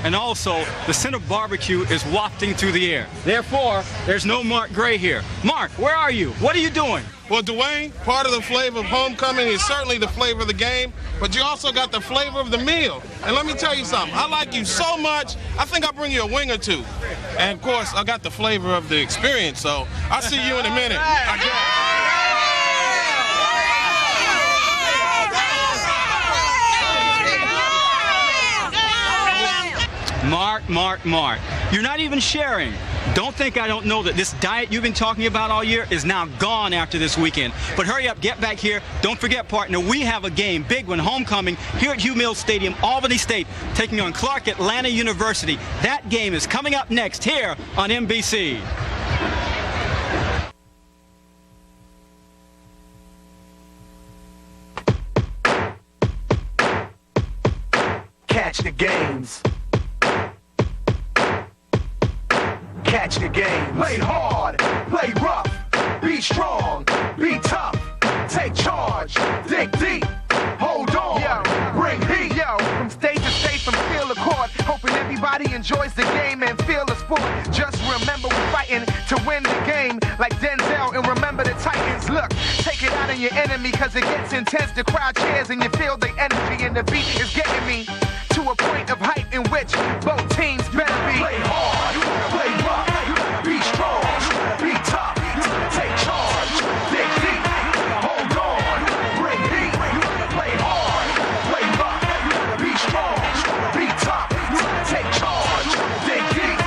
And also, the scent of barbecue is wafting through the air. Therefore, there's no Mark Gray here. Mark, where are you? What are you doing? Well, Dwayne, part of the flavor of homecoming is certainly the flavor of the game, but you also got the flavor of the meal. And let me tell you something. I like you so much, I think I'll bring you a wing or two. And, of course, I got the flavor of the experience, so I'll see you in a minute. Mark. You're not even sharing. Don't think I don't know that this diet you've been talking about all year is now gone after this weekend. But hurry up, get back here. Don't forget, partner, we have a game, big one, homecoming, here at Hugh Mills Stadium, Albany State, taking on Clark Atlanta University. That game is coming up next here on MBC. Catch the games. Catch the game. Play hard, play rough, be strong, be tough, take charge, dig deep, hold on, bring heat. Yo, from state to state, from field to court, hoping everybody enjoys the game and feel the sport. Just remember we're fighting to win the game like Denzel, and remember the Titans. Look, take it out on your enemy, cause it gets intense. The crowd cheers and you feel the energy, and the beat is getting me to a point of height in which both teams better be. Play hard, play rough, be strong, be tough, take charge, dig deep, hold on, bring heat. Play hard, play rough, be strong, be tough, take charge, dig deep,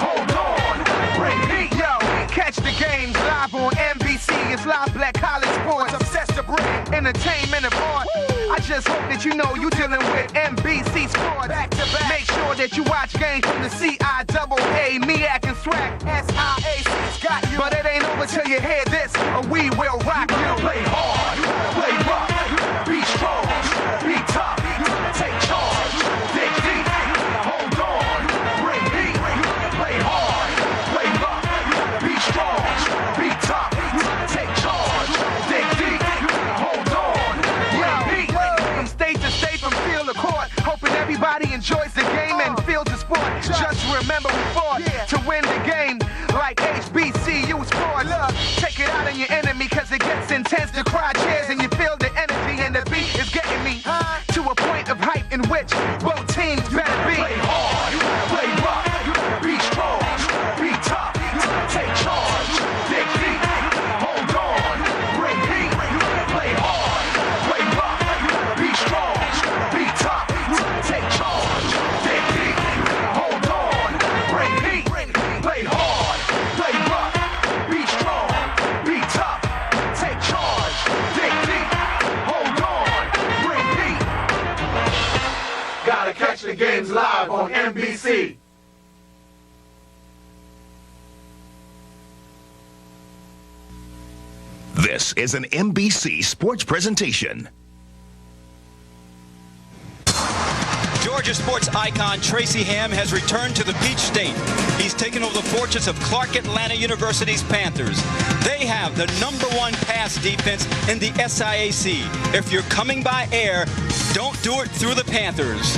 hold on, bring heat. Yo, catch the games live on MBC. It's live black college sports, obsessed to bring entertainment aboard. I just hope that you know you dealing with MBC Sports. Back to back. Make sure that you watch games from the CIAA, MEAC and SWAC. SIAC's got you. But it ain't over till you hear this, or we will rock you. Play hard, play rough, be strong, be tough, take charge, dig deep, hold on, bring heat. Play hard, play rough, be strong, be tough, take charge, dig deep, hold on, bring heat. From state to state, from field to court, hoping everybody enjoys the game and feels the sport. Just remember we fought to win the game like HBCU Sport. Look, take it out on your enemy, cause it gets intense. The crowd cheers and you feel the energy, and the beat is getting me to a point of height in which both teams better be. Play hard, play rough, be strong, be tough, take charge, dig deep, hold on, bring heat. Play hard, play rough, be strong, be tough, take charge, dig deep, hold on, bring heat. Play hard, play rough, be strong, be tough, take charge, dig deep, hold on, bring heat. Gotta catch the games live on NBC. This is an MBC sports presentation. Georgia sports icon Tracy Ham has returned to the Peach State. He's taken over the fortunes of Clark Atlanta University's Panthers. They have the #1 pass defense in the SIAC. If you're coming by air, don't do it through the Panthers.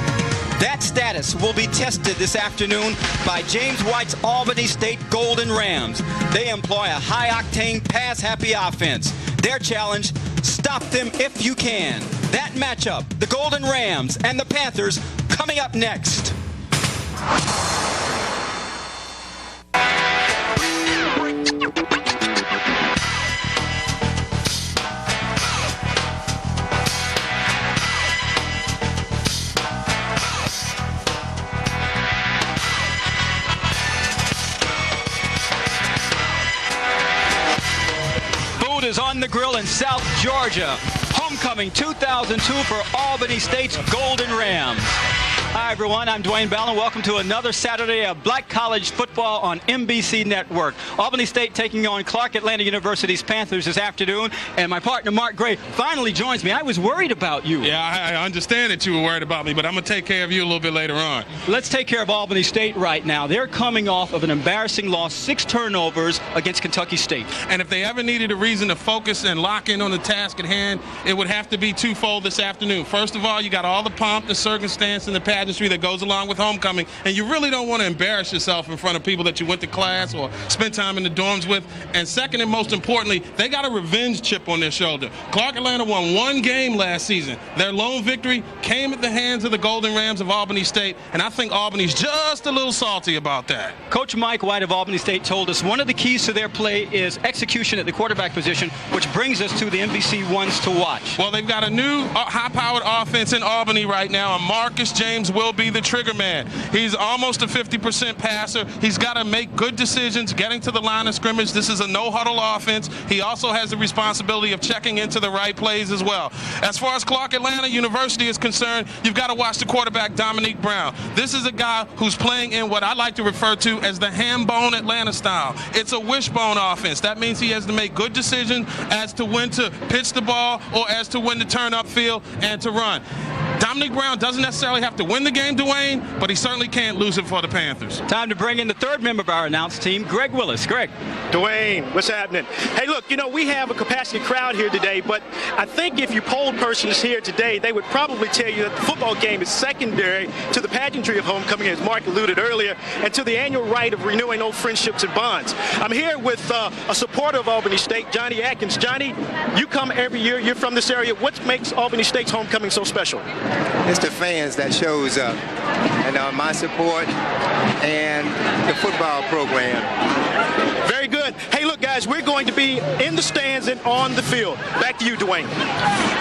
That status will be tested this afternoon by James White's Albany State Golden Rams. They employ a high-octane pass-happy offense. Their challenge, stop them if you can. That matchup, the Golden Rams and the Panthers, coming up next. Is on the grill in South Georgia. Homecoming 2002 for Albany State's Golden Rams. Hi, everyone. I'm Dwayne Ballin. Welcome to another Saturday of Black College football on MBC Network. Albany State taking on Clark Atlanta University's Panthers this afternoon, and my partner Mark Gray finally joins me. I was worried about you. Yeah, I understand that you were worried about me, but I'm going to take care of you a little bit later on. Let's take care of Albany State right now. They're coming off of an embarrassing loss, 6 turnovers against Kentucky State. And if they ever needed a reason to focus and lock in on the task at hand, it would have to be twofold this afternoon. First of all, you got all the pomp, the circumstance, and the pageantry pageantry that goes along with homecoming, and you really don't want to embarrass yourself in front of people that you went to class or spent time in the dorms with. And second and most importantly, they got a revenge chip on their shoulder. Clark Atlanta won one game last season. Their lone victory came at the hands of the Golden Rams of Albany State, and I think Albany's just a little salty about that. Coach Mike White of Albany State told us one of the keys to their play is execution at the quarterback position, which brings us to the NBC ones to watch. Well, they've got a new high-powered offense in Albany right now, and Marcus James will be the trigger man. He's almost a 50% passer. He's got to make good decisions, getting to the line of scrimmage. This is a no-huddle offense. He also has the responsibility of checking into the right plays as well. As far as Clark Atlanta University is concerned, you've got to watch the quarterback, Dominique Brown. This is a guy who's playing in what I like to refer to as the ham-bone Atlanta style. It's a wishbone offense. That means he has to make good decisions as to when to pitch the ball or as to when to turn upfield and to run. Dominique Brown doesn't necessarily have to win the game, Dwayne, but he certainly can't lose it for the Panthers. Time to bring in the third member of our announced team, Greg Willis. Greg. Dwayne, what's happening? Hey, look, you know, we have a capacity crowd here today, but I think if you polled persons here today, they would probably tell you that the football game is secondary to the pageantry of homecoming, as Mark alluded earlier, and to the annual rite of renewing old friendships and bonds. I'm here with a supporter of Albany State, Johnny Atkins. Johnny, you come every year. You're from this area. What makes Albany State's homecoming so special? It's the fans that shows up, and my support and the football program. Very good. Hey, look, guys, we're going to be in the stands and on the field. Back to you, Dwayne.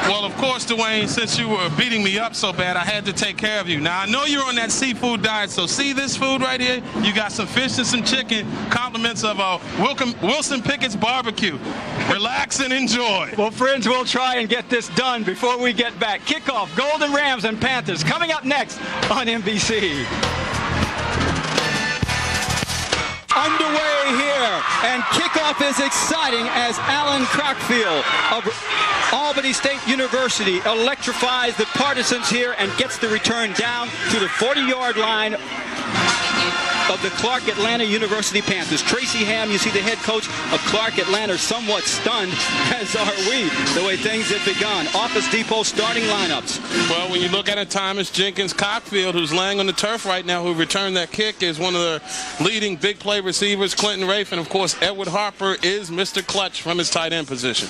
Well, of course, Dwayne, since you were beating me up so bad, I had to take care of you. Now, I know you're on that seafood diet, so see this food right here? You got some fish and some chicken, compliments of Wilson Pickett's barbecue. Relax and enjoy. Well, friends, we'll try and get this done before we get back. Kickoff, Golden Rams and Panthers, coming up next on NBC. Underway here, and kickoff is exciting as Alan Crockfield of Albany State University electrifies the partisans here and gets the return down to the 40-yard line of the Clark Atlanta University Panthers. Tracy Ham, you see the head coach of Clark Atlanta, somewhat stunned, as are we, the way things have begun. Office Depot starting lineups. Well, when you look at it, Thomas Jenkins Cockfield, who's laying on the turf right now, who returned that kick, is one of the leading big play receivers, Clinton Rafe, and of course, Edward Harper is Mr. Clutch from his tight end position.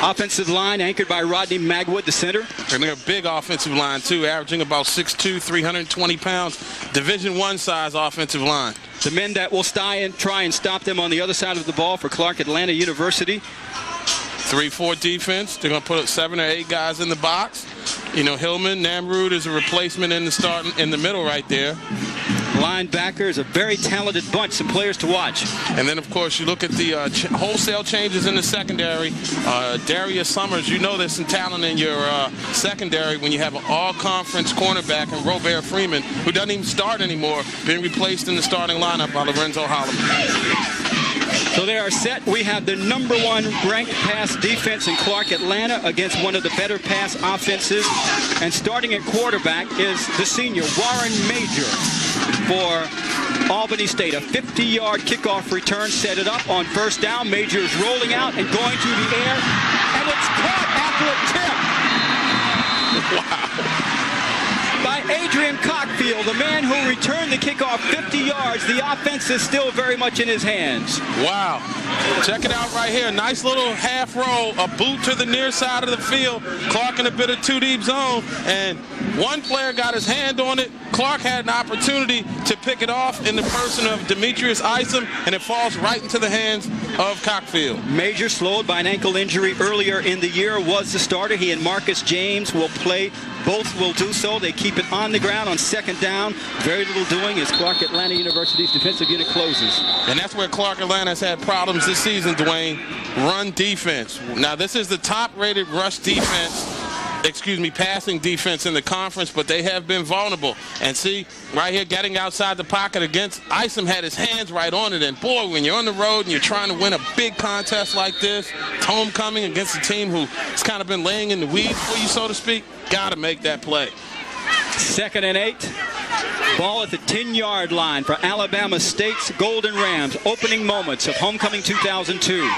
Offensive line anchored by Rodney Magwood, the center. And they're a big offensive line, too, averaging about 6'2", 320 pounds. Division I size offensive line. The men that will try and stop them on the other side of the ball for Clark Atlanta University. 3-4 defense. They're going to put 7 or 8 guys in the box. You know, Hillman, Namrud is a replacement in the middle right there. Linebackers, a very talented bunch, some players to watch. And then, of course, you look at the wholesale changes in the secondary. Darius Summers, you know there's some talent in your secondary when you have an all-conference cornerback and Robert Freeman, who doesn't even start anymore, being replaced in the starting lineup by Lorenzo Holloman. So they are set. We have the #1 ranked pass defense in Clark Atlanta against one of the better pass offenses. And starting at quarterback is the senior, Warren Major, for Albany State. A 50-yard kickoff return set it up on first down. Major is rolling out and going to the air. And it's caught after a tip. Wow. By Adrian Cockfield, the man who returned the kickoff 50 yards. The offense is still very much in his hands. Wow. Check it out right here. Nice little half roll, a boot to the near side of the field. Clark in a bit of two-deep zone, and one player got his hand on it. Clark had an opportunity to pick it off in the person of Demetrius Isom, and it falls right into the hands of Cockfield. Major, slowed by an ankle injury earlier in the year, was the starter. He and Marcus James will play. Both will do so. They keep it on the ground on second down. Very little doing as Clark Atlanta University's defensive unit closes. And that's where Clark Atlanta has had problems this season, Dwayne. Run defense. Now, this is the top-rated rush defense. Passing defense in the conference, but they have been vulnerable. And see, right here, getting outside the pocket against Isom had his hands right on it. And boy, when you're on the road and you're trying to win a big contest like this, it's homecoming against a team who has kind of been laying in the weeds for you, so to speak, got to make that play. 2nd and 8. Ball at the 10-yard line for Alabama State's Golden Rams. Opening moments of homecoming 2002.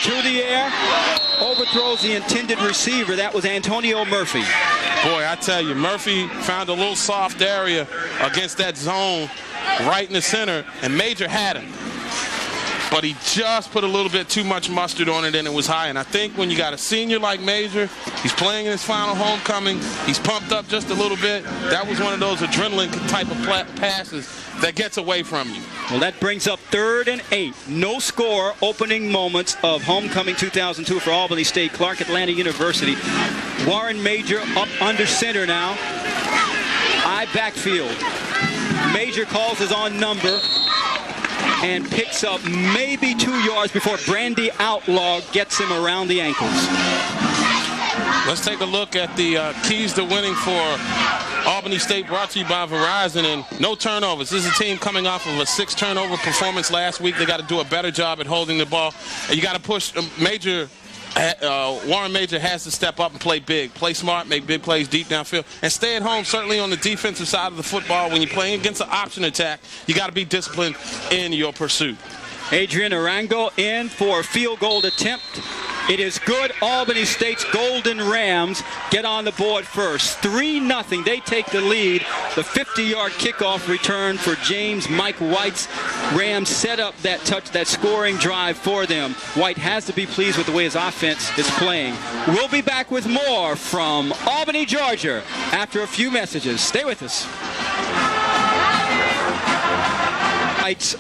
to the air, overthrows the intended receiver. That was Antonio Murphy. Boy, I tell you, Murphy found a little soft area against that zone right in the center, and Major had him. But he just put a little bit too much mustard on it, and it was high. And I think when you got a senior like Major, he's playing in his final homecoming, he's pumped up just a little bit. That was one of those adrenaline type of passes that gets away from you. Well, that brings up 3rd and 8. No score, opening moments of homecoming 2002 for Albany State. Clark Atlanta University. Warren Major up under center now. I backfield. Major calls his own number and picks up maybe 2 yards before Brandy Outlaw gets him around the ankles. Let's take a look at the keys to winning for Albany State, brought to you by Verizon, and no turnovers. This is a team coming off of a 6-turnover performance last week. They got to do a better job at holding the ball. And you got to push Major. Warren Major has to step up and play big, play smart, make big plays deep downfield, and stay at home. Certainly on the defensive side of the football, when you're playing against an option attack, you got to be disciplined in your pursuit. Adrian Arango in for a field goal attempt. It is good. Albany State's Golden Rams get on the board first. 3-0. They take the lead. The 50-yard kickoff return for James Mike White's Rams set up that scoring drive for them. White has to be pleased with the way his offense is playing. We'll be back with more from Albany, Georgia after a few messages. Stay with us.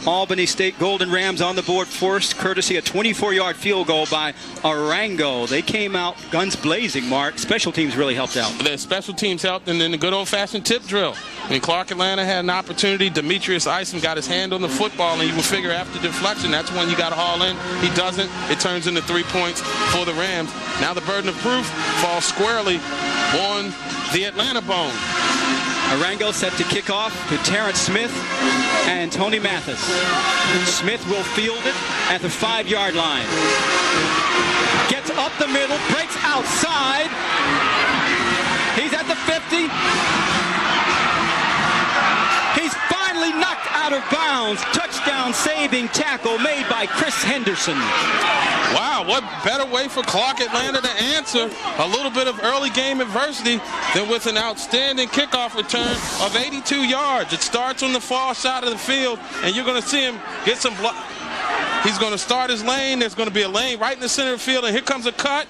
Albany State Golden Rams on the board first, courtesy a 24-yard field goal by Arango. They came out guns blazing, Mark. Special teams really helped out. The special teams helped, and then the good old-fashioned tip drill. When Clark Atlanta had an opportunity, Demetrius Isom got his hand on the football, and you would figure after deflection, that's when you got to haul in. He doesn't. It turns into 3 points for the Rams. Now the burden of proof falls squarely on the Atlanta Bone. Arango set to kick off to Terrence Smith and Tony Mathis. Smith will field it at the 5-yard line. Gets up the middle, breaks outside. He's at the 50. He's finally knocked out of bounds. Touchdown saving tackle made by Chris Henderson. Wow, what better way for Clark Atlanta to answer a little bit of early game adversity than with an outstanding kickoff return of 82 yards. It starts on the far side of the field, and you're going to see him get some block. He's going to start his lane. There's going to be a lane right in the center of the field, and here comes a cut,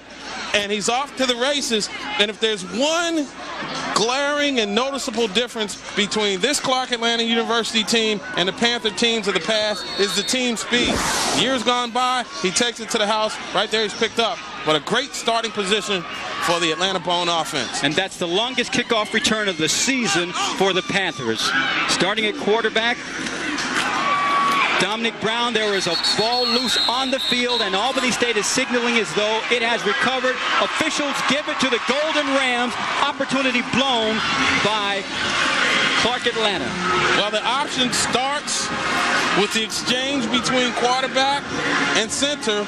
and he's off to the races. And if there's one glaring and noticeable difference between this Clark Atlanta University team and the Panther teams of the past is the team speed. Years gone by, he takes it to the house. Right there, he's picked up. But a great starting position for the Atlanta Bone offense. And that's the longest kickoff return of the season for the Panthers. Starting at quarterback, Dominic Brown. There is a ball loose on the field, and Albany State is signaling as though it has recovered. Officials give it to the Golden Rams. Opportunity blown by Clark Atlanta. Well, the option starts with the exchange between quarterback and center,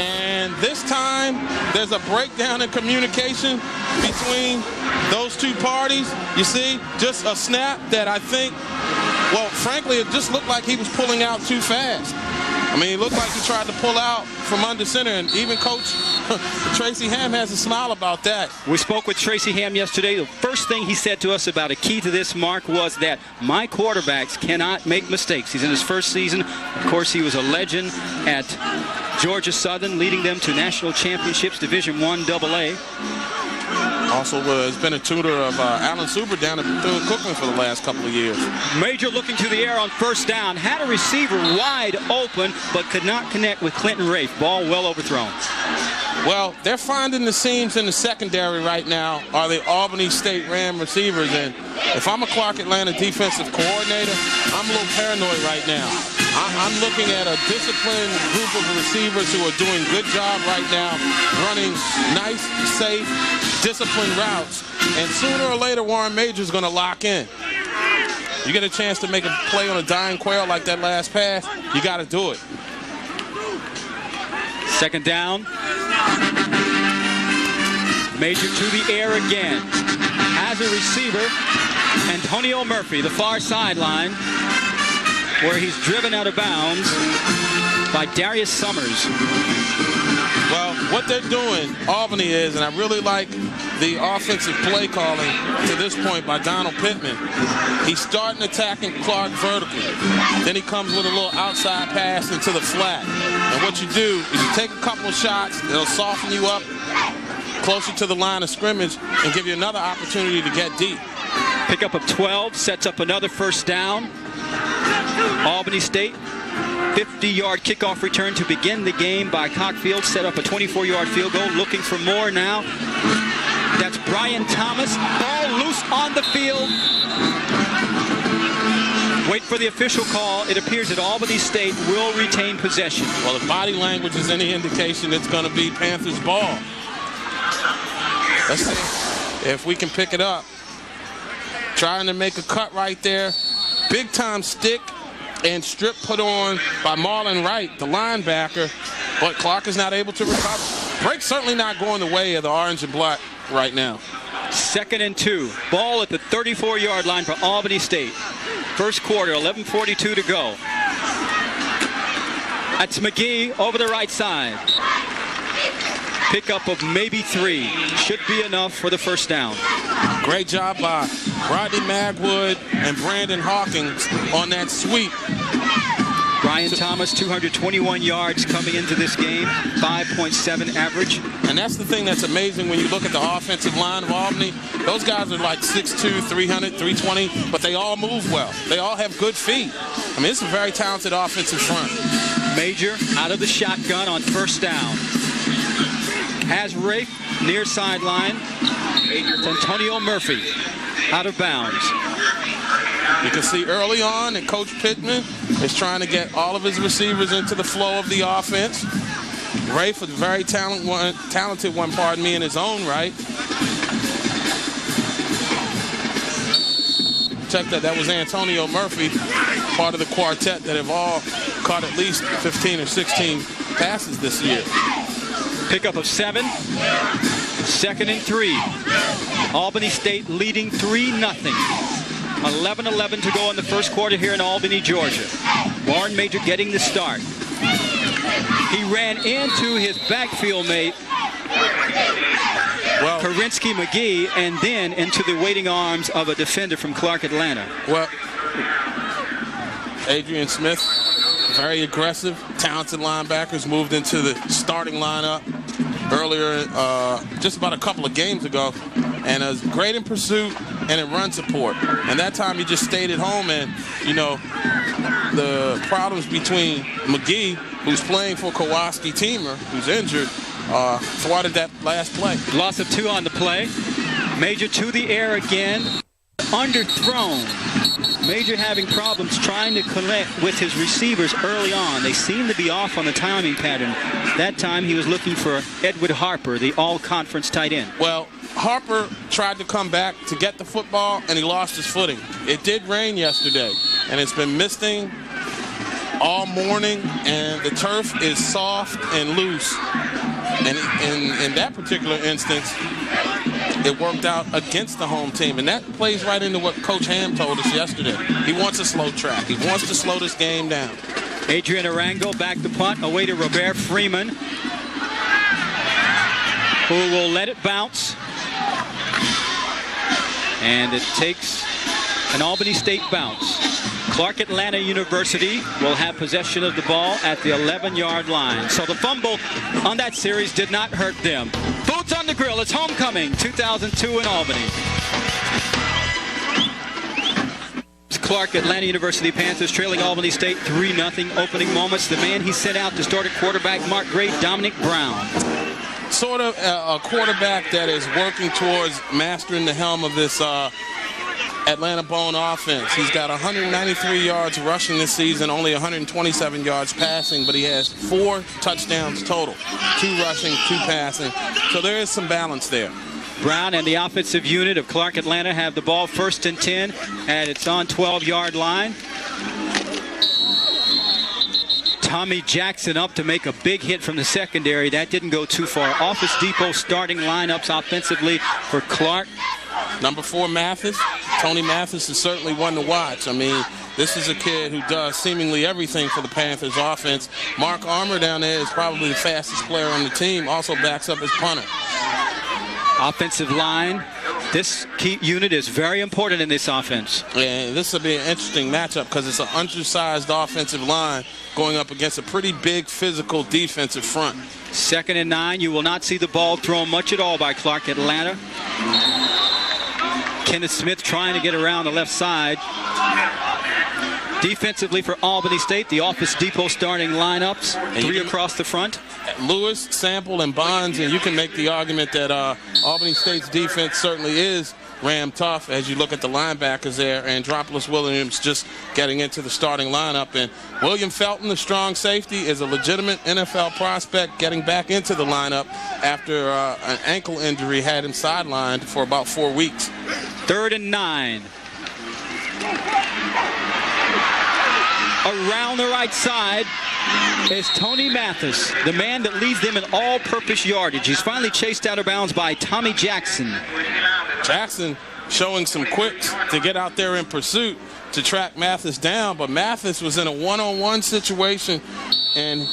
and this time there's a breakdown in communication between those two parties. You see, just a snap that I think, well, frankly, it just looked like he was pulling out too fast. I mean, it looked like he tried to pull out from under center, and even Coach Tracy Ham has a smile about that. We spoke with Tracy Ham yesterday. The first thing he said to us about a key to this, Mark, was that my quarterbacks cannot make mistakes. He's in his first season. Of course, he was a legend at Georgia Southern, leading them to national championships, Division I AA. Also has been a tutor of Alan Suber down at Bethune-Cookman for the last couple of years. Major looking to the air on first down. Had a receiver wide open, but could not connect with Clinton Rafe. Ball well overthrown. Well, they're finding the seams in the secondary right now are the Albany State Ram receivers. And if I'm a Clark Atlanta defensive coordinator, I'm a little paranoid right now. I'm looking at a disciplined group of receivers who are doing a good job right now, running nice, safe, disciplined routes. And sooner or later, Warren Major's going to lock in. You get a chance to make a play on a dying quail like that last pass, you got to do it. Second down. Major to the air again. As a receiver, Antonio Murphy, the far sideline, where he's driven out of bounds by Darius Summers. what they're doing, Albany is, and I really like the offensive play calling to this point by Donald Pittman. He's starting attacking Clark vertically. Then he comes with a little outside pass into the flat. And what you do is you take a couple of shots, it'll soften you up closer to the line of scrimmage and give you another opportunity to get deep. Pickup of 12 sets up another first down. Albany State, 50-yard kickoff return to begin the game by Cockfield. Set up a 24-yard field goal. Looking for more now. That's Brian Thomas. Ball loose on the field. Wait for the official call. It appears that Albany State will retain possession. Well, if body language is any indication, it's going to be Panthers ball. Let's see if we can pick it up. Trying to make a cut right there. Big time stick and strip put on by Marlon Wright, the linebacker, but Clark is not able to recover. Break's certainly not going the way of the orange and black right now. 2nd and 2. Ball at the 34-yard line for Albany State. First quarter, 11:42 to go. That's McGee over the right side. Pickup of maybe 3. Should be enough for the first down. Great job by Rodney Magwood and Brandon Hawkins on that sweep. Brian Thomas, 221 yards coming into this game, 5.7 average. And that's the thing that's amazing when you look at the offensive line of Albany. Those guys are like 6'2", 300, 320, but they all move well. They all have good feet. I mean, it's a very talented offensive front. Major out of the shotgun on first down. Has Rafe near sideline. It's Antonio Murphy out of bounds. You can see early on that Coach Pittman is trying to get all of his receivers into the flow of the offense. Rafe was a very talented one, in his own right. Check that. That was Antonio Murphy, part of the quartet that have all caught at least 15 or 16 passes this year. Pickup of 7. 2nd and 3. Albany State leading 3-0. 11:11 to go in the first quarter here in Albany, Georgia. Warren Major getting the start. He ran into his backfield mate, Karinsky McGee, and then into the waiting arms of a defender from Clark, Atlanta. Well, Adrian Smith, very aggressive, talented linebackers, moved into the starting lineup earlier, just about a couple of games ago, and is great in pursuit and in run support. And that time he just stayed at home, and, you know, the problems between McGee, who's playing for Kowalski Teamer, who's injured, thwarted that last play. Loss of 2 on the play. Major to the air again. Underthrown. Major having problems trying to connect with his receivers early on. They seem to be off on the timing pattern. That time he was looking for Edward Harper, the all-conference tight end. Well, Harper tried to come back to get the football, and he lost his footing. It did rain yesterday, and it's been misting all morning, and the turf is soft and loose. And in that particular instance, it worked out against the home team. And that plays right into what Coach Ham told us yesterday. He wants a slow track. He wants to slow this game down. Adrian Arango back to punt, away to Robert Freeman, who will let it bounce. And it takes an Albany State bounce. Clark Atlanta University will have possession of the ball at the 11-yard line. So the fumble on that series did not hurt them. Boots on the grill. It's homecoming 2002 in Albany. Clark Atlanta University Panthers trailing Albany State 3-0. Opening moments. The man he sent out to start at quarterback, Mark Gray, Dominic Brown. Sort of a quarterback that is working towards mastering the helm of this Atlanta Bone offense. He's got 193 yards rushing this season, only 127 yards passing, but he has 4 touchdowns total, 2 rushing, 2 passing. So there is some balance there. Brown and the offensive unit of Clark Atlanta have the ball 1st and 10, and it's on 12-yard line. Tommy Jackson up to make a big hit from the secondary. That didn't go too far. Office Depot starting lineups offensively for Clark. Number 4, Mathis. Tony Mathis is certainly one to watch. I mean, This is a kid who does seemingly everything for the Panthers offense. Mark Armour down there is probably the fastest player on the team, also backs up his punter. Offensive line. This key unit is very important in this offense. And this will be an interesting matchup because it's an undersized offensive line going up against a pretty big physical defensive front. 2nd and 9. You will not see the ball thrown much at all by Clark Atlanta. Kenneth Smith trying to get around the left side. Defensively for Albany State, the Office Depot starting lineups, 3 across the front. Lewis, Sample, and Bonds, and you can make the argument that Albany State's defense certainly is ram tough as you look at the linebackers there. Andropoulos Williams just getting into the starting lineup. And William Felton, the strong safety, is a legitimate NFL prospect getting back into the lineup after an ankle injury had him sidelined for about 4 weeks. 3rd and 9. Around the right side is Tony Mathis, the man that leads them in all-purpose yardage. He's finally chased out of bounds by Tommy Jackson. Jackson showing some quicks to get out there in pursuit to track Mathis down, but Mathis was in a one-on-one situation, and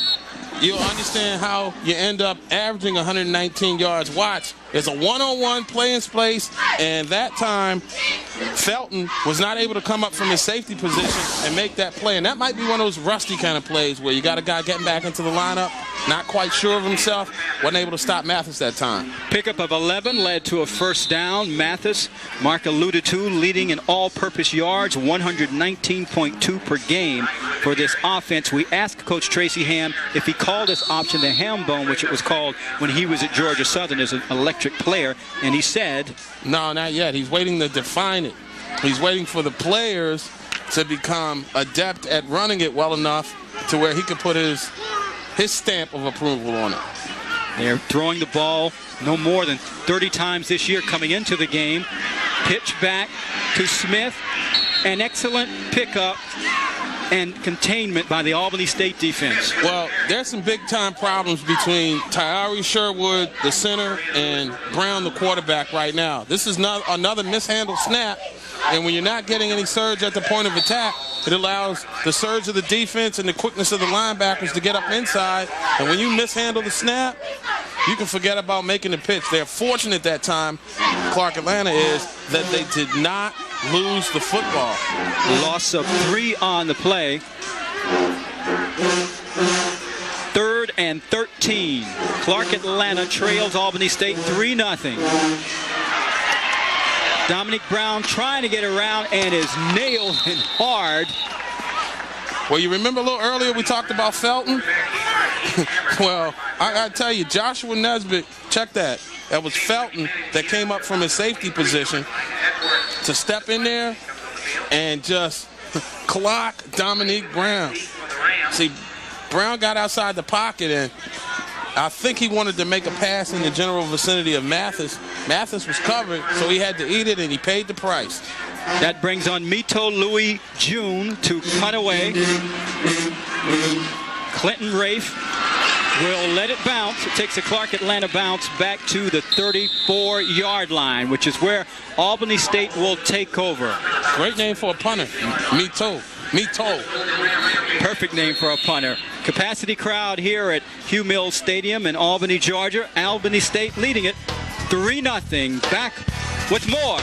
you'll understand how you end up averaging 119 yards. Watch. It's a one-on-one play in space, and that time Felton was not able to come up from his safety position and make that play. And that might be one of those rusty kind of plays where you got a guy getting back into the lineup, not quite sure of himself, wasn't able to stop Mathis that time. Pickup of 11 led to a first down. Mathis, Mark alluded to, leading in all-purpose yards, 119.2 per game for this offense. We asked Coach Tracy Ham if he called this option the ham bone, which it was called when he was at Georgia Southern as an electric player, and he said no, not yet. He's waiting to define it. He's waiting for the players to become adept at running it well enough to where he could put his stamp of approval on it. They're throwing the ball no more than 30 times this year coming into the game. Pitch back to Smith. An excellent pickup and containment by the Albany State defense. Well, there's some big-time problems between Tyari Sherwood, the center, and Brown, the quarterback, right now. This is another mishandled snap, and when you're not getting any surge at the point of attack, it allows the surge of the defense and the quickness of the linebackers to get up inside, and when you mishandle the snap, you can forget about making the pitch. They're fortunate that time, Clark Atlanta is, that they did not lose the football. Loss of 3 on the play. 3rd and 13. Clark Atlanta trails Albany State 3-0. Dominic Brown trying to get around and is nailed in hard. Well, you remember a little earlier we talked about Felton? Well, I gotta tell you, Joshua Nesbitt, check that. That was Felton that came up from his safety position to step in there and just clock Dominique Brown. See, Brown got outside the pocket, and I think he wanted to make a pass in the general vicinity of Mathis. Mathis was covered, so he had to eat it, and he paid the price. That brings on Mito Louis June to cut away. Clinton Rafe will let it bounce. It takes a Clark Atlanta bounce back to the 34-yard line, which is where Albany State will take over. Great name for a punter. Mito. Perfect name for a punter. Capacity crowd here at Hugh Mills Stadium in Albany, Georgia. Albany State leading it 3-0. Back with more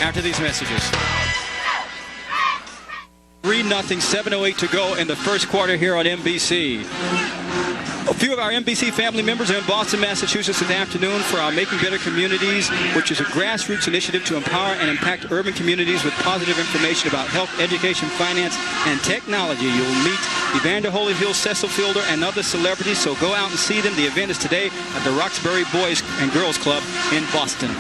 after these messages. 3-0, 7:08 to go in the first quarter here on NBC. A few of our NBC family members are in Boston, Massachusetts this afternoon for our Making Better Communities, which is a grassroots initiative to empower and impact urban communities with positive information about health, education, finance, and technology. You'll meet Evander Holyfield, Cecil Fielder, and other celebrities, so go out and see them. The event is today at the Roxbury Boys and Girls Club in Boston.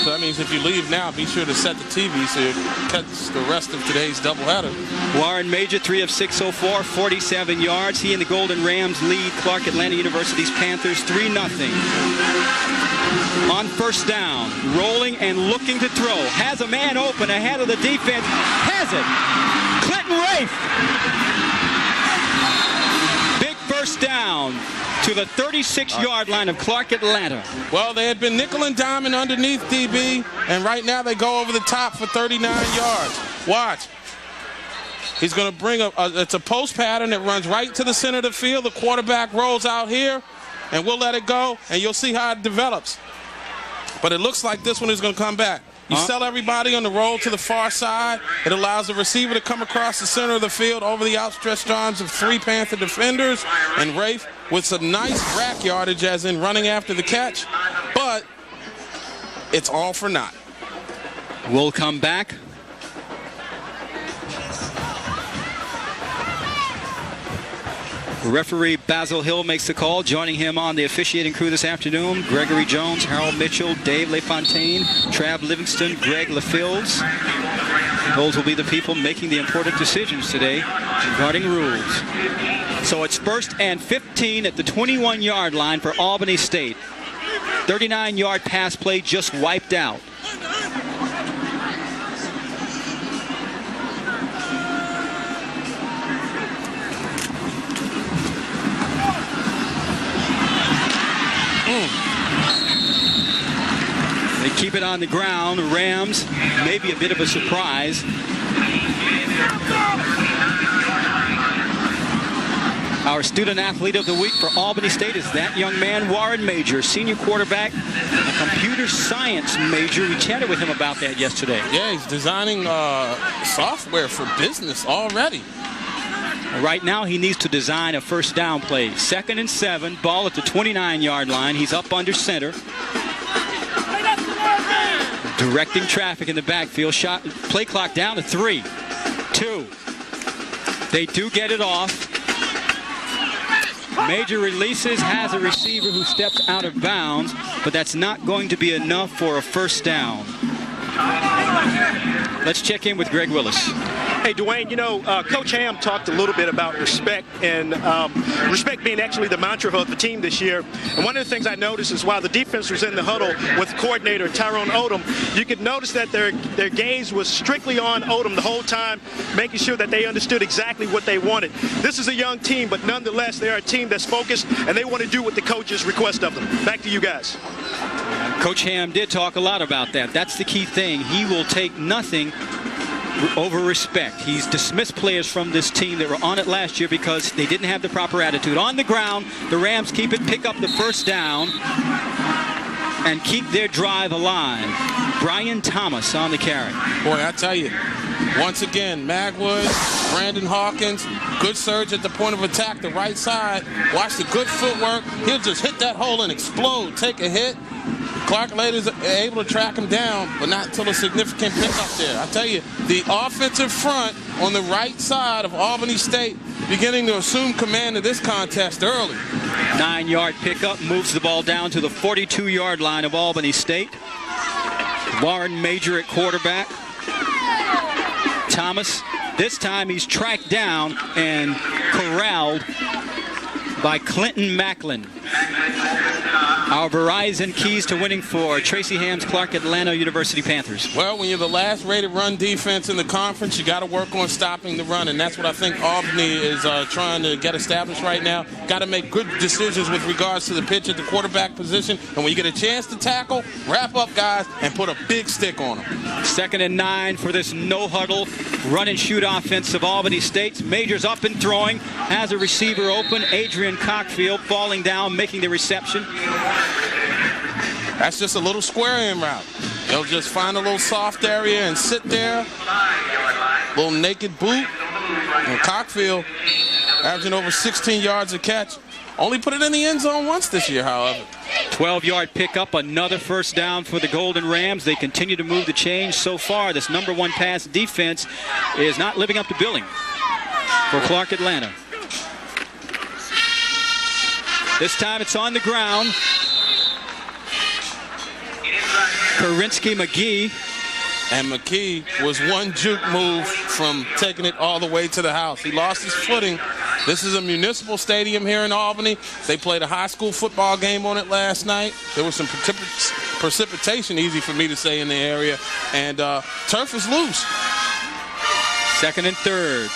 So that means if you leave now, be sure to set the TV so you catch the rest of today's doubleheader. Warren Major, 3 of 6 so far, 47 yards. He and the Golden Rams lead Clark Atlanta University's Panthers 3-0. On first down, rolling and looking to throw. Has a man open ahead of the defense. Has it. Clinton Rafe. Big first down to the 36-yard line of Clark Atlanta. Well, they had been nickel and diamond underneath DB, and right now they go over the top for 39 yards. Watch. He's going to bring it's a post pattern that runs right to the center of the field. The quarterback rolls out here, and we'll let it go, and you'll see how it develops. But it looks like this one is going to come back. You sell everybody on the roll to the far side. It allows the receiver to come across the center of the field over the outstretched arms of 3 Panther defenders, and Rafe with some nice rack yardage as in running after the catch, but it's all for naught. We'll come back. Referee Basil Hill makes the call. Joining him on the officiating crew this afternoon, Gregory Jones, Harold Mitchell, Dave LaFontaine, Trav Livingston, Greg LaFills. Those will be the people making the important decisions today regarding rules. So it's 1st and 15 at the 21-yard line for Albany State. 39-yard pass play just wiped out. They keep it on the ground. Rams, maybe a bit of a surprise. Our student athlete of the week for Albany State is that young man, Warren Major, senior quarterback, a computer science major. We chatted with him about that yesterday. Yeah, he's designing software for business already. Right now, he needs to design a first down play. 2nd and 7, ball at the 29-yard line. He's up under center. Directing traffic in the backfield. Play clock down to 3, 2. They do get it off. Major releases, has a receiver who steps out of bounds, but that's not going to be enough for a first down. Let's check in with Greg Willis. Hey, Dwayne, you know, Coach Ham talked a little bit about respect, and respect being actually the mantra of the team this year. And one of the things I noticed is while the defense was in the huddle with coordinator Tyrone Odom, you could notice that their gaze was strictly on Odom the whole time, making sure that they understood exactly what they wanted. This is a young team, but nonetheless, they are a team that's focused, and they want to do what the coaches request of them. Back to you guys. Coach Ham did talk a lot about that. That's the key thing. He will take nothing over respect. He's dismissed players from this team that were on it last year because they didn't have the proper attitude. On the ground, the Rams keep it, pick up the first down, and keep their drive alive. Brian Thomas on the carry. Boy, I tell you, once again, Magwood, Brandon Hawkins, good surge at the point of attack, the right side. Watch the good footwork. He'll just hit that hole and explode, take a hit. Clark Later's able to track him down, but not until a significant pickup there. I tell you, the offensive front on the right side of Albany State beginning to assume command of this contest early. 9-yard pickup, moves the ball down to the 42-yard line of Albany State. Warren Major at quarterback. Thomas, this time he's tracked down and corralled by Clinton Macklin. Our Verizon keys to winning for Tracy Ham's Clark Atlanta University Panthers. Well, when you're the last rated run defense in the conference, you got to work on stopping the run, and that's what I think Albany is trying to get established right now. Got to make good decisions with regards to the pitch at the quarterback position, and when you get a chance to tackle, wrap up guys and put a big stick on them. 2nd and 9 for this no-huddle run-and-shoot offense of Albany State. Major's up and throwing, has a receiver open, Adrian Cockfield falling down, making the reception. That's just a little square in route. They'll just find a little soft area and sit there. Little naked boot. And Cockfield averaging over 16 yards a catch. Only put it in the end zone once this year, however. 12-yard pickup, another first down for the Golden Rams. They continue to move the chains. So far, this #1 pass defense is not living up to billing for Clark Atlanta. This time it's on the ground. Karinsky McGee. And McKee was one juke move from taking it all the way to the house. He lost his footing. This is a municipal stadium here in Albany. They played a high school football game on it last night. There was some precipitation, easy for me to say, in the area. And turf is loose. 2nd and 3.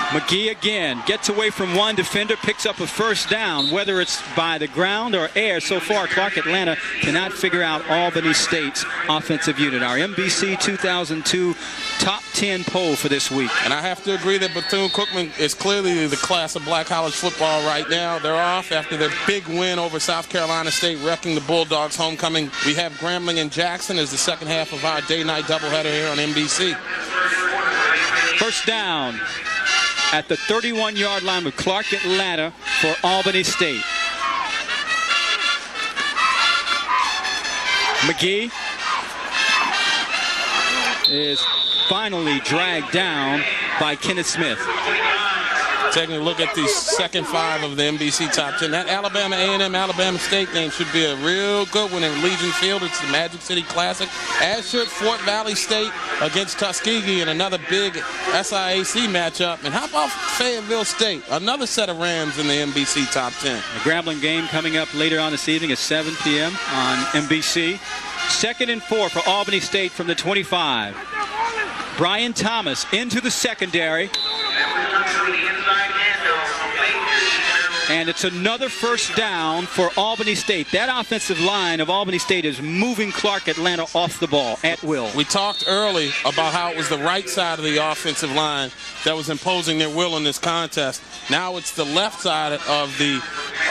McGee again gets away from one defender, picks up a first down, whether it's by the ground or air. So far, Clark Atlanta cannot figure out Albany State's offensive unit. Our NBC 2002 top 10 poll for this week. And I have to agree that Bethune-Cookman is clearly the class of black college football right now. They're off after their big win over South Carolina State, wrecking the Bulldogs' homecoming. We have Grambling and Jackson as the second half of our day-night doubleheader here on NBC. First down at the 31-yard line with Clark Atlanta for Albany State. McGee is finally dragged down by Kenneth Smith. Taking a look at the second five of the NBC Top 10. That Alabama A&M Alabama State game should be a real good one in Legion Field. It's the Magic City Classic, as should Fort Valley State against Tuskegee in another big SIAC matchup. And how about Fayetteville State? Another set of Rams in the NBC Top 10. The Grambling game coming up later on this evening at 7 p.m. on NBC. 2nd and 4 for Albany State from the 25. Brian Thomas into the secondary. And it's another first down for Albany State. That offensive line of Albany State is moving Clark Atlanta off the ball at will. We talked early about how it was the right side of the offensive line that was imposing their will in this contest. Now it's the left side of the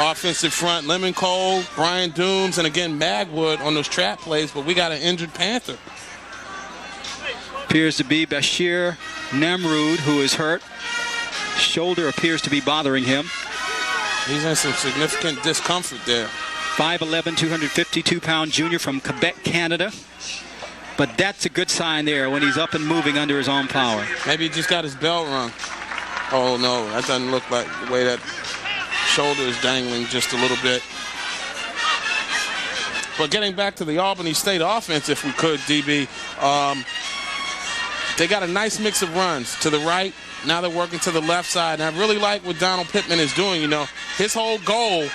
offensive front. Lemon Cole, Brian Dooms, and again Magwood on those trap plays, but we got an injured Panther. Appears to be Bashir Namrud, who is hurt. Shoulder appears to be bothering him. He's in some significant discomfort there. 5'11", 252-pound junior from Quebec, Canada. But that's a good sign there when he's up and moving under his own power. Maybe he just got his belt rung. Oh, no, that doesn't look like the way that shoulder is dangling just a little bit. But getting back to the Albany State offense, if we could, DB, they got a nice mix of runs to the right. Now they're working to the left side. And I really like what Donald Pittman is doing. You know, his whole goal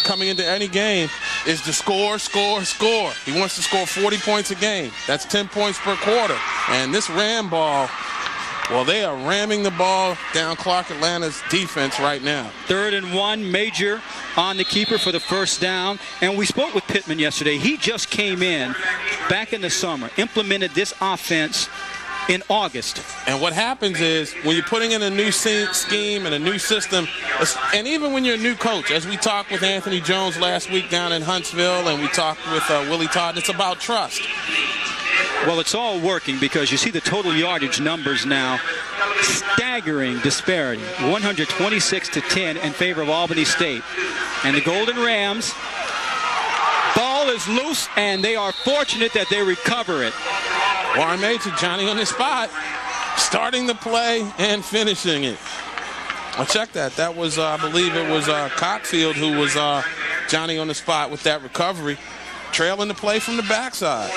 coming into any game is to score, score, score. He wants to score 40 points a game. That's 10 points per quarter. And this ram ball, well, they are ramming the ball down Clark Atlanta's defense right now. 3rd and 1, Major on the keeper for the first down. And we spoke with Pittman yesterday. He just came in back in the summer, implemented this offense in August. And what happens is when you're putting in a new scheme and a new system, and even when you're a new coach, as we talked with Anthony Jones last week down in Huntsville, and we talked with Willie Todd, it's about trust. Well, it's all working because you see the total yardage numbers now. Staggering disparity, 126-10 in favor of Albany State. And the Golden Rams, ball is loose, and they are fortunate that they recover it. Warren Major, Johnny on the spot, starting the play and finishing it. Well, check that. That was, I believe it was Cockfield who was Johnny on the spot with that recovery, trailing the play from the backside.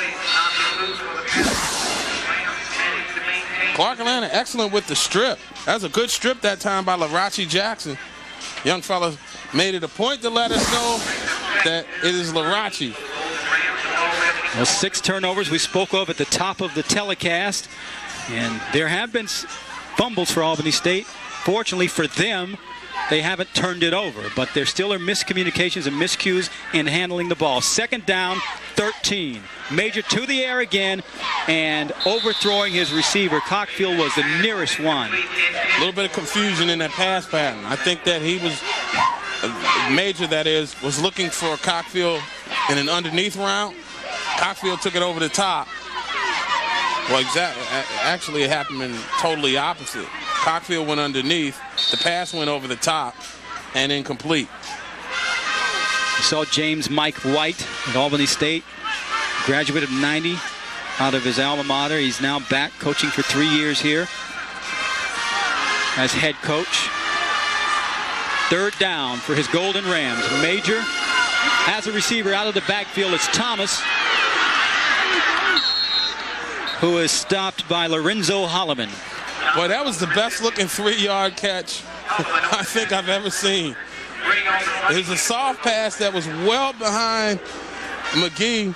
Clark Atlanta excellent with the strip. That was a good strip that time by Larachi Jackson. Young fella made it a point to let us know that it is Larachi. Well, 6 turnovers we spoke of at the top of the telecast. And there have been fumbles for Albany State. Fortunately for them, they haven't turned it over. But there still are miscommunications and miscues in handling the ball. 2nd down, 13. Major to the air again and overthrowing his receiver. Cockfield was the nearest one. A little bit of confusion in that pass pattern. I think that he was, Major that is, was looking for Cockfield in an underneath route. Cockfield took it over the top. Well, exactly. Actually, it happened in totally opposite. Cockfield went underneath. The pass went over the top and incomplete. You saw James Mike White at Albany State. Graduated 90 out of his alma mater. He's now back coaching for 3 years here as head coach. 3rd down for his Golden Rams. Major has a receiver out of the backfield. It's Thomas, who is stopped by Lorenzo Holloman. Boy, that was the best looking 3-yard catch I think I've ever seen. It was a soft pass that was well behind McGee,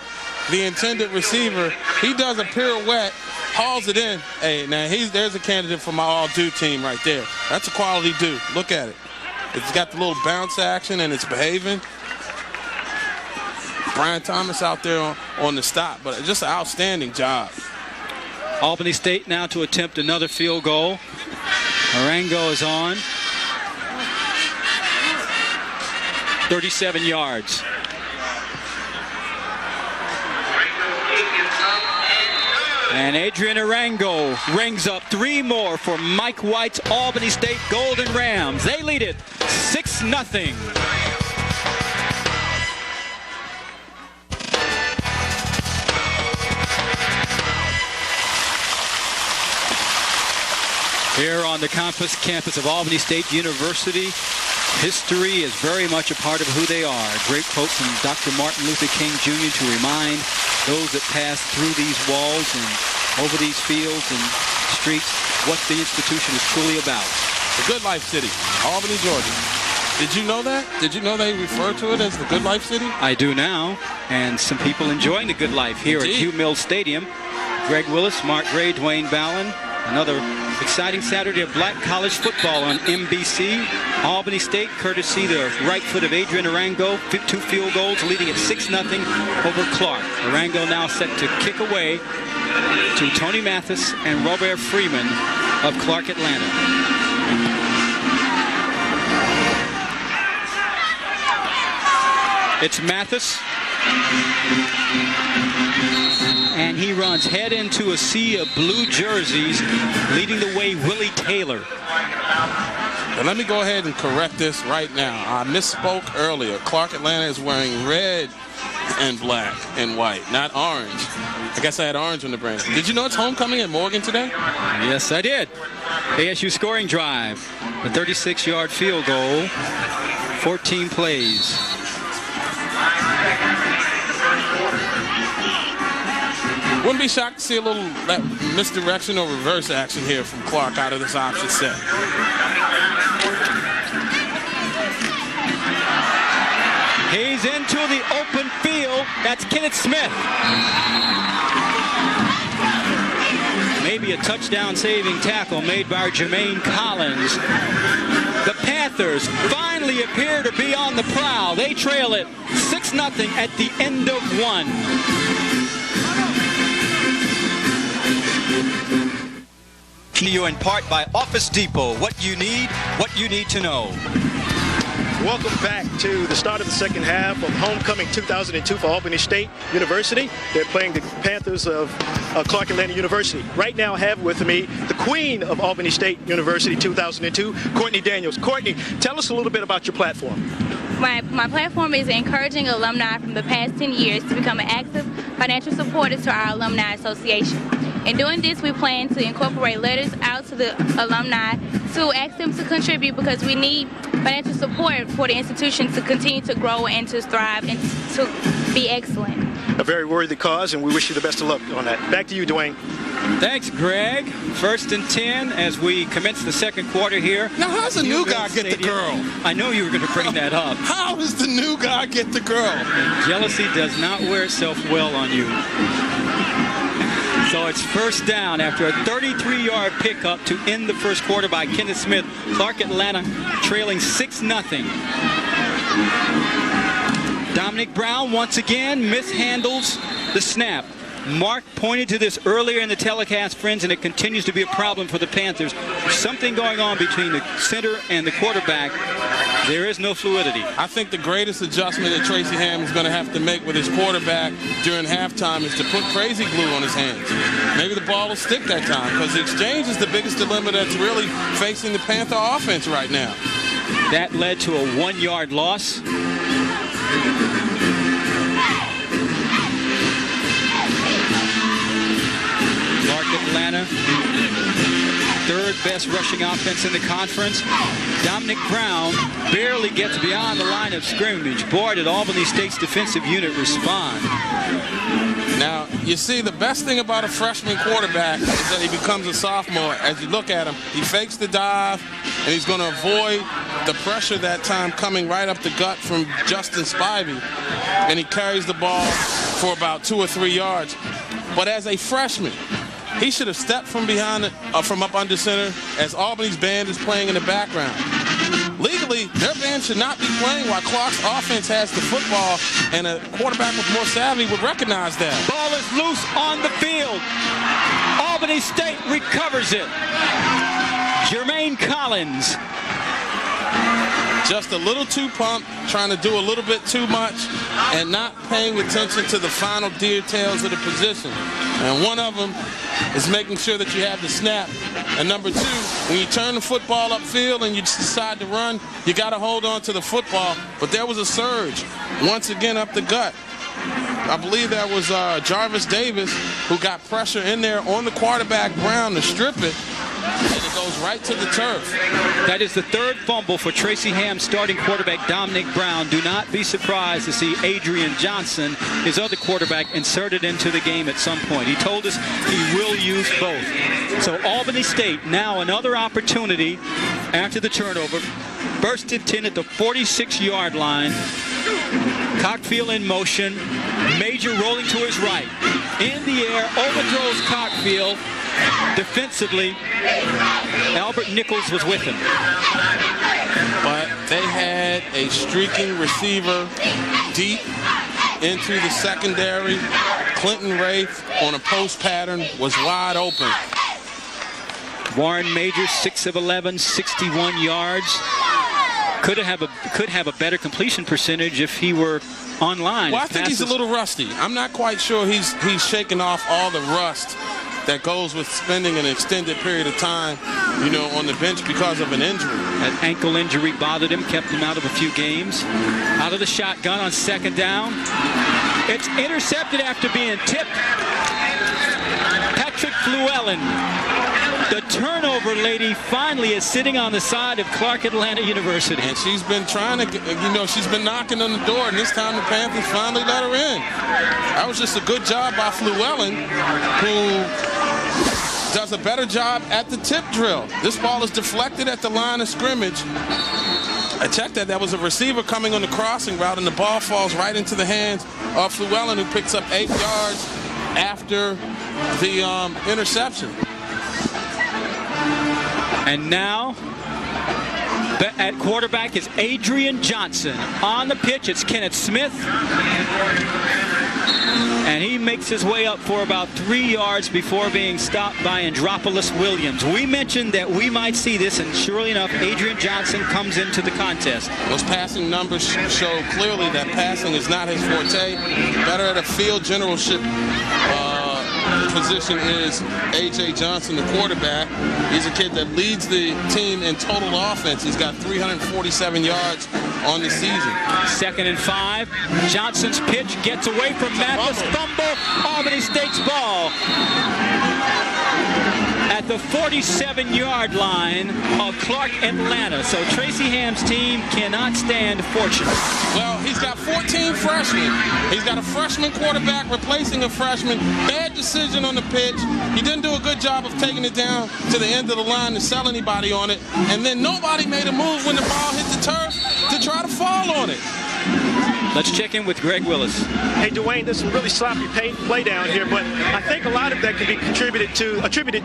the intended receiver. He does a pirouette hauls it in. Hey, now there's a candidate for my all-do team right there. That's a quality do. Look at it. It's got the little bounce action and it's behaving. Brian Thomas out there on the stop, but just an outstanding job. Albany State now to attempt another field goal. Arango is on. 37 yards. And Adrian Arango rings up 3 more for Mike White's Albany State Golden Rams. They lead it 6-0. Here on the campus of Albany State University, history is very much a part of who they are. A great quote from Dr. Martin Luther King Jr. to remind those that pass through these walls and over these fields and streets what the institution is truly about. The Good Life City, Albany, Georgia. Did you know that? Did you know they refer to it as the Good Life City? I do now, and some people enjoying the good life here at Hugh Mills Stadium. Greg Willis, Mark Gray, Dwayne Ballin. Another exciting Saturday of black college football on MBC. Albany State, courtesy the right foot of Adrian Arango, 2 field goals, leading at 6-0 over Clark. Arango now set to kick away to Tony Mathis and Robert Freeman of Clark, Atlanta. It's Mathis. And he runs head into a sea of blue jerseys, leading the way Willie Taylor. And let me go ahead and correct this right now. I misspoke earlier. Clark, Atlanta is wearing red and black and white, not orange. I guess I had orange on the brain. Did you know it's homecoming at Morgan today? Yes, I did. ASU scoring drive. A 36-yard field goal, 14 plays. Wouldn't be shocked to see a little misdirection or reverse action here from Clark out of this option set. He's into the open field. That's Kenneth Smith. Maybe a touchdown-saving tackle made by Jermaine Collins. The Panthers finally appear to be on the prowl. They trail it 6-0 at the end of 1. To you in part by Office Depot. What you need to know. Welcome back to the start of the second half of Homecoming 2002 for Albany State University. They're playing the Panthers of Clark Atlanta University. Right now I have with me the queen of Albany State University 2002, Courtney Daniels. Courtney, tell us a little bit about your platform. My platform is encouraging alumni from the past 10 years to become active financial supporters to our Alumni Association. In doing this, we plan to incorporate letters out to the alumni to ask them to contribute because we need financial support for the institution to continue to grow and to thrive and to be excellent. A very worthy cause, and we wish you the best of luck on that. Back to you, Dwayne. Thanks, Greg. 1st and 10 as we commence the second quarter here. Now, how's the new guy get the girl? I know you were going to bring that up. How does the new guy get the girl? And jealousy does not wear itself well on you. So it's first down after a 33-yard pickup to end the first quarter by Kenneth Smith. Clark Atlanta trailing 6-0. Dominic Brown once again mishandles the snap. Mark pointed to this earlier in the telecast, friends, and it continues to be a problem for the Panthers. There's something going on between the center and the quarterback. There is no fluidity. I think the greatest adjustment that Tracy Ham is going to have to make with his quarterback during halftime is to put crazy glue on his hands. Maybe the ball will stick that time because the exchange is the biggest dilemma that's really facing the Panther offense right now. That led to a 1-yard loss. Atlanta, third best rushing offense in the conference. Dominic Brown barely gets beyond the line of scrimmage. Boy, did Albany State's defensive unit respond. Now, you see, the best thing about a freshman quarterback is that he becomes a sophomore. As you look at him, he fakes the dive, and he's going to avoid the pressure that time coming right up the gut from Justin Spivey, and he carries the ball for about 2 or 3 yards. But as a freshman, he should have stepped from behind, from up under center as Albany's band is playing in the background. Legally, their band should not be playing while Clark's offense has the football, and a quarterback with more savvy would recognize that. Ball is loose on the field. Albany State recovers it. Jermaine Collins. Just a little too pumped, trying to do a little bit too much, and not paying attention to the final details of the position. And one of them is making sure that you have the snap. And number two, when you turn the football upfield and you decide to run, you got to hold on to the football. But there was a surge, once again, up the gut. I believe that was Jarvis Davis who got pressure in there on the quarterback Brown to strip it, and it goes right to the turf. That is the third fumble for Tracy Ham's starting quarterback, Dominic Brown. Do not be surprised to see Adrian Johnson, his other quarterback, inserted into the game at some point. He told us he will use both. So Albany State, now another opportunity after the turnover. First and 10 at the 46-yard line. Cockfield in motion. Major rolling to his right. In the air, overthrows Cockfield. Defensively, Albert Nichols was with him. But they had a streaking receiver deep into the secondary. Clinton Rafe on a post pattern was wide open. Warren Major, 6 of 11, 61 yards. Could have a better completion percentage if he were online. Well, I think he's a little rusty. I'm not quite sure he's shaking off all the rust that goes with spending an extended period of time, you know, on the bench because of an injury. An ankle injury bothered him, kept him out of a few games. Out of the shotgun on second down. It's intercepted after being tipped. Patrick Llewellyn, the turnover lady, finally is sitting on the side of Clark Atlanta University. And she's been trying to, you know, she's been knocking on the door, and this time the Panthers finally let her in. That was just a good job by Llewellyn, who does a better job at the tip drill. This ball is deflected at the line of scrimmage. I checked that. That was a receiver coming on the crossing route, and the ball falls right into the hands of Llewellyn, who picks up 8 yards after the interception. And now, at quarterback is Adrian Johnson. On the pitch, it's Kenneth Smith. And he makes his way up for about 3 yards before being stopped by Andropoulos Williams. We mentioned that we might see this, and surely enough, Adrian Johnson comes into the contest. Those passing numbers show clearly that passing is not his forte. Better at a field generalship position is A.J. Johnson, the quarterback. He's a kid that leads the team in total offense. He's got 347 yards on the season. 2nd and 5. Johnson's pitch gets away from Mathis. Fumble. Albany State's ball at the 47-yard line of Clark Atlanta. So Tracy Ham's team cannot stand fortune. Well, he's got 14 freshmen. He's got a freshman quarterback replacing a freshman. Bad decision on the pitch. He didn't do a good job of taking it down to the end of the line to sell anybody on it. And then nobody made a move when the ball hit the turf to try to fall on it. Let's check in with Greg Willis. Hey, Dwayne, this is a really sloppy play down here, but I think a lot of that can be attributed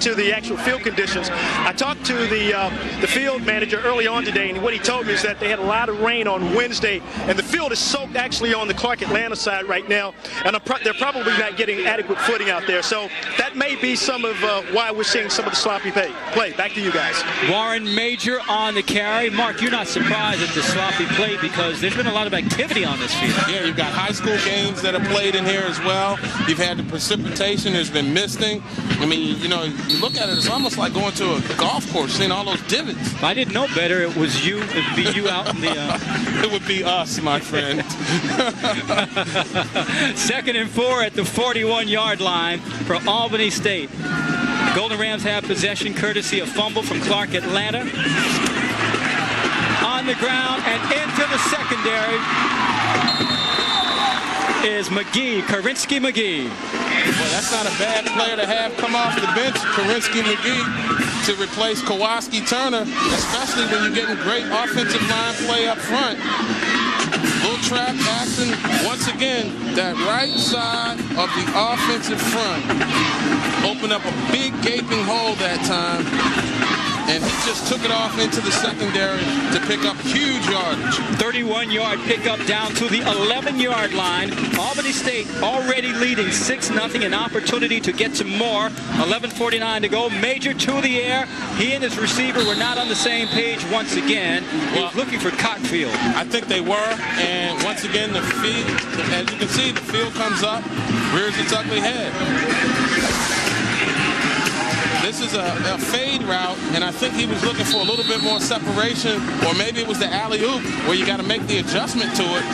to the actual field conditions. I talked to the field manager early on today, and what he told me is that they had a lot of rain on Wednesday, and the field is soaked actually on the Clark Atlanta side right now, and they're probably not getting adequate footing out there. So that may be some of why we're seeing some of the sloppy play. Back to you guys. Warren Major on the carry. Mark, you're not surprised at the sloppy play because there's been a lot of activity on this field. Yeah, you've got high school games that are played in here as well. You've had the precipitation. There's been misting. I mean, you know, you look at it, it's almost like going to a golf course, seeing all those divots. If I didn't know better, it was you. It would be you out in the... It would be us, my friend. 2nd and 4 at the 41-yard line for Albany State. The Golden Rams have possession courtesy of fumble from Clark Atlanta. On the ground and into the secondary is McGee, Karinsky McGee. Well, that's not a bad player to have come off the bench, Karinsky McGee, to replace Kowalski Turner, especially when you're getting great offensive line play up front. Little trap action. Once again, that right side of the offensive front opened up a big gaping hole that time. And he just took it off into the secondary to pick up huge yardage. 31-yard pickup down to the 11-yard line. Albany State already leading 6-0. An opportunity to get some more. 11:49 to go. Major to the air. He and his receiver were not on the same page once again. He was looking for Cockfield. I think they were. And once again, the field, as you can see, the field comes up, rears its ugly head. This is a fade route, and I think he was looking for a little bit more separation, or maybe it was the alley-oop where you got to make the adjustment to it.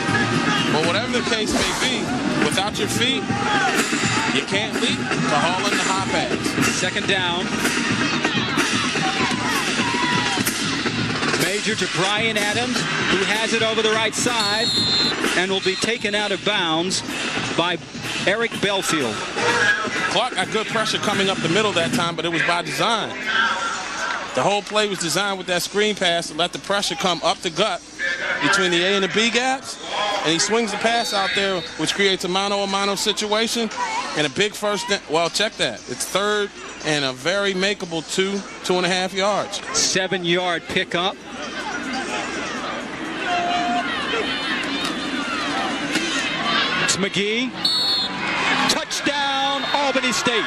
But whatever the case may be, without your feet, you can't leap to haul in the high pass. Second down. Major to Brian Adams, who has it over the right side and will be taken out of bounds by Eric Belfield. Clark got good pressure coming up the middle that time, but it was by design. The whole play was designed with that screen pass to let the pressure come up the gut between the A and the B gaps, and he swings the pass out there, which creates a mano-a-mano situation and a big first down. Well, check that. It's third and a very makeable 2.5 yards. 7-yard pickup. It's McGee. Touchdown, Albany State.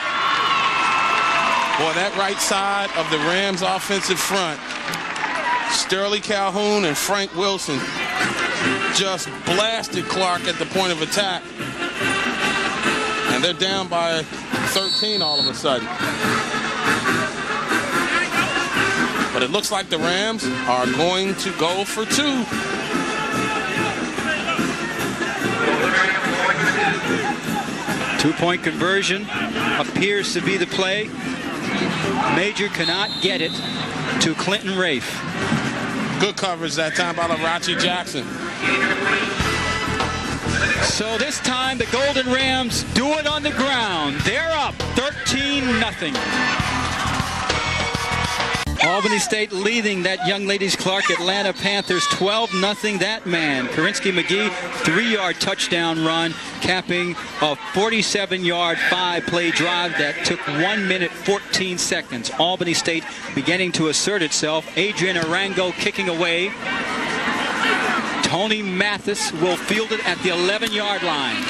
Boy, that right side of the Rams offensive front, Sterling Calhoun and Frank Wilson just blasted Clark at the point of attack. And they're down by 13 all of a sudden. But it looks like the Rams are going to go for 2. Two-point conversion appears to be the play. Major cannot get it to Clinton Rafe. Good coverage that time by Larachi Jackson. So this time the Golden Rams do it on the ground. They're up 13-0. Albany State leading that young ladies Clark Atlanta Panthers 12-0. That man, Karinsky McGee, 3-yard touchdown run, capping a 47-yard 5-play drive that took 1 minute 14 seconds. Albany State beginning to assert itself. Adrian Arango kicking away. Tony Mathis will field it at the 11-yard line.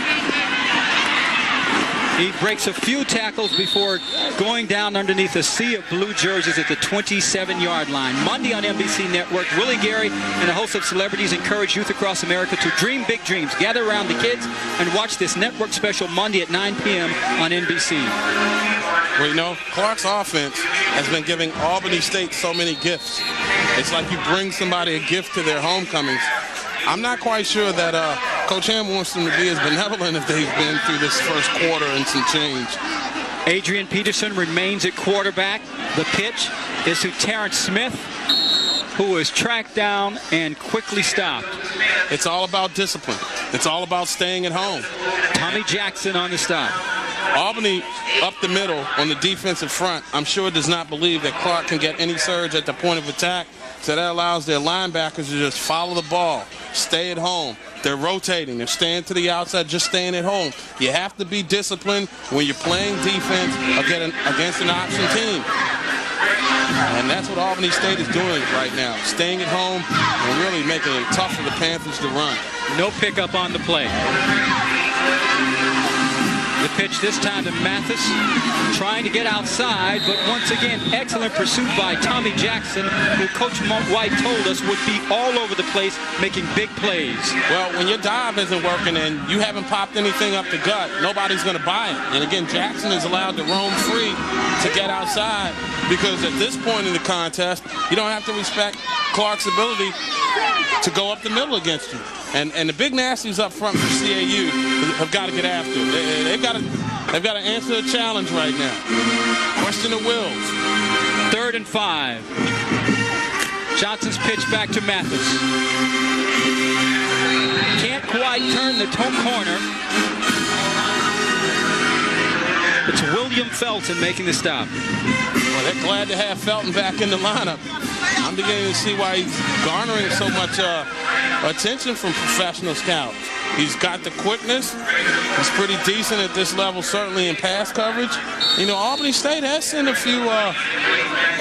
He breaks a few tackles before going down underneath a sea of blue jerseys at the 27-yard line. Monday on MBC Network, Willie Gary and a host of celebrities encourage youth across America to dream big dreams. Gather around the kids and watch this network special Monday at 9 p.m. on NBC. Well, you know, Clark's offense has been giving Albany State so many gifts. It's like you bring somebody a gift to their homecomings. I'm not quite sure that Coach Ham wants them to be as benevolent as they've been through this first quarter and some change. Adrian Peterson remains at quarterback. The pitch is to Terrence Smith, who is tracked down and quickly stopped. It's all about discipline. It's all about staying at home. Tommy Jackson on the stop. Albany up the middle on the defensive front, I'm sure does not believe that Clark can get any surge at the point of attack. So that allows their linebackers to just follow the ball, stay at home. They're rotating. They're staying to the outside, just staying at home. You have to be disciplined when you're playing defense against an option team. And that's what Albany State is doing right now, staying at home and really making it tough for the Panthers to run. No pickup on the play. The pitch this time to Mathis, trying to get outside, but once again, excellent pursuit by Tommy Jackson, who Coach White told us would be all over the place, making big plays. Well, when your dive isn't working and you haven't popped anything up the gut, nobody's going to buy it. And again, Jackson is allowed to roam free to get outside, because at this point in the contest, you don't have to respect Clark's ability to go up the middle against you. And the big nasties up front for CAU have got to get after it. They've got to answer a challenge right now. Question of wills. 3rd and 5. Johnson's pitch back to Mathis. Can't quite turn the corner. It's William Felton making the stop. Well, they're glad to have Felton back in the lineup. I'm beginning to see why he's garnering so much attention from professional scouts. He's got the quickness. He's pretty decent at this level, certainly in pass coverage. You know, Albany State has sent a few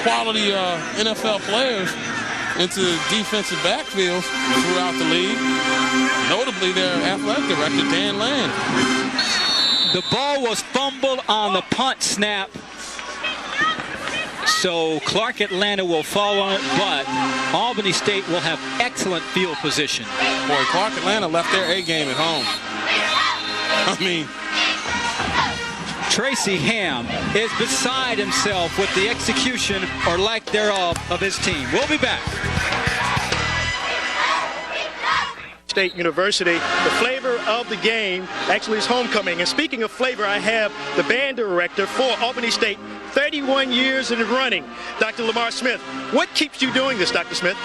quality NFL players into the defensive backfield throughout the league. Notably, their athletic director, Dan Land. The ball was fumbled on the punt snap. So Clark Atlanta will fall on it, but Albany State will have excellent field position. Boy, Clark Atlanta left their A game at home. I mean, Tracy Ham is beside himself with the execution or lack thereof of his team. We'll be back. State University, the flavor of the game actually is homecoming. And speaking of flavor, I have the band director for Albany State, 31 years in running, Dr. Lamar Smith. What keeps you doing this, Dr. Smith?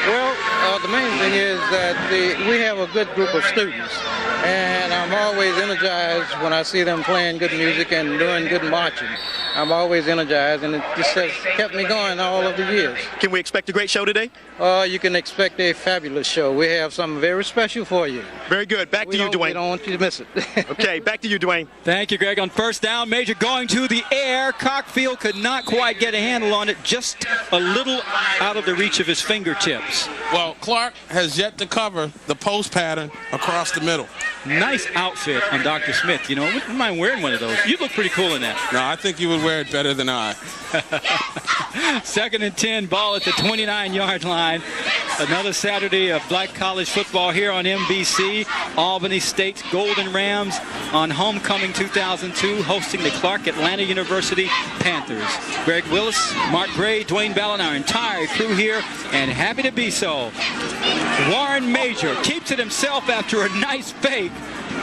Well, the main thing is that we have a good group of students, and I'm always energized when I see them playing good music and doing good marching. I'm always energized, and it just has kept me going all of the years. Can we expect a great show today? You can expect a fabulous show. We have something very special for you. Very good. Back to you, Dwayne. We don't want you to miss it. Okay, back to you, Dwayne. Thank you, Greg. On first down, Major going to the air. Cockfield could not quite get a handle on it, just a little out of the reach of his fingertips. well, Clark has yet to cover the post pattern across the middle. Nice outfit on Dr. Smith. You know, I wouldn't mind wearing one of those. You look pretty cool in that. No, I think you would wear it better than I. 2nd and 10, ball at the 29-yard line. Another Saturday of black college football here on MBC. Albany State Golden Rams on Homecoming 2002, hosting the Clark Atlanta University Panthers. Greg Willis, Mark Gray, Dwayne Ballin, our entire crew here, and happy to be so. Warren Major keeps it himself after a nice fake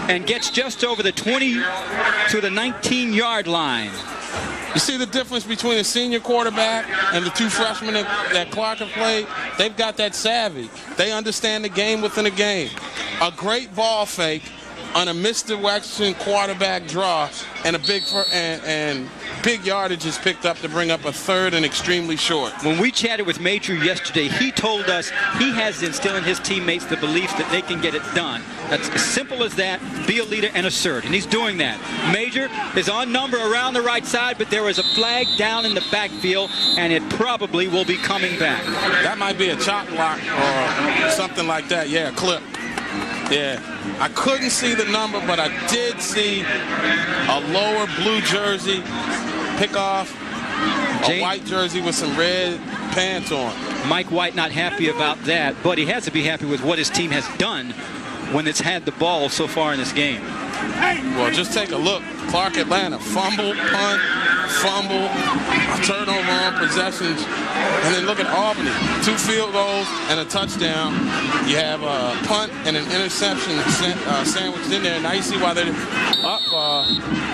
and gets just over the 20 to the 19-yard line. You see the difference between a senior quarterback and the two freshmen that Clark have played? They've got that savvy. They understand the game within a game. A great ball fake on a misdirection quarterback draw, and a big yardage is picked up to bring up a third and extremely short. When we chatted with Major yesterday, he told us he has to instill in his teammates the belief that they can get it done. That's as simple as that. Be a leader and assert, and he's doing that. Major is on number around the right side, but there is a flag down in the backfield, and it probably will be coming back. That might be a chop block or something like that. Yeah, a clip. Yeah, I couldn't see the number, but I did see a lower blue jersey pick off a white jersey with some red pants on. Mike White not happy about that, but he has to be happy with what his team has done when it's had the ball so far in this game. Well, just take a look. Clark Atlanta, fumble, punt, fumble, turnover on possessions. And then look at Albany, 2 field goals and a touchdown. You have a punt and an interception sandwiched in there. Now you see why they're up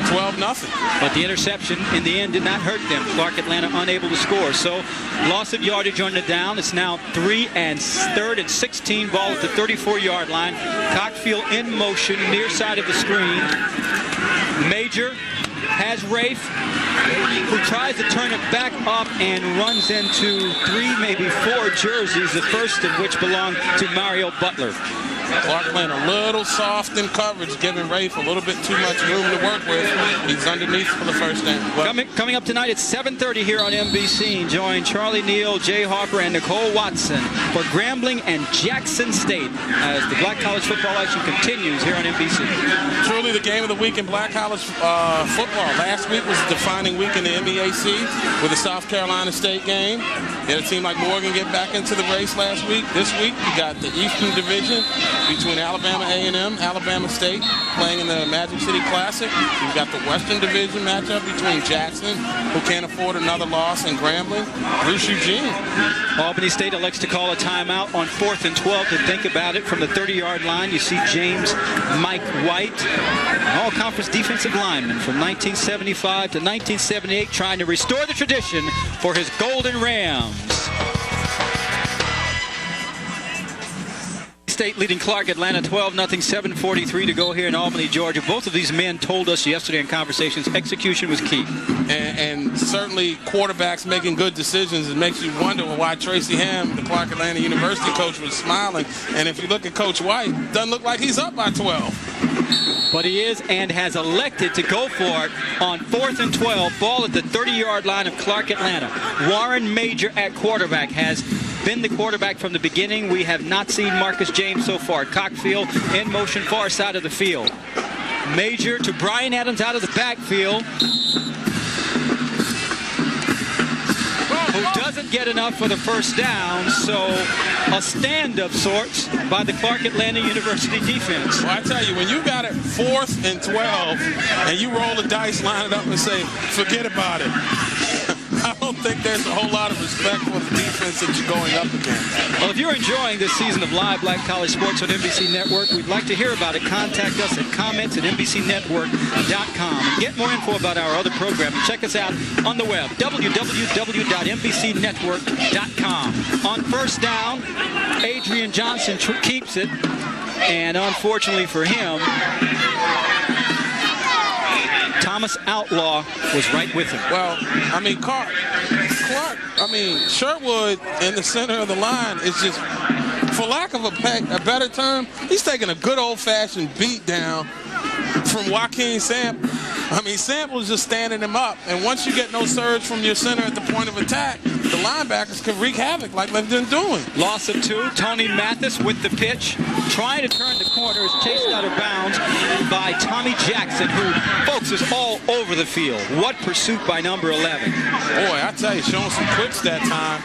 12-0. But the interception in the end did not hurt them. Clark Atlanta unable to score. So loss of yardage on the down. It's now 3rd and 16, ball at the 34-yard line. Cockfield in motion, near side of the screen. Major has Rafe, who tries to turn it back up and runs into 3, maybe 4 jerseys, the first of which belong to Mario Butler. Clark playing a little soft in coverage, giving Rafe a little bit too much room to work with. He's underneath for the first down. Well, coming up tonight at 7:30 here on NBC. Join Charlie Neal, Jay Harper, and Nicole Watson for Grambling and Jackson State as the black college football action continues here on NBC. Truly the game of the week in black college football. Last week was a defining week in the MBAC with the South Carolina State game. You had a team like Morgan get back into the race last week. This week you got the Eastern Division between Alabama A&M, Alabama State playing in the Magic City Classic. You've got the Western Division matchup between Jackson, who can't afford another loss, and Grambling, Bruce Eugene. Albany State elects to call a timeout on 4th and 12 to think about it from the 30-yard line. You see James Mike White, an all-conference defensive lineman from 1975 to 1978, trying to restore the tradition for his Golden Rams. State leading Clark Atlanta 12-0, 7:43 to go here in Albany, Georgia. Both of these men told us yesterday in conversations execution was key. And certainly quarterbacks making good decisions. It makes you wonder why Tracy Ham, the Clark Atlanta University coach, was smiling. And if you look at Coach White, doesn't look like he's up by 12. But he is and has elected to go for it on 4th and 12, ball at the 30-yard line of Clark Atlanta. Warren Major at quarterback has been the quarterback from the beginning. We have not seen Marcus James so far. Cockfield in motion far side of the field. Major to Brian Adams out of the backfield, who doesn't get enough for the first down, so a stand of sorts by the Clark Atlanta University defense. Well, I tell you, when you got it 4th and 12 and you roll the dice, line it up and say, forget about it. I don't think there's a whole lot of respect for the defense that you're going up against. Well, if you're enjoying this season of live Black College Sports on MBC Network, we'd like to hear about it. Contact us at comments@NBCNetwork.com. And get more info about our other programming, check us out on the web, www.NBCNetwork.com. On first down, Adrian Johnson keeps it, and unfortunately for him, Thomas Outlaw was right with him. Well, I mean, Sherwood in the center of the line is just, for lack of a better term, he's taking a good old-fashioned beat down from Joaquin Sample. I mean, Sample's just standing him up, and once you get no surge from your center at the point of attack, the linebackers can wreak havoc like they've been doing. Loss of 2. Tony Mathis with the pitch, trying to turn the corner, is chased out of bounds by Tommy Jackson, who, folks, is all over the field. What pursuit by number 11. Boy, I tell you, showing some quicks that time.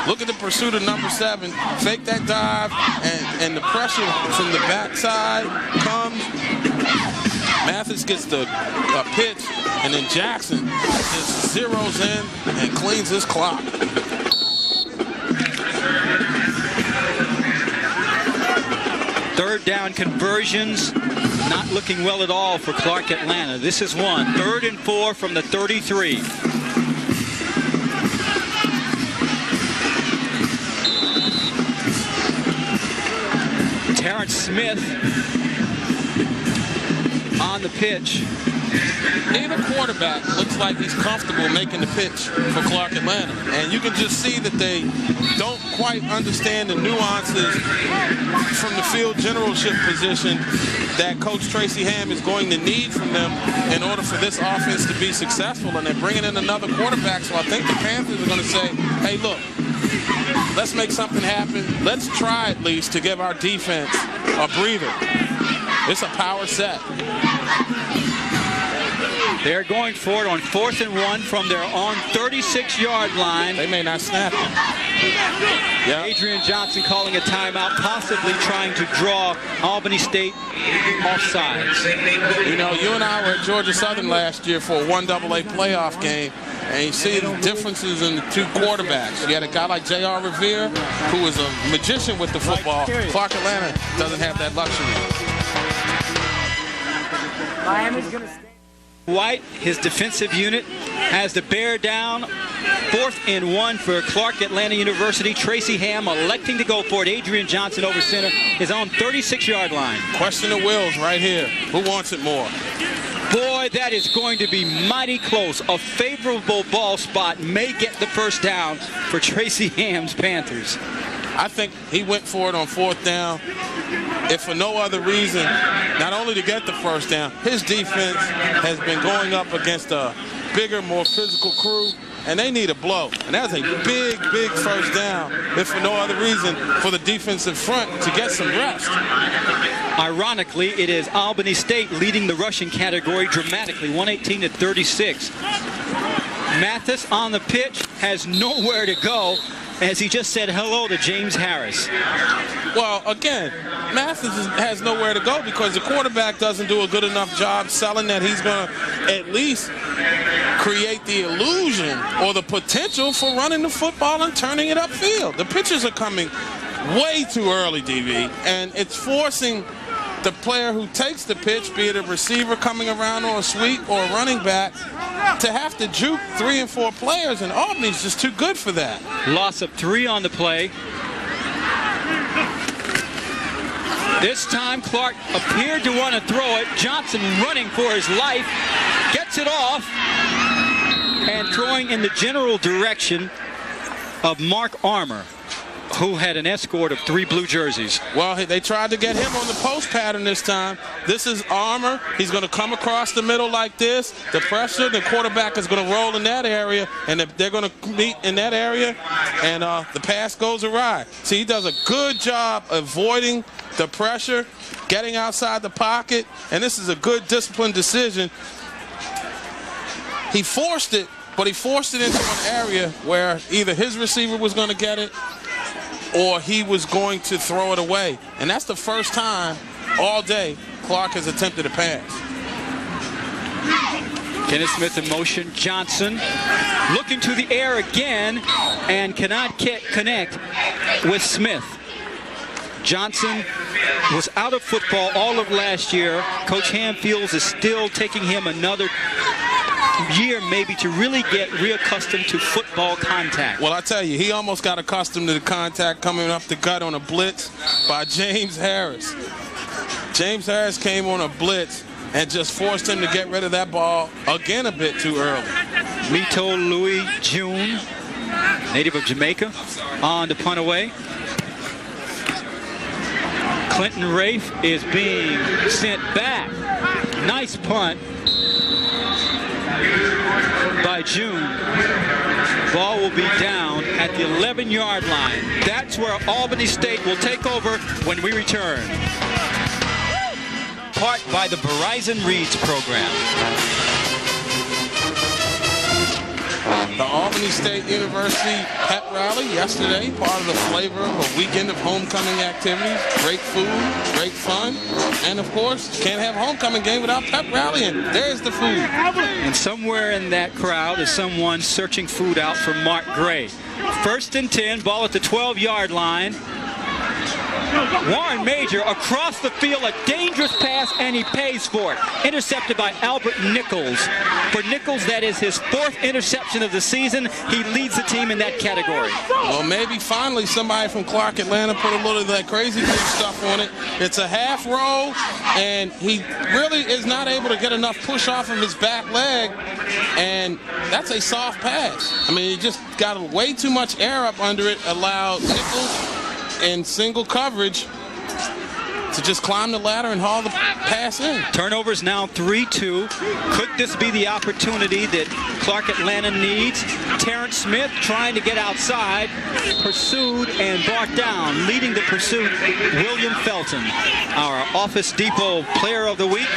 Look at the pursuit of number 7. Fake that dive, and the pressure from the backside comes. Mathis gets the pitch, and then Jackson just zeroes in and cleans his clock. Third down conversions, not looking well at all for Clark Atlanta. This is one. 3rd and 4 from the 33. Terrence Smith on the pitch. Neither quarterback looks like he's comfortable making the pitch for Clark Atlanta. And you can just see that they don't quite understand the nuances from the field generalship position that Coach Tracy Ham is going to need from them in order for this offense to be successful. And they're bringing in another quarterback. So I think the Panthers are going to say, hey, look, let's make something happen. Let's try at least to give our defense a breather. It's a power set. They're going for it on 4th and 1 from their own 36-yard line. They may not snap it. Yep. Adrian Johnson calling a timeout, possibly trying to draw Albany State offsides. You know, you and I were at Georgia Southern last year for a 1AA playoff game, and you see the differences in the two quarterbacks. You had a guy like J.R. Revere, who is a magician with the football. Clark Atlanta doesn't have that luxury. Miami's going to stay. White, his defensive unit, has the bear down. 4th and 1 for Clark Atlanta University. Tracy Ham electing to go for it. Adrian Johnson over center, his own 36-yard line. Question of wills right here. Who wants it more? Boy, that is going to be mighty close. A favorable ball spot may get the first down for Tracy Ham's Panthers. I think he went for it on 4th down, if for no other reason, not only to get the first down. His defense has been going up against a bigger, more physical crew, and they need a blow. And that's a big, big first down, if for no other reason, for the defensive front to get some rest. Ironically, it is Albany State leading the rushing category dramatically, 118-36. Mathis on the pitch has nowhere to go, as he just said hello to James Harris. Well, again, Mathis has nowhere to go because the quarterback doesn't do a good enough job selling that he's going to at least create the illusion or the potential for running the football and turning it upfield. The pitches are coming way too early, DV, and it's forcing the player who takes the pitch, be it a receiver coming around or a sweep or a running back, to have to juke 3 and 4 players, and Albany's just too good for that. Loss of 3 on the play. This time Clark appeared to want to throw it. Johnson running for his life, gets it off, and throwing in the general direction of Mark Armour, who had an escort of 3 blue jerseys. Well, they tried to get him on the post pattern this time. This is Armour. He's going to come across the middle like this. The pressure, the quarterback is going to roll in that area, and they're going to meet in that area, and the pass goes awry. See, he does a good job avoiding the pressure, getting outside the pocket, and this is a good disciplined decision. He forced it, but he forced it into an area where either his receiver was going to get it or he was going to throw it away. And that's the first time all day Clark has attempted a pass. Kenneth Smith in motion. Johnson looking to the air again and cannot connect with Smith. Johnson was out of football all of last year. Coach Ham feels is still taking him another year maybe to really get reaccustomed to football contact. Well, I tell you, he almost got accustomed to the contact coming up the gut on a blitz by James Harris. James Harris came on a blitz and just forced him to get rid of that ball again a bit too early. Mito Louis June, native of Jamaica, on the punt away. Clinton Rafe is being sent back. Nice punt by June. Ball will be down at the 11-yard line. That's where Albany State will take over when we return. Part by the Verizon Reads program. The Albany State University pep rally yesterday, part of the flavor of a weekend of homecoming activities. Great food, great fun, and of course, can't have a homecoming game without pep rally, and there's the food. And somewhere in that crowd is someone searching food out for Mark Gray. 1st and 10, ball at the 12-yard line. Warren Major across the field, a dangerous pass, and he pays for it. Intercepted by Albert Nichols. For Nichols, that is his 4th interception of the season. He leads the team in that category. Well, maybe finally somebody from Clark Atlanta put a little of that crazy good stuff on it. It's a half roll, and he really is not able to get enough push off of his back leg, and that's a soft pass. I mean, he just got way too much air up under it, allowed Nichols in single coverage to just climb the ladder and haul the pass in. Turnovers now 3-2. Could this be the opportunity that Clark Atlanta needs? Terrence Smith trying to get outside, pursued and brought down. Leading the pursuit, William Felton. Our Office Depot Player of the Week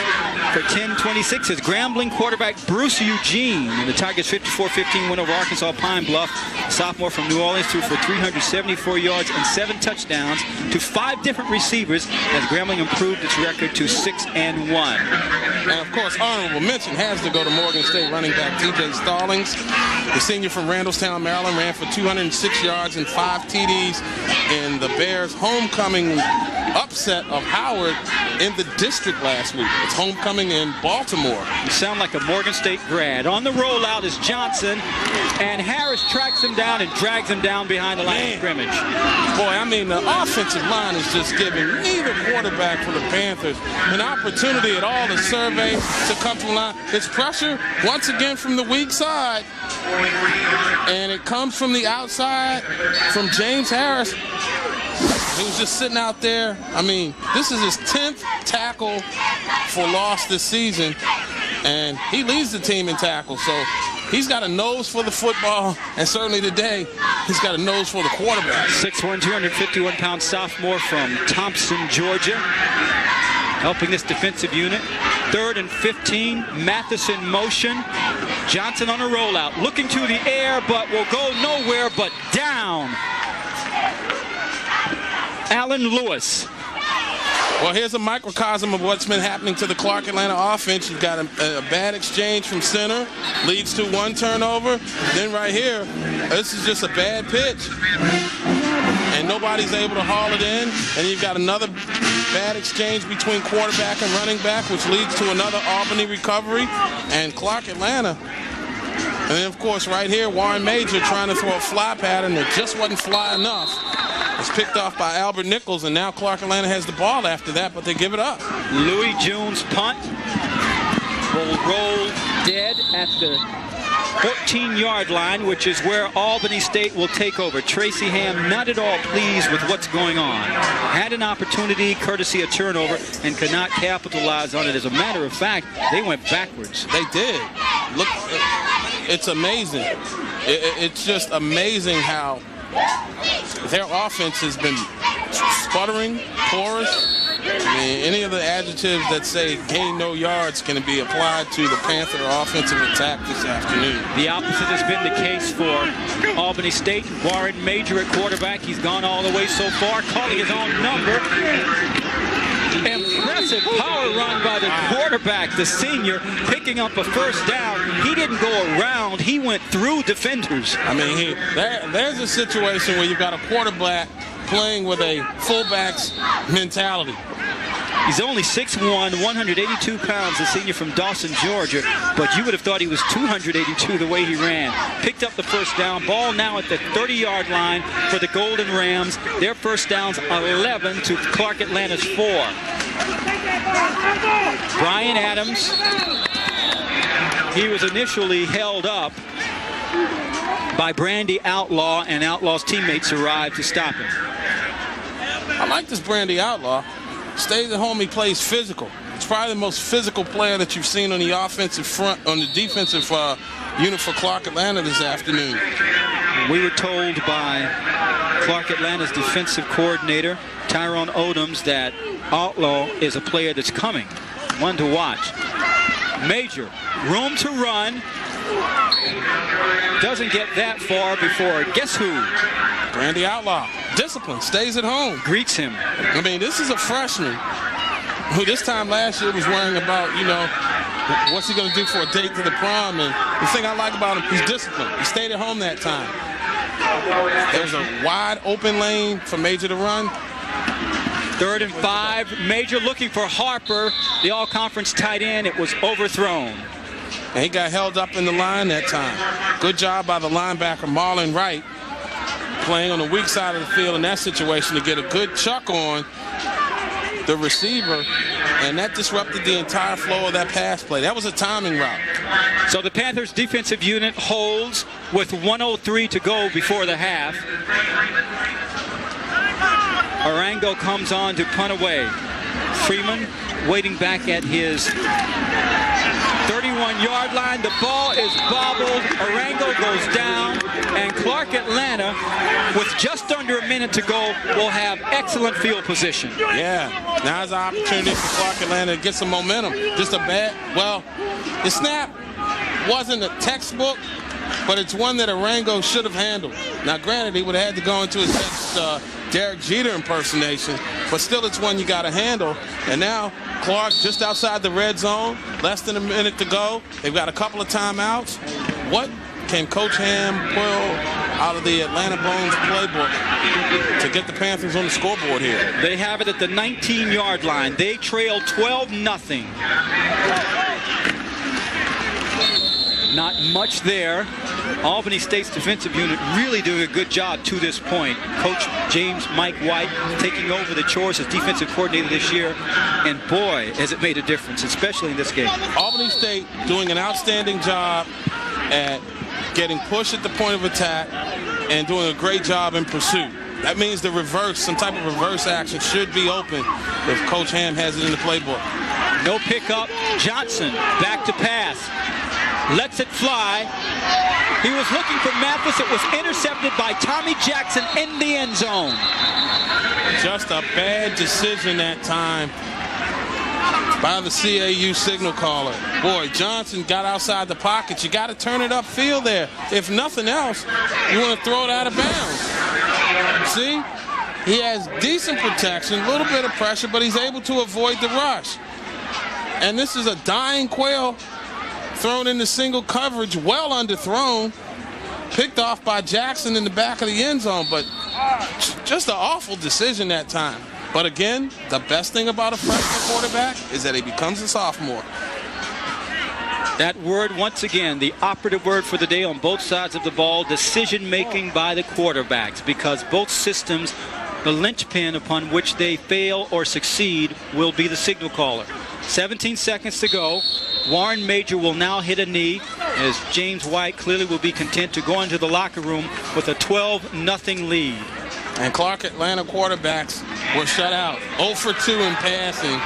for 10-26 is Grambling quarterback Bruce Eugene. And the Tigers' 54-15 win over Arkansas Pine Bluff. Sophomore from New Orleans threw for 374 yards and 7 touchdowns to 5 different receivers as Grambling improved its record to 6-1. And of course, honorable mention has to go to Morgan State running back TJ Stallings. The senior from Randallstown, Maryland, ran for 206 yards and 5 TDs in the Bears' homecoming upset of Howard in the district last week. It's homecoming in Baltimore. You sound like a Morgan State grad. On the rollout is Johnson, and Harris tracks him down and drags him down behind the line of scrimmage. Boy, I mean, the offensive line is just giving neither quarterback for the Panthers an opportunity at all to survey, to come to the line. It's pressure once again from the weak side, and it comes from the outside from James Harris. He was just sitting out there. I mean, this is his 10th tackle for loss this season, and he leads the team in tackles. So he's got a nose for the football, and certainly today, he's got a nose for the quarterback. 6'1", 251-pound sophomore from Thompson, Georgia, helping this defensive unit. 3rd and 15, Mathis in motion. Johnson on a rollout, looking to the air, but will go nowhere but down. Alan Lewis. Well, here's a microcosm of what's been happening to the Clark Atlanta offense. You've got a bad exchange from center, leads to 1 turnover. Then right here, this is just a bad pitch, and nobody's able to haul it in. And you've got another bad exchange between quarterback and running back, which leads to another Albany recovery. And Clark Atlanta. And then, of course, right here, Warren Major trying to throw a fly pattern that just wasn't fly enough. It's picked off by Albert Nichols, and now Clark Atlanta has the ball after that, but they give it up. Louis June's punt will roll dead at the 14-yard line, which is where Albany State will take over. Tracy Ham not at all pleased with what's going on. Had an opportunity, courtesy of turnover, and could not capitalize on it. As a matter of fact, they went backwards. They did. Look, it's amazing. It's just amazing how their offense has been sputtering, porous. I mean, any of the adjectives that say gain no yards can be applied to the Panther offensive attack this afternoon. The opposite has been the case for Albany State. Warren Major at quarterback. He's gone all the way so far, calling his own number. Impressive power run by the quarterback, the senior, picking up a first down. He didn't go around. He went through defenders. I mean, there's a situation where you've got a quarterback playing with a fullback's mentality. He's only 6'1", 182 pounds, the senior from Dawson, Georgia, but you would have thought he was 282 the way he ran. Picked up the first down. Ball now at the 30-yard line for the Golden Rams. Their first down's 11 to Clark Atlanta's 4. Brian Adams, he was initially held up by Brandy Outlaw, and Outlaw's teammates arrived to stop him. I like this Brandy Outlaw. Stays at home, he plays physical. It's probably the most physical player that you've seen on the offensive front, on the defensive unit for Clark Atlanta this afternoon. We were told by Clark Atlanta's defensive coordinator, Tyrone Odoms, that Outlaw is a player that's coming. One to watch. Major, room to run. Doesn't get that far before, guess who? Brandy Outlaw. Discipline, stays at home. Greets him. I mean, this is a freshman who this time last year was worrying about, you know, what's he going to do for a date to the prom. And the thing I like about him, he's disciplined. He stayed at home that time. There's a wide open lane for Major to run. 3rd and 5. Major looking for Harper, the all-conference tight end. It was overthrown. And he got held up in the line that time. Good job by the linebacker, Marlon Wright, playing on the weak side of the field in that situation to get a good chuck on the receiver, and that disrupted the entire flow of that pass play. That was a timing route. So the Panthers defensive unit holds with 1:03 to go before the half. Arango comes on to punt away. Freeman waiting back at his 31-yard line. The ball is bobbled. Arango goes down, and Clark Atlanta, with just under a minute to go, will have excellent field position. Yeah, now's an opportunity for Clark Atlanta to get some momentum. Just a bad, well, the snap wasn't a textbook, but it's one that Arango should have handled. Now, granted, he would have had to go into his Derek Jeter impersonation, but still it's one you got to handle. And now Clark just outside the red zone, less than a minute to go. They've got a couple of timeouts. What can Coach Ham pull out of the Atlanta Bones playbook to get the Panthers on the scoreboard here? They have it at the 19-yard line. They trail 12-0. Not much there. Albany State's defensive unit really doing a good job to this point. Coach James Mike White taking over the chores as defensive coordinator this year, and boy, has it made a difference, especially in this game. Albany State doing an outstanding job at getting push at the point of attack and doing a great job in pursuit. That means the reverse, some type of reverse action should be open if Coach Ham has it in the playbook. No pickup. Johnson back to pass. Lets it fly. He was looking for Mathis. It was intercepted by Tommy Jackson in the end zone. Just a bad decision that time by the CAU signal caller. Boy, Johnson got outside the pocket. You got to turn it upfield there. If nothing else, you want to throw it out of bounds. See? He has decent protection, a little bit of pressure, but he's able to avoid the rush. And this is a dying quail thrown into single coverage, well underthrown, picked off by Jackson in the back of the end zone, but just an awful decision that time. But again, the best thing about a freshman quarterback is that he becomes a sophomore. That word, once again, the operative word for the day on both sides of the ball, decision-making by the quarterbacks, because both systems The linchpin upon which they fail or succeed will be the signal caller. 17 seconds to go. Warren Major will now hit a knee, as James White clearly will be content to go into the locker room with a 12-0 lead. And Clark Atlanta quarterbacks were shut out. 0 for 2 in passing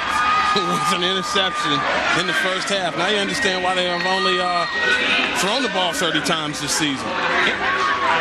with an interception in the first half. Now you understand why they have only thrown the ball 30 times this season.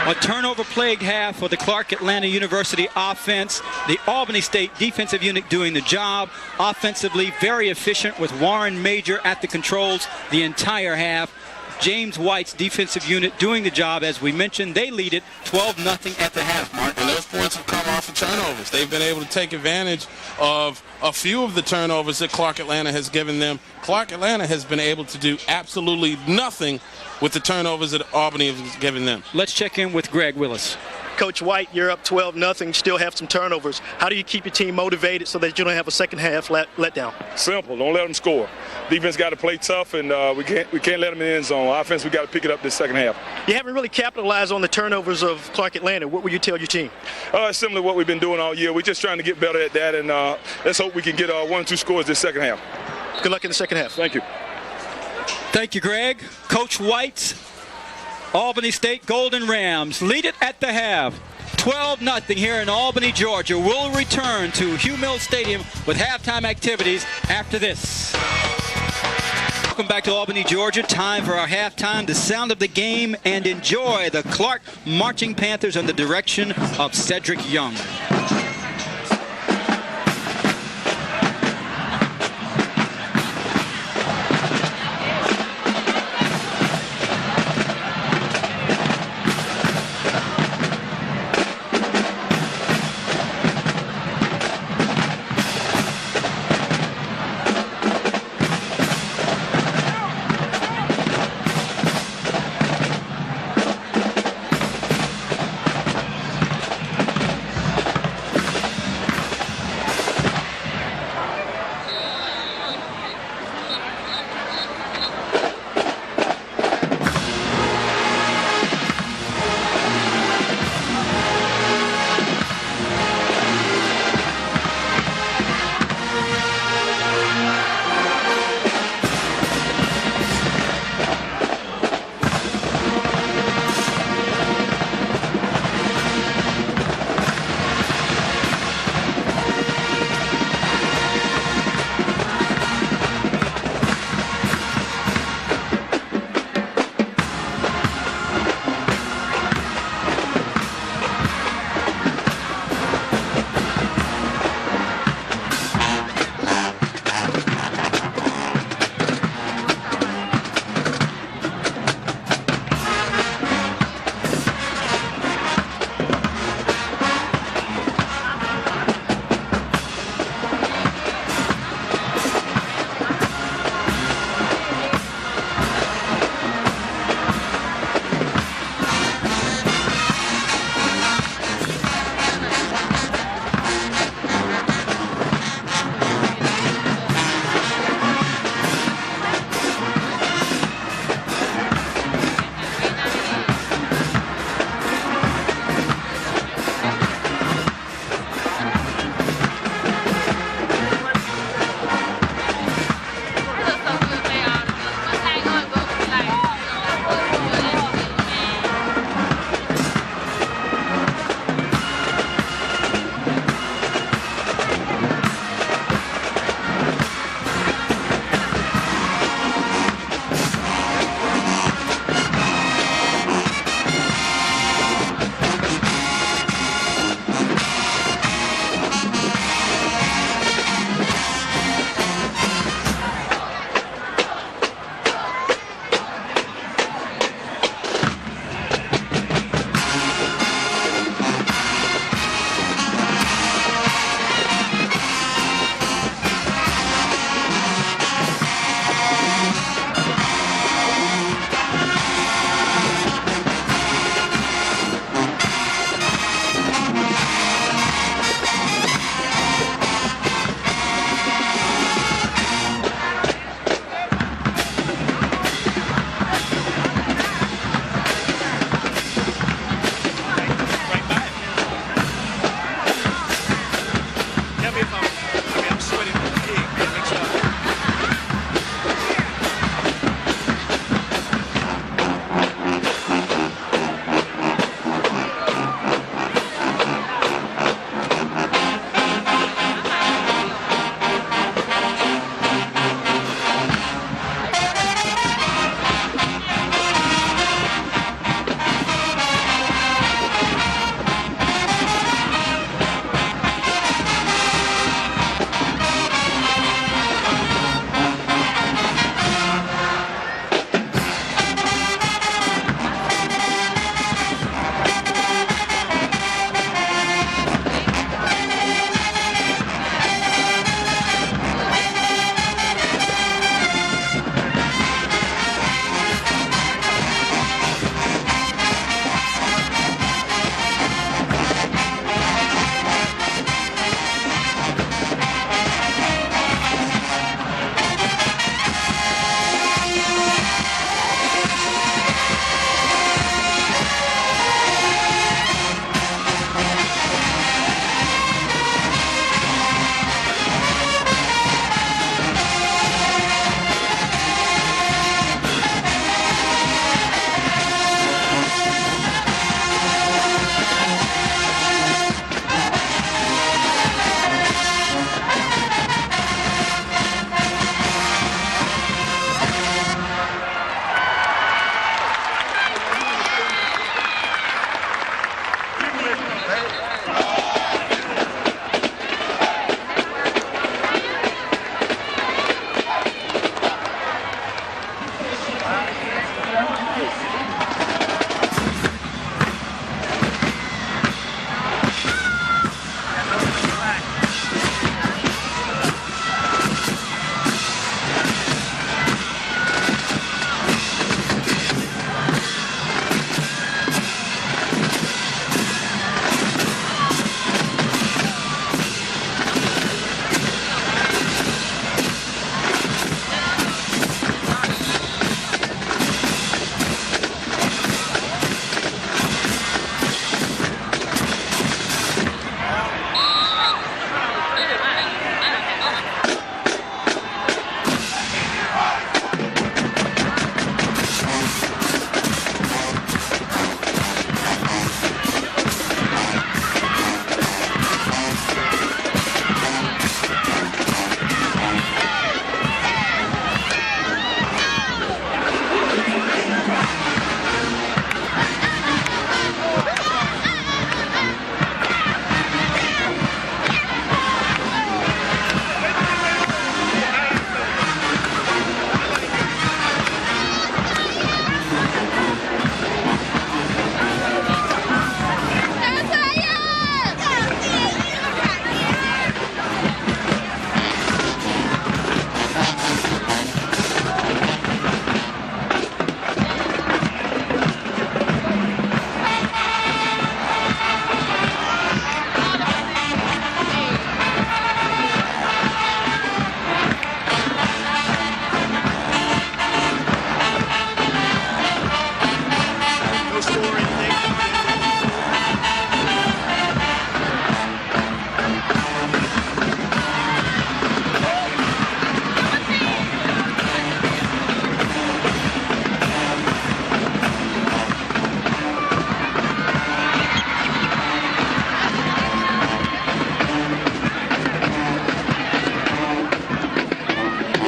A turnover-plagued half for the Clark Atlanta University offense. The Albany State defensive unit doing the job. Offensively, very efficient with Warren Major at the controls the entire half. James White's defensive unit doing the job. As we mentioned, they lead it 12-0 at the half, Mark. And those points have come off of turnovers. They've been able to take advantage of a few of the turnovers that Clark Atlanta has given them. Clark Atlanta has been able to do absolutely nothing with the turnovers that Albany has given them. Let's check in with Greg Willis. Coach White, you're up 12-0, still have some turnovers. How do you keep your team motivated so that you don't have a second half letdown? Simple. Don't let them score. Defense got to play tough, and we can't let them in the end zone. Offense, we got to pick it up this second half. You haven't really capitalized on the turnovers of Clark Atlanta. What would you tell your team? Similar to what we've been doing all year. We're just trying to get better at that, and let's hope we can get 1 or 2 scores this second half. Good luck in the second half. Thank you. Thank you, Greg. Coach White's Albany State Golden Rams lead it at the half. 12-0 here in Albany, Georgia. We'll return to Hugh Mills Stadium with halftime activities after this. Welcome back to Albany, Georgia. Time for our halftime, the sound of the game, and enjoy the Clark Marching Panthers under the direction of Cedric Young.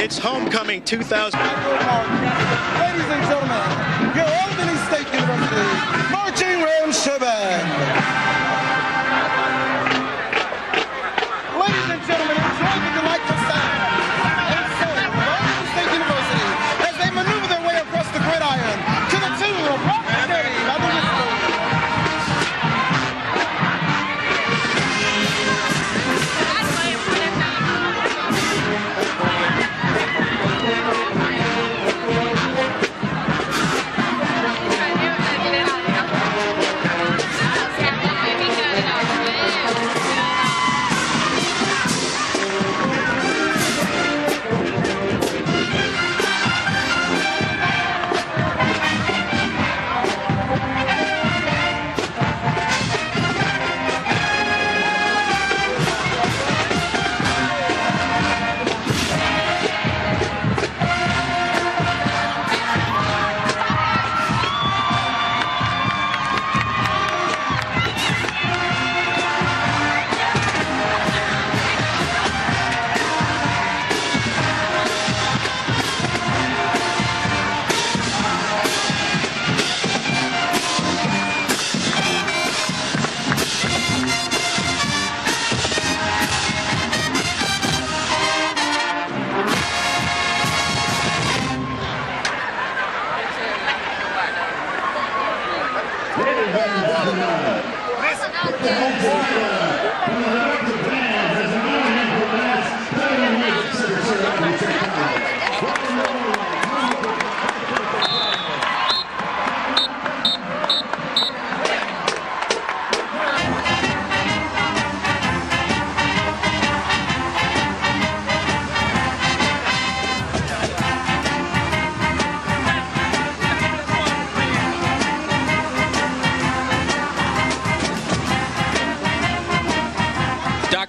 It's Homecoming 2000. Ladies and gentlemen, your Albany State University Marching Rams Show Band. Ladies and gentlemen, enjoy the delightful sound and soul of Albany State University as they maneuver their way across the gridiron to the tune of Rock Steady by the Whistle.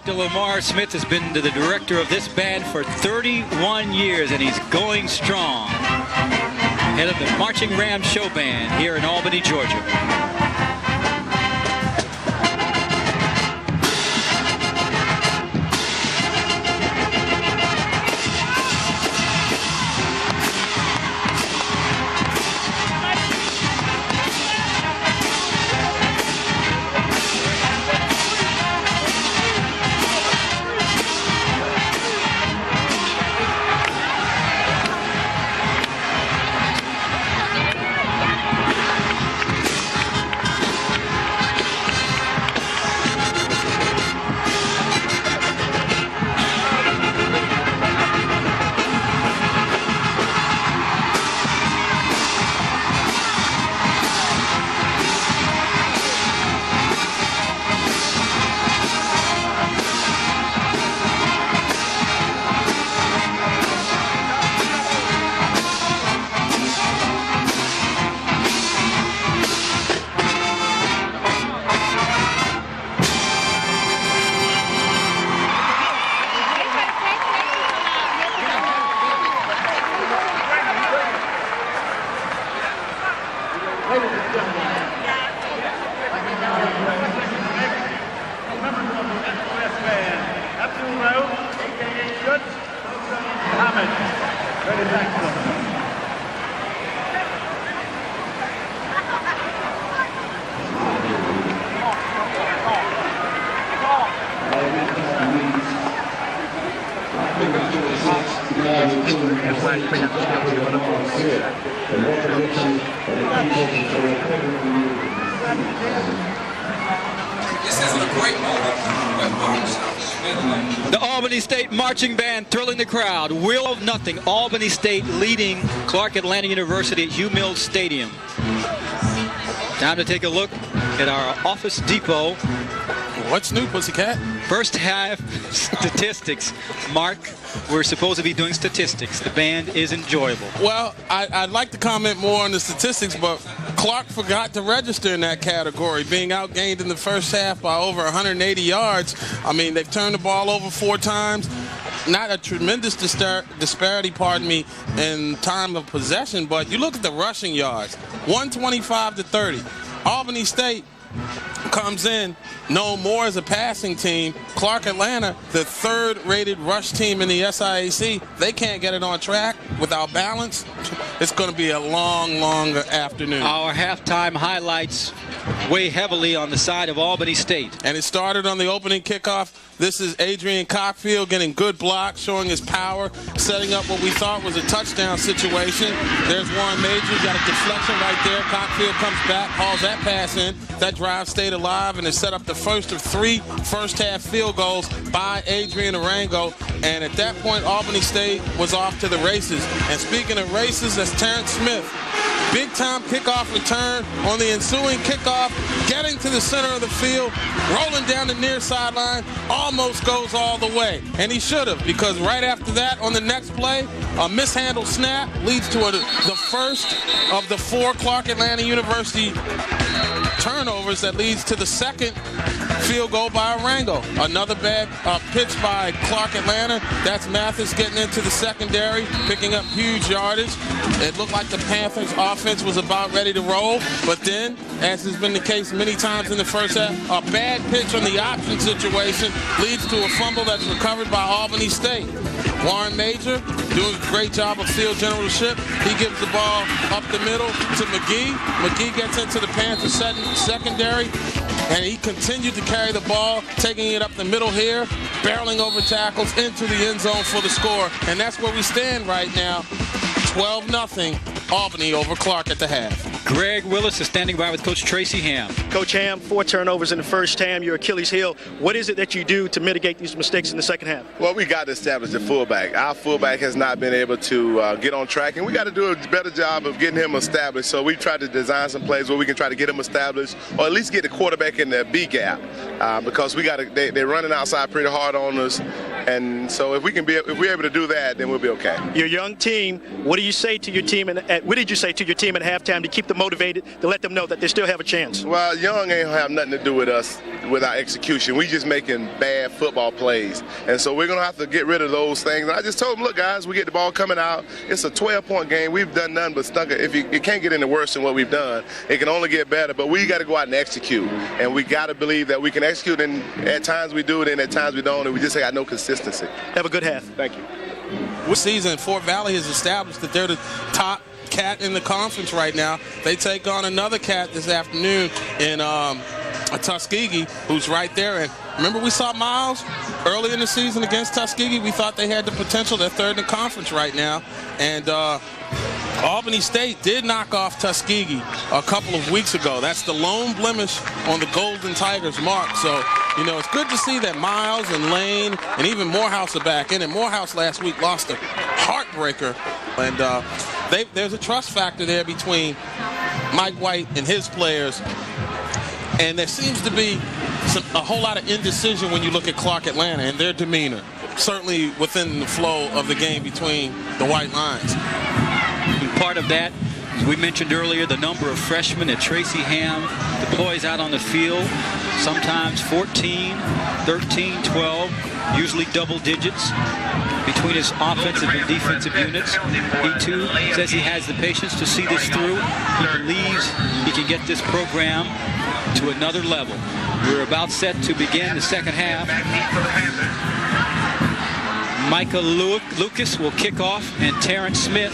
Lamar Smith has been the director of this band for 31 years, and he's going strong. Head of the Marching Rams Show Band here in Albany, Georgia. The Albany State Marching Band thrilling the crowd. Will of nothing. Albany State leading Clark Atlanta University at Hugh Mills Stadium. Time to take a look at our Office Depot. What's new, Pussycat? First half statistics. Mark, we're supposed to be doing statistics. The band is enjoyable. Well, I'd like to comment more on the statistics, but Clark forgot to register in that category, being outgained in the first half by over 180 yards. I mean, they've turned the ball over 4 times. Not a tremendous disparity, in time of possession, but you look at the rushing yards, 125 to 30. Albany State comes in known more as a passing team. Clark Atlanta, the 3rd-rated rush team in the SIAC, they can't get it on track without balance. It's going to be a long, long afternoon. Our halftime highlights weigh heavily on the side of Albany State. And it started on the opening kickoff. This is Adrian Cockfield getting good blocks, showing his power, setting up what we thought was a touchdown situation. There's Warren Major, got a deflection right there. Cockfield comes back, hauls that pass in. That drive stayed alive and has set up the first of 3 first-half field goals by Adrian Arango. And at that point, Albany State was off to the races. And speaking of races, that's Terrence Smith. Big-time kickoff return on the ensuing kickoff, getting to the center of the field, rolling down the near sideline, almost goes all the way. And he should have, because right after that, on the next play, a mishandled snap leads to the first of the 4 Clark Atlanta University turnovers that leads to the second field goal by Arango. Another bad pitch by Clark Atlanta. That's Mathis getting into the secondary, picking up huge yardage. It looked like the Panthers' offense was about ready to roll, but then, as has been the case many times in the first half, a bad pitch on the option situation leads to a fumble that's recovered by Albany State. Warren Major doing a great job of field generalship. He gives the ball up the middle to McGee. McGee gets into the Panthers secondary, and he continued to carry the ball, taking it up the middle here, barreling over tackles into the end zone for the score. And that's where we stand right now, 12-0. Albany over Clark at the half. Greg Willis is standing by with Coach Tracy Ham. Coach Ham, 4 turnovers in the first half, your Achilles heel. What is it that you do to mitigate these mistakes in the second half? Well, we got to establish the fullback. Our fullback has not been able to get on track, and we got to do a better job of getting him established. So we tried to design some plays where we can try to get him established, or at least get the quarterback in the B gap, because we got to. They're running outside pretty hard on us, and so if we're able to do that, then we'll be okay. Your young team. What do you say to your team? What did you say to your team at halftime to keep them motivated, to let them know that they still have a chance? Well, young ain't have nothing to do with us, with our execution. We just making bad football plays. And so we're going to have to get rid of those things. And I just told them, look, guys, we get the ball coming out. It's a 12-point game. We've done nothing but stunk it. It can't get any worse than what we've done. It can only get better. But we got to go out and execute. And we got to believe that we can execute. And at times we do it, and at times we don't. And we just got no consistency. Have a good half. Thank you. This season, Fort Valley has established that they're the top cat in the conference right now. They take on another cat this afternoon in Tuskegee, who's right there. And remember, we saw Miles early in the season against Tuskegee. We thought they had the potential. They're 3rd in the conference right now. And Albany State did knock off Tuskegee a couple of weeks ago. That's the lone blemish on the Golden Tigers mark. So, you know, it's good to see that Miles and Lane and even Morehouse are back in. And Morehouse last week lost a heartbreaker. And there's a trust factor there between Mike White and his players. And there seems to be a whole lot of indecision when you look at Clark Atlanta and their demeanor, certainly within the flow of the game between the white lines. And part of that, as we mentioned earlier, the number of freshmen that Tracy Ham deploys out on the field, sometimes 14, 13, 12, usually double digits between his offensive and defensive units. He too says he has the patience to see this through. He believes he can get this program to another level. We're about set to begin the second half. Micah Lucas will kick off, and Terrence Smith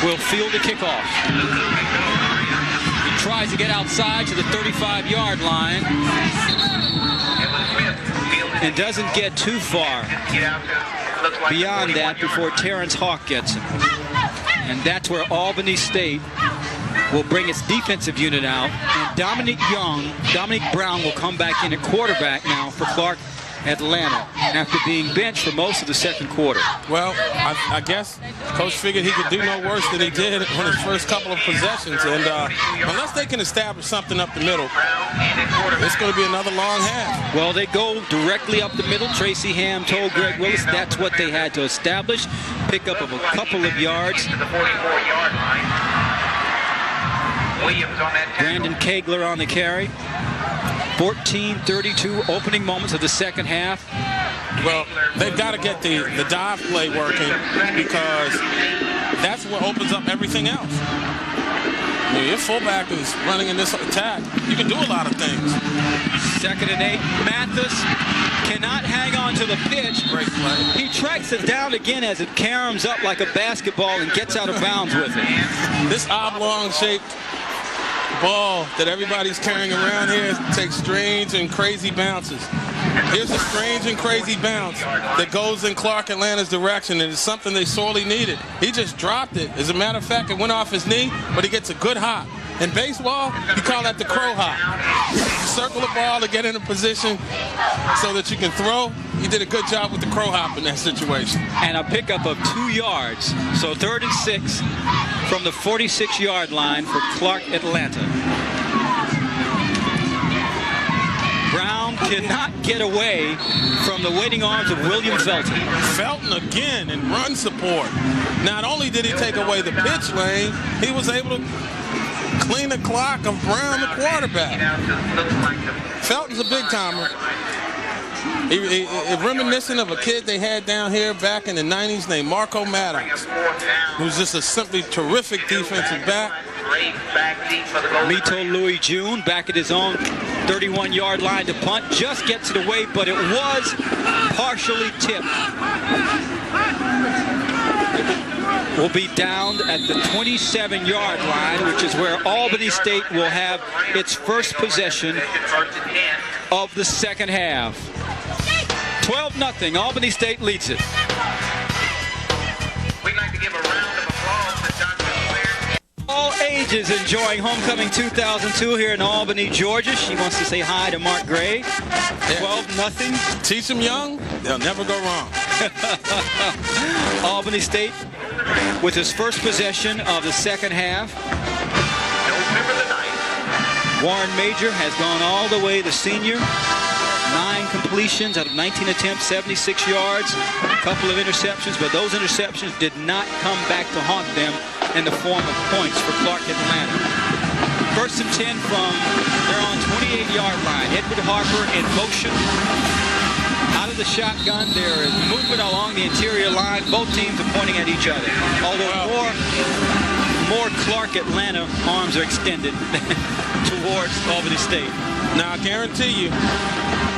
will field the kickoff. He tries to get outside to the 35-yard line and doesn't get too far beyond that before Terrence Hawk gets him. And that's where Albany State will bring its defensive unit out, and Dominic Brown will come back in at quarterback now for Clark Atlanta after being benched for most of the second quarter. Well, I guess Coach figured he could do no worse than he did on his first couple of possessions, and unless they can establish something up the middle, it's going to be another long half. Well, they go directly up the middle. Tracy Ham told Greg Willis that's what they had to establish. Pickup of a couple of yards. Brandon Kegler on the carry. 14:32 opening moments of the second half. Well, they've got to get the dive play working, because that's what opens up everything else. I mean, your fullback is running in this attack. You can do a lot of things. 2nd and 8. Mathis cannot hang on to the pitch. Great play. He tracks it down again as it caroms up like a basketball and gets out of bounds with it. This oblong-shaped ball that everybody's carrying around here takes strange and crazy bounces. Here's a strange and crazy bounce that goes in Clark Atlanta's direction, and it's something they sorely needed. He just dropped it. As a matter of fact, it went off his knee, but he gets a good hop. In baseball, you call that the crow hop. You circle the ball to get in a position so that you can throw. He did a good job with the crow hop in that situation. And a pickup of 2 yards. So 3rd and 6 from the 46-yard line for Clark Atlanta. Brown cannot get away from the waiting arms of William Felton. Felton again in run support. Not only did he take away the pitch lane, he was able to clean the clock of Brown, the quarterback. Felton's a big-timer. He reminiscent of a kid they had down here back in the 90s named Marco Maddox, who's just a simply terrific defensive back. Mito Louis June back at his own 31-yard line to punt. Just gets it away, but it was partially tipped. Will be downed at the 27-yard line, which is where Albany State will have its first possession of the second half. 12-0, Albany State leads it. We'd like to give a round of applause to Dr. Square. All ages enjoying Homecoming 2002 here in Albany, Georgia. She wants to say hi to Mark Gray. 12-0. Teach them young, they'll never go wrong. Albany State with his first possession of the second half. Warren Major has gone all the way, the senior. 9 completions out of 19 attempts, 76 yards, a couple of interceptions, but those interceptions did not come back to haunt them in the form of points for Clark Atlanta. 1st and 10 from their own 28-yard line. Edward Harper in motion. Out of the shotgun, there is movement along the interior line. Both teams are pointing at each other. Although more Clark Atlanta arms are extended towards Albany State. Now, I guarantee you,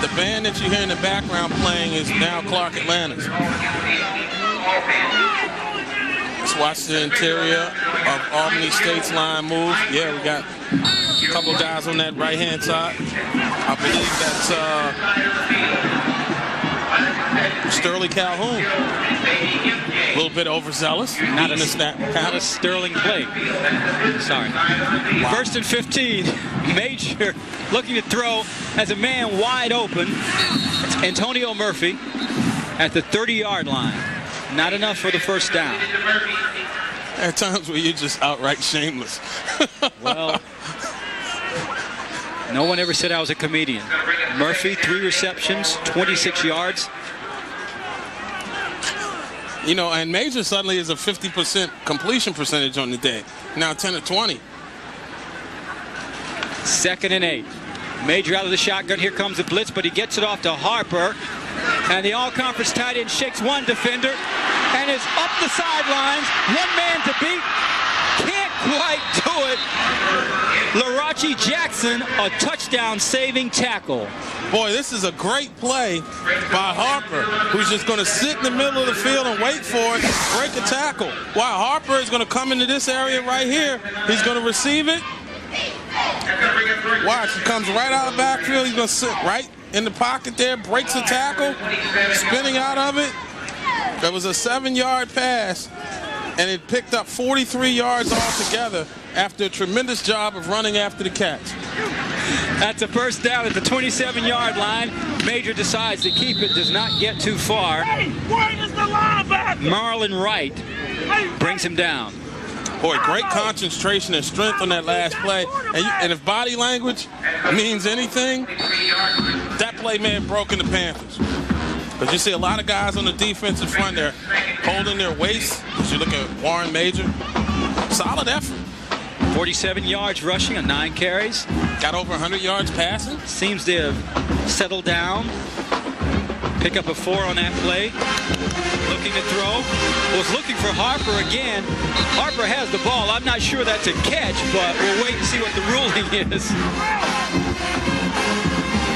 the band that you hear in the background playing is now Clark Atlanta's. Let's watch the interior of Albany State's line move. Yeah, we got a couple guys on that right-hand side. I believe that's Sterling Calhoun. A little bit overzealous. Not a Sterling play. Sorry. Wow. 1st and 15. Major looking to throw as a man wide open. It's Antonio Murphy at the 30-yard line. Not enough for the first down. There are times where you're just outright shameless. Well, no one ever said I was a comedian. Murphy, 3 receptions, 26 yards. You know, and Major suddenly is a 50% completion percentage on the day. Now 10 to 20. 2nd and 8. Major out of the shotgun. Here comes the blitz, but he gets it off to Harper. And the all-conference tight end shakes one defender and is up the sidelines. One man to beat. Can't quite do it. Larachi Jackson, a touchdown-saving tackle. Boy, this is a great play by Harper, who's just going to sit in the middle of the field and wait for it, break a tackle. While Harper is going to come into this area right here, he's going to receive it. Watch, he comes right out of the backfield. He's going to sit right in the pocket there, breaks a tackle, spinning out of it. There was a 7-yard pass, and it picked up 43 yards altogether after a tremendous job of running after the catch. That's a first down at the 27-yard line. Major decides to keep it, does not get too far. Marlon Wright brings him down. Boy, great concentration and strength on that last play. And if body language means anything, that play may have broken the Panthers. Because you see a lot of guys on the defensive front there holding their waist. As you look at Warren Major, solid effort. 47 yards rushing on 9 carries. Got over 100 yards passing. Seems to have settled down. Pick up a 4 on that play. Looking to throw. Was looking for Harper again. Harper has the ball. I'm not sure that's a catch, but we'll wait and see what the ruling is.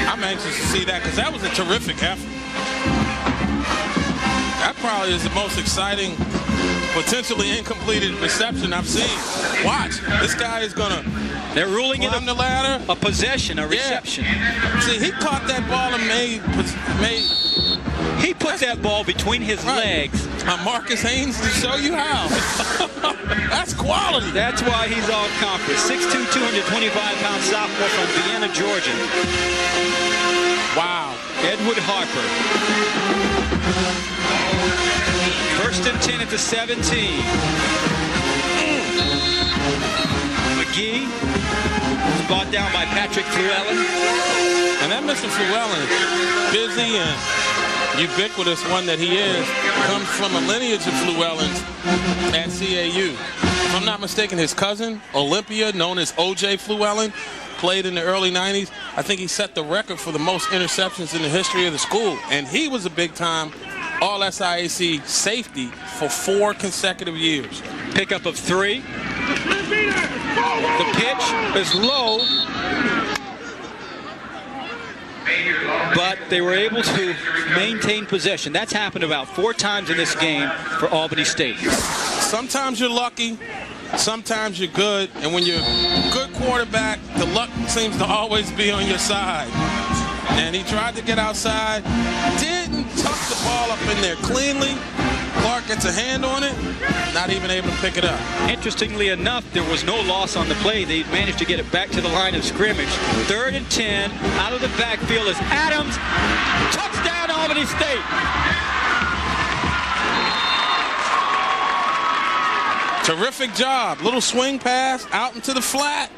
I'm anxious to see that because that was a terrific effort. That probably is the most exciting, potentially incompleted reception I've seen. Watch. This guy is going to They're ruling it the ladder. A possession, a reception. Yeah. See, he caught that ball and made he put that ball between his legs. Marcus Haynes to show you how. That's quality. That's why he's all conference. 6'2", 225-pound sophomore from Vienna, Georgia. Wow. Edward Harper. 1st and 10 at the 17. McGee was brought down by Patrick Llewellyn. And that Mr. Llewellyn, busy and ubiquitous one that he is, comes from a lineage of Llewellyns at CAU. If I'm not mistaken, his cousin, Olympia, known as O.J. Llewellyn, played in the early 90s. I think he set the record for the most interceptions in the history of the school. And he was a big-time All-SIAC safety for 4 consecutive years. Pickup of 3. The pitch is low, but they were able to maintain possession. That's happened about 4 times in this game for Albany State. Sometimes you're lucky, sometimes you're good, and when you're a good quarterback, the luck seems to always be on your side. And he tried to get outside, didn't tuck the ball up in there cleanly. Clark gets a hand on it, not even able to pick it up. Interestingly enough, there was no loss on the play. They managed to get it back to the line of scrimmage. 3rd and 10, out of the backfield is Adams. Touchdown, Albany State. Terrific job. Little swing pass out into the flat.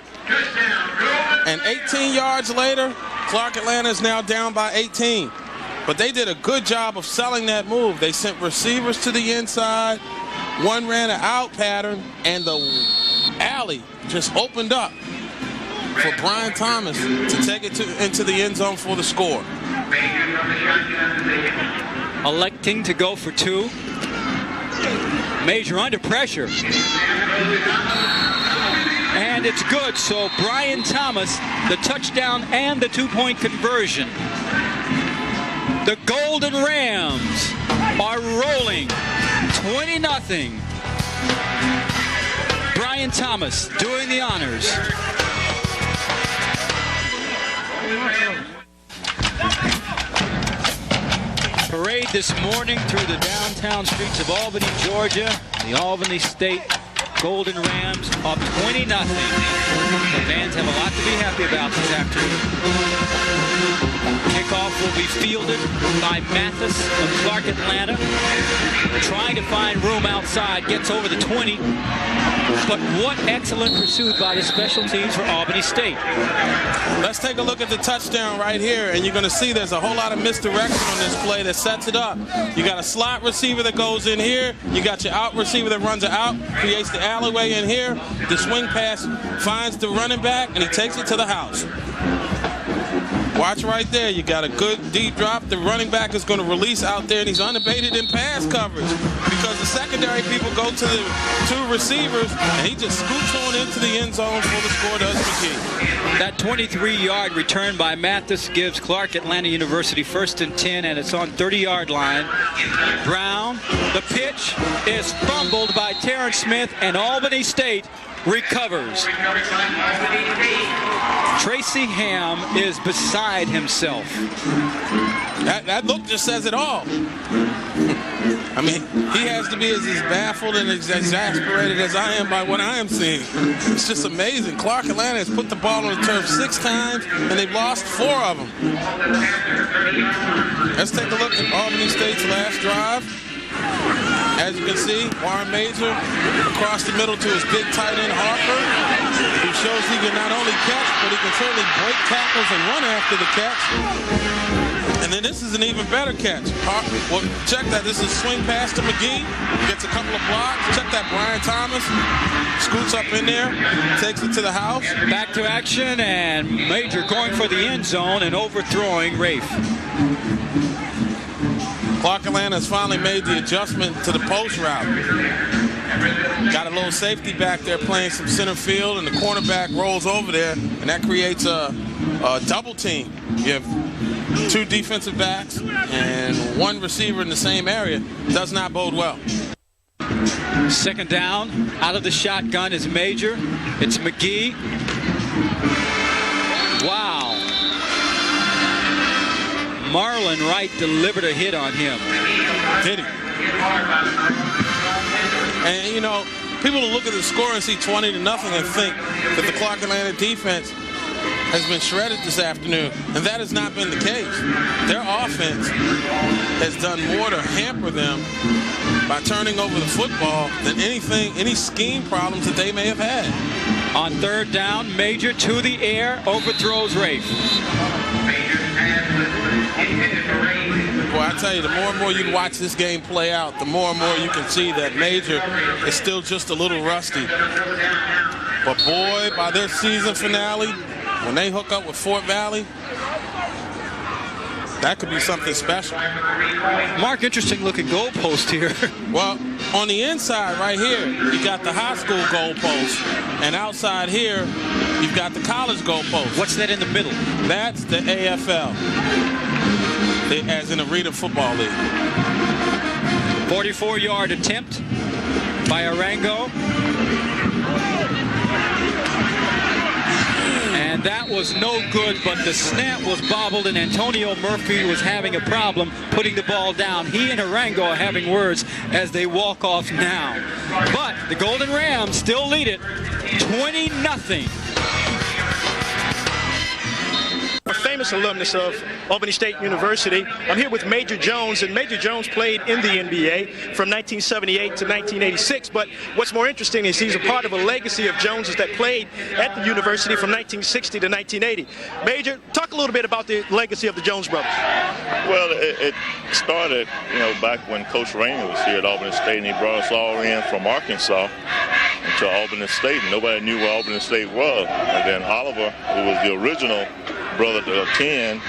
And 18 yards later, Clark Atlanta is now down by 18. But they did a good job of selling that move. They sent receivers to the inside. One ran an out pattern, and the alley just opened up for Brian Thomas to take it into the end zone for the score. Electing to go for 2. Major under pressure. And it's good. So Brian Thomas, the touchdown and the 2-point conversion. The Golden Rams are rolling 20-0. Brian Thomas doing the honors. Parade this morning through the downtown streets of Albany, Georgia. The Albany State Golden Rams up 20-0. The fans have a lot to be happy about this afternoon. Kickoff will be fielded by Mathis of Clark Atlanta. Trying to find room outside, gets over the 20. But what excellent pursuit by the special teams for Albany State. Let's take a look at the touchdown right here, and you're going to see there's a whole lot of misdirection on this play that sets it up. You got a slot receiver that goes in here. You got your out receiver that runs it out, creates the alleyway in here. The swing pass finds the running back, and he takes it to the house. Watch right there. You got a good deep drop. The running back is going to release out there, and he's unabated in pass coverage because the secondary people go to the 2 receivers, and he just scoops on into the end zone for the score, does McGee. That 23-yard return by Mathis gives Clark Atlanta University 1st and 10, and it's on 30-yard line. Brown, the pitch is fumbled by Terrence Smith, and Albany State recovers. Tracy Ham is beside himself. That look just says it all. I mean, he has to be as baffled and as exasperated as I am by what I am seeing. It's just amazing. Clark Atlanta has put the ball on the turf 6 times, and they've lost 4 of them. Let's take a look at Albany State's last drive. As you can see, Warren Major across the middle to his big tight end Harper, who shows he can not only catch, but he can certainly break tackles and run after the catch. And then this is an even better catch. Well, check that. This is a swing pass to McGee. Gets a couple of blocks. Check that. Brian Thomas scoots up in there, takes it to the house. Back to action, and Major going for the end zone and overthrowing Rafe. Clark Atlanta has finally made the adjustment to the post route. Got a little safety back there playing some center field, and the cornerback rolls over there, and that creates a double team. You have 2 defensive backs and 1 receiver in the same area. Does not bode well. Second down, out of the shotgun is Major. It's McGee. Wow. Marlon Wright delivered a hit on him. Did he? And, you know, people will look at the score and see 20-0 and think that the Clark Atlanta defense has been shredded this afternoon, and that has not been the case. Their offense has done more to hamper them by turning over the football than any scheme problems that they may have had. On third down, Major to the air, overthrows Rafe. Boy, I tell you, the more and more you watch this game play out, the more and more you can see that Major is still just a little rusty. But boy, by their season finale, when they hook up with Fort Valley, that could be something special. Mark, interesting looking goalpost here. Well, on the inside right here, you got the high school goalpost, and outside here, you've got the college goalpost. What's that in the middle? That's the AFL, as in Arena Football League. 44-yard attempt by Arango. And that was no good, but the snap was bobbled, and Antonio Murphy was having a problem putting the ball down. He and Arango are having words as they walk off now. But the Golden Rams still lead it 20-0. A famous alumnus of Albany State University. I'm here with Major Jones, and Major Jones played in the NBA from 1978 to 1986, but what's more interesting is he's a part of a legacy of Joneses that played at the university from 1960 to 1980. Major, talk a little bit about the legacy of the Jones brothers. Well, it started, back when Coach Rainey was here at Albany State, and he brought us all in from Arkansas to Albany State, and nobody knew where Albany State was. And then Oliver, who was the original brother to attend,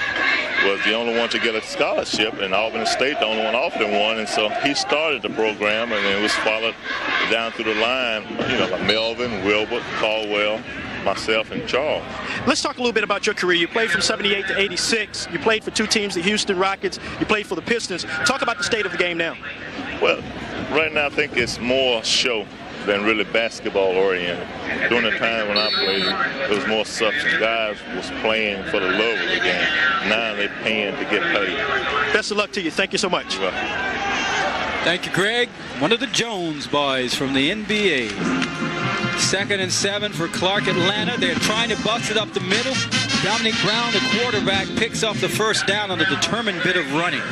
was the only one to get a scholarship, and Albany State the only one offered him one, and so he started the program, and it was followed down through the line, like Melvin, Wilbert, Caldwell, myself, and Charles. Let's talk a little bit about your career. You played from 78 to 86. You played for 2 teams, the Houston Rockets. You played for the Pistons. Talk about the state of the game now. Well, right now I think it's more show than really basketball oriented. During the time when I played, it was more substance. Guys was playing for the love of the game. Now they're paying to get paid. Best of luck to you. Thank you so much. Thank you, Greg. One of the Jones boys from the NBA. 2nd and 7 for Clark Atlanta. They're trying to bust it up the middle. Dominic Brown, the quarterback, picks up the first down on a determined bit of running.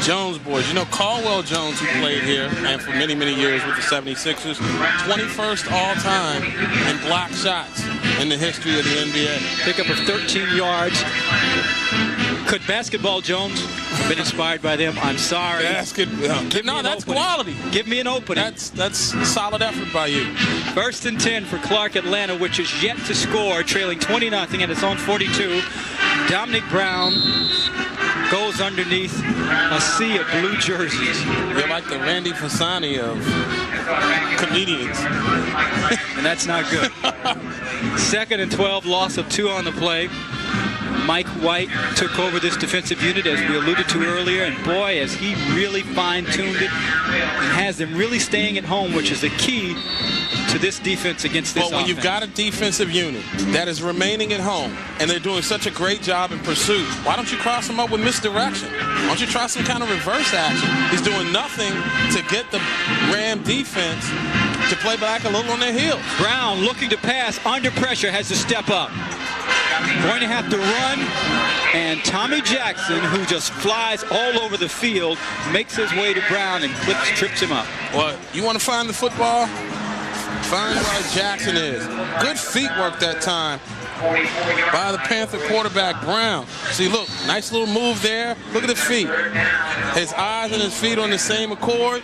Jones boys. Caldwell Jones, who played here and for many, many years with the 76ers, 21st all-time in block shots in the history of the NBA. Pick up of 13 yards. Could Basketball Jones have been inspired by them? I'm sorry. No, that's quality. Give me an opening. That's solid effort by you. 1st and 10 for Clark Atlanta, which is yet to score, trailing 20-0 at its own 42. Dominic Brown goes underneath a sea of blue jerseys. You're like the Randy Fasani of comedians. And that's not good. 2nd and 12, loss of 2 on the play. Mike White took over this defensive unit, as we alluded to earlier, and boy, has he really fine-tuned it and has them really staying at home, which is the key to this defense against this offense. Well, when you've got a defensive unit that is remaining at home and they're doing such a great job in pursuit, why don't you cross them up with misdirection? Why don't you try some kind of reverse action? He's doing nothing to get the Ram defense to play back a little on their heels. Brown looking to pass, under pressure, has to step up. Going to have to run, and Tommy Jackson, who just flies all over the field, makes his way to Brown and trips him up. Well, you want to find the football? Find where Jackson is. Good feet work that time by the Panther quarterback, Brown. See, look, nice little move there. Look at the feet. His eyes and his feet on the same accord,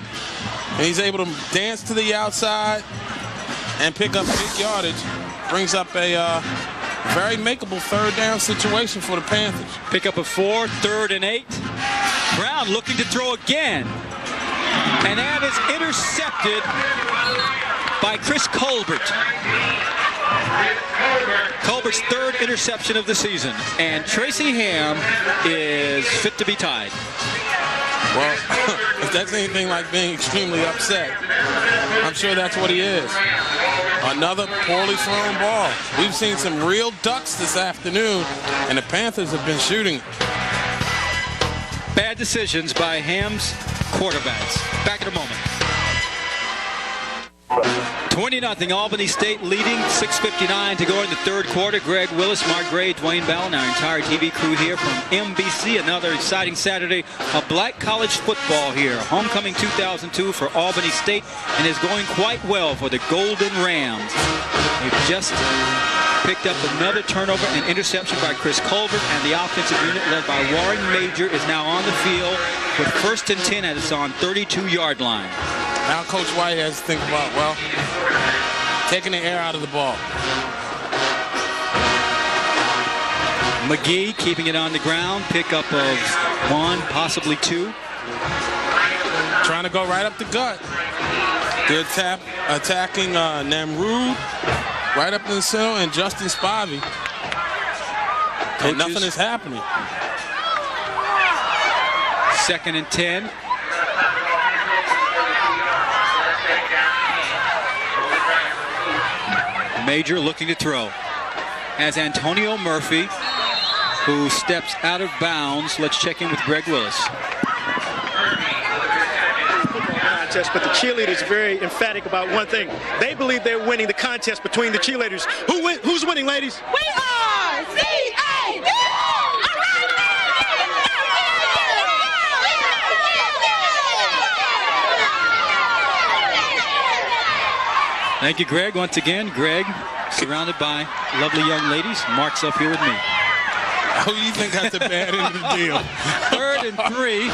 and he's able to dance to the outside and pick up big yardage. Brings up a very makeable 3rd down situation for the Panthers. Pick up a 4, 3rd and 8. Brown looking to throw again. And that is intercepted by Chris Colbert. Colbert's third interception of the season. And Tracy Ham is fit to be tied. Well, if that's anything like being extremely upset, I'm sure that's what he is. Another poorly thrown ball. We've seen some real ducks this afternoon, and the Panthers have been shooting. Bad decisions by Ham's quarterbacks. Back in a moment. 20-0 Albany State leading, 6:59 to go in the third quarter. Greg Willis, Mark Gray, Dwayne Bell, and our entire TV crew here from MBC. Another exciting Saturday of black college football here. Homecoming 2002 for Albany State, and is going quite well for the Golden Rams. They've just picked up another turnover and interception by Chris Colbert, and the offensive unit led by Warren Major is now on the field with 1st and 10 at its on 32-yard line. Now Coach White has to think about, well, taking the air out of the ball. McGee keeping it on the ground. Pickup of 1, possibly 2. Trying to go right up the gut. Good tap attacking Namrud right up in the center, and Justin Spivey. And nothing is happening. 2nd and 10. Major looking to throw. As Antonio Murphy, who steps out of bounds. Let's check in with Greg Willis. Contest, but the cheerleaders are very emphatic about one thing. They believe they're winning the contest between the cheerleaders. Who's winning, ladies? We are SIAC! Thank you, Greg. Once again, Greg, surrounded by lovely young ladies. Mark's up here with me. Who do you think got the bad end of the deal? 3rd and 3.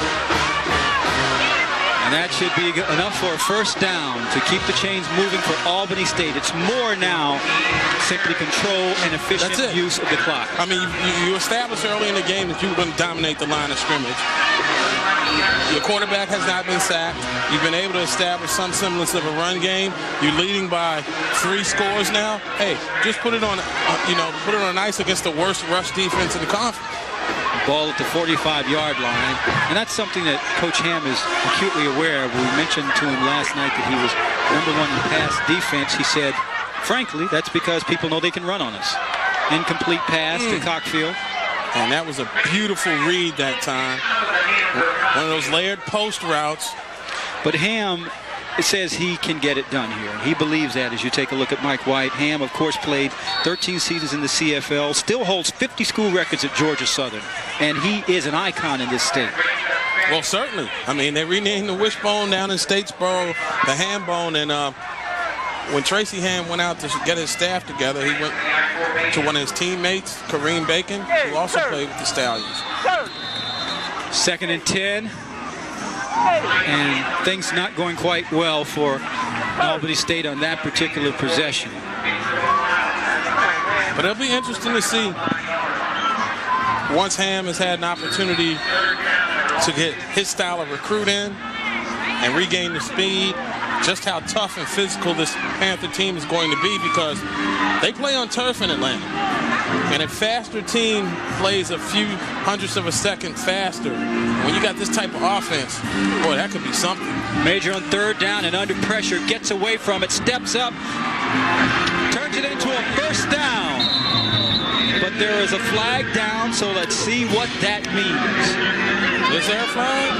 And that should be enough for a first down to keep the chains moving for Albany State. It's more now simply control and efficient use of the clock. I mean, you established early in the game that you were going to dominate the line of scrimmage. Your quarterback has not been sacked. You've been able to establish some semblance of a run game. You're leading by 3 scores now. Hey, just put it on, put it on ice against the worst rush defense in the conference. Ball at the 45-yard line. And that's something that Coach Ham is acutely aware of. We mentioned to him last night that he was #1 in pass defense. He said, frankly, that's because people know they can run on us. Incomplete pass to Cockfield. And that was a beautiful read that time. One of those layered post routes. But Ham, it says he can get it done here. He believes that as you take a look at Mike White. Ham, of course, played 13 seasons in the CFL, still holds 50 school records at Georgia Southern, and he is an icon in this state. Well, certainly. I mean, they renamed the wishbone down in Statesboro the ham bone, and when Tracy Ham went out to get his staff together, he went to one of his teammates, Kareem Bacon, who also played with the Stallions. 2nd and 10. And things not going quite well for Albany State on that particular possession. But it'll be interesting to see, once Ham has had an opportunity to get his style of recruit in and regain the speed, just how tough and physical this Panther team is going to be, because they play on turf in Atlanta. And a faster team plays a few hundredths of a second faster. When you got this type of offense, boy, that could be something. Major on 3rd down and under pressure, gets away from it, steps up, turns it into a first down. But there is a flag down, so let's see what that means. Is there a flag?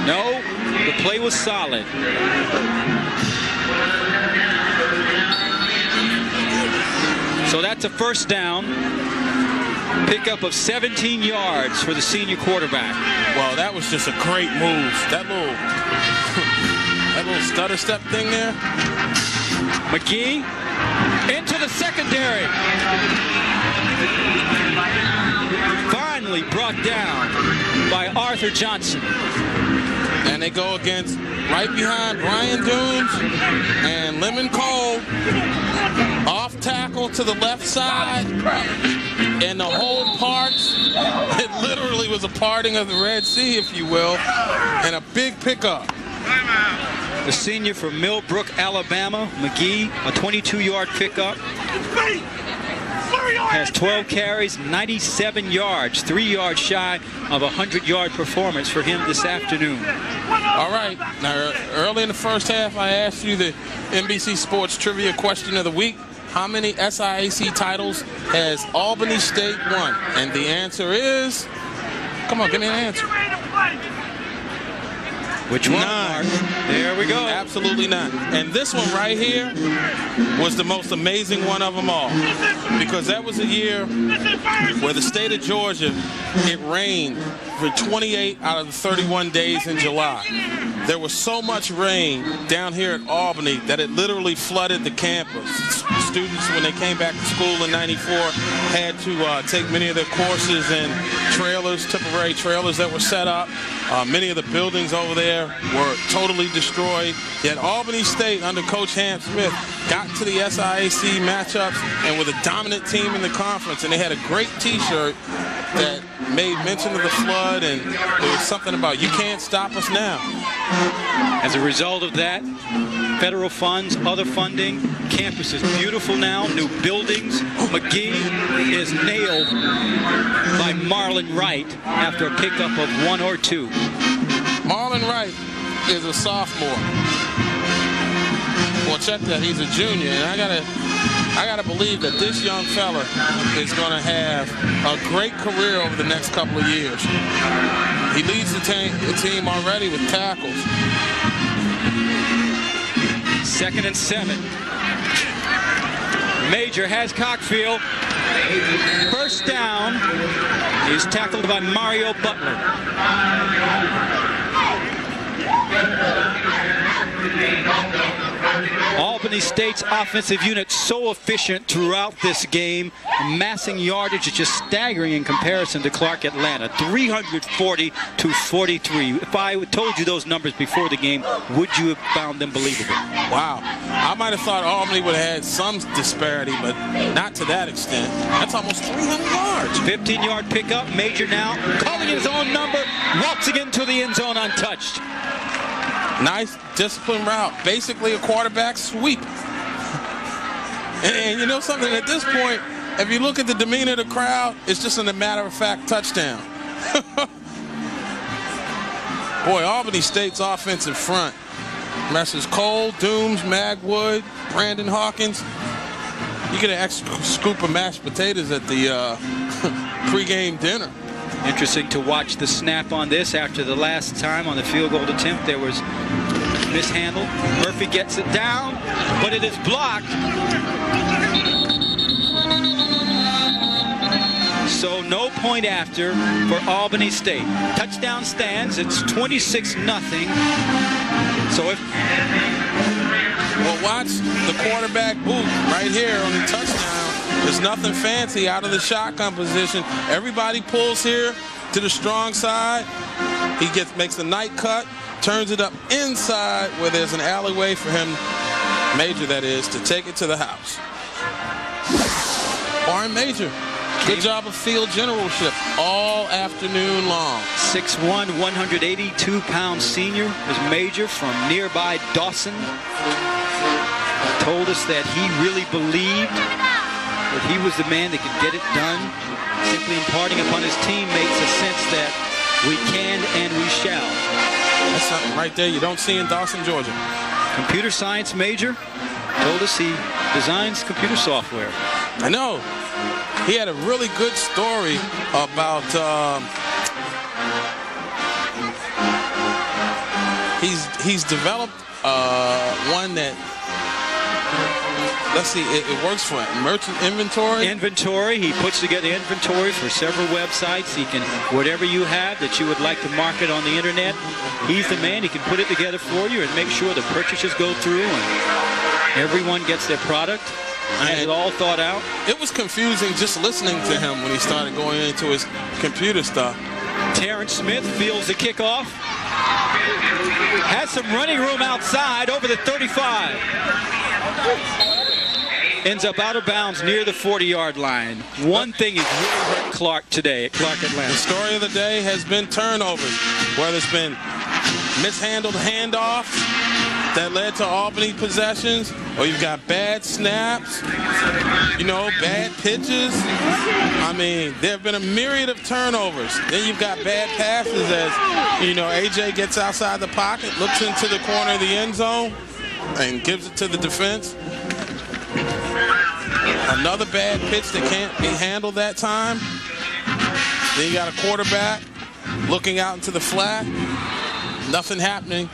No, the play was solid. So that's a first down. Pickup of 17 yards for the senior quarterback. Well, that was just a great move. That little stutter step thing there. McGee into the secondary. Finally brought down by Arthur Johnson. And they go against right behind Brian Dooms and Lemon Cole. Off tackle to the left side, and the whole parts, it literally was a parting of the Red Sea, if you will, and a big pickup. The senior from Millbrook, Alabama, McGee, a 22-yard pickup. Has 12 carries, 97 yards, 3 yards shy of a 100-yard performance for him this afternoon. All right, now early in the first half, I asked you the NBC Sports Trivia question of the week. How many SIAC titles has Albany State won? And the answer is, come on, give me an answer. Which one? 9. There we go. Absolutely 9. And this one right here was the most amazing one of them all, because that was a year where the state of Georgia, it rained for 28 out of the 31 days in July. There was so much rain down here at Albany that it literally flooded the campus. Students, when they came back to school in '94, had to take many of their courses in trailers, temporary trailers that were set up. Many of the buildings over there were totally destroyed. Yet Albany State, under Coach Ham Smith, got to the SIAC matchups and were the dominant team in the conference. And they had a great T-shirt that made mention of the flood, and there was something about "you can't stop us now." As a result of that, federal funds, other funding, campus is beautiful now, new buildings. McGee is nailed by Marlon Wright after a pickup of 1 or 2. Marlon Wright is a sophomore. Well, check that, he's a junior, and I gotta believe that this young fella is gonna have a great career over the next couple of years. He leads the team already with tackles. 2nd and 7. Major has Cockfield. First down. He's tackled by Mario Butler. Albany State's offensive unit so efficient throughout this game, amassing yardage is just staggering in comparison to Clark Atlanta. 340 to 43. If I told you those numbers before the game, would you have found them believable? Wow. I might have thought Albany would have had some disparity, but not to that extent. That's almost 300 yards. 15-yard pickup. Major now calling his own number, waltzing into the end zone untouched. Nice disciplined route, basically a quarterback sweep. And you know something, at this point, if you look at the demeanor of the crowd, it's just a matter-of-fact touchdown. Boy, Albany State's offensive front. Messrs. Cole, Dooms, Magwood, Brandon Hawkins. You get an extra scoop of mashed potatoes at the pregame dinner. Interesting to watch the snap on this. After the last time on the field goal attempt, there was mishandled. Murphy gets it down, but it is blocked. So no point after for Albany State. Touchdown stands. It's 26-0. So if... Well, watch the quarterback boot right here on the touchdown. There's nothing fancy out of the shotgun position. Everybody pulls here to the strong side. He makes the night cut, turns it up inside where there's an alleyway for him, Major that is, to take it to the house. Warren Major, good job of field generalship all afternoon long. 6'1", 182-pound senior is Major from nearby Dawson. Told us that he really believed that he was the man that could get it done, simply imparting upon his teammates a sense that we can and we shall. That's something right there you don't see in Dawson, Georgia. Computer science major, told us he designs computer software. I know. He had a really good story about he's developed one that, let's see, it works for merchant inventory. Inventory. He puts together inventory for several websites. He can, whatever you have that you would like to market on the internet, he's the man. He can put it together for you and make sure the purchases go through and everyone gets their product. And it's all thought out. It was confusing just listening to him when he started going into his computer stuff. Terrence Smith fields the kickoff. Has some running room outside over the 35. ends up out of bounds near the 40-yard line. One thing has really hurt Clark today at Clark Atlanta. The story of the day has been turnovers, whether it's been mishandled handoffs that led to Albany possessions, or you've got bad snaps, bad pitches. I mean, there have been a myriad of turnovers. Then you've got bad passes as, AJ gets outside the pocket, looks into the corner of the end zone, and gives it to the defense. Another bad pitch that can't be handled that time. Then you got a quarterback looking out into the flat. Nothing happening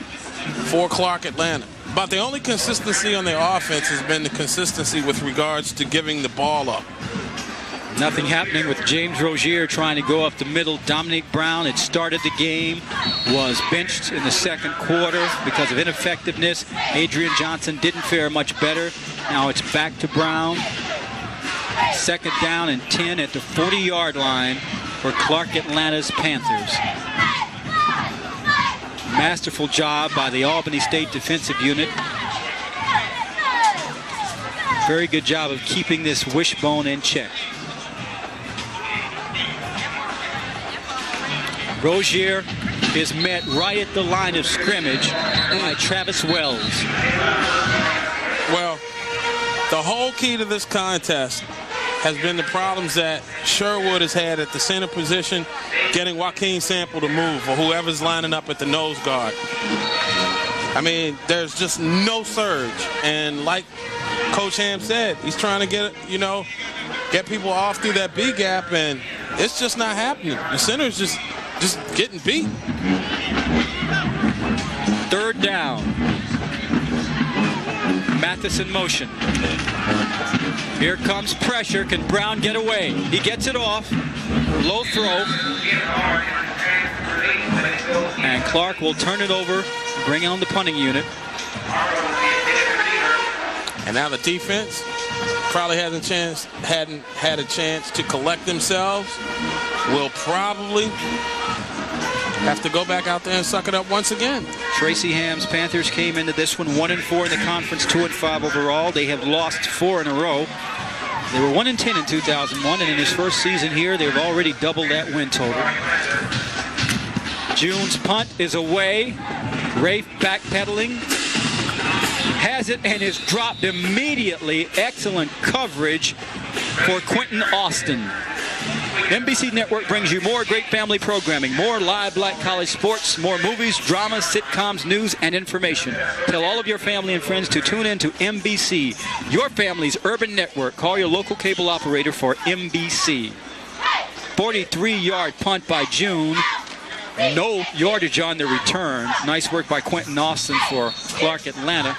for Clark Atlanta. But the only consistency on their offense has been the consistency with regards to giving the ball up. Nothing happening with James Rozier trying to go up the middle. Dominic Brown had started the game, was benched in the second quarter because of ineffectiveness. Adrian Johnson didn't fare much better. Now it's back to Brown. Second down and 10 at the 40-yard line for Clark Atlanta's Panthers. Masterful job by the Albany State defensive unit. Very good job of keeping this wishbone in check. Rozier is met right at the line of scrimmage by Travis Wells. Well, the whole key to this contest has been the problems that Sherwood has had at the center position, getting Joaquin Sample to move, or whoever's lining up at the nose guard. I mean, there's just no surge. And like Coach Ham said, he's trying to get people off through that B gap, and it's just not happening. The center's just getting beat. Third down. Mathis in motion. Here comes pressure. Can Brown get away? He gets it off. Low throw. And Clark will turn it over, bring on the punting unit. And now the defense probably hadn't had a chance to collect themselves. Will probably have to go back out there and suck it up once again. Tracy Ham's Panthers came into this one 1-4 in the conference, 2-5 overall. They have lost 4 in a row. They were 1-10 in 2001, and in his first season here, they've already doubled that win total. June's punt is away. Rafe backpedaling. Has it and is dropped immediately. Excellent coverage for Quentin Austin. MBC Network brings you more great family programming, more live black college sports, more movies, dramas, sitcoms, news, and information. Tell all of your family and friends to tune in to MBC, your family's urban network. Call your local cable operator for MBC. 43-yard punt by June. No yardage on the return. Nice work by Quentin Austin for Clark Atlanta.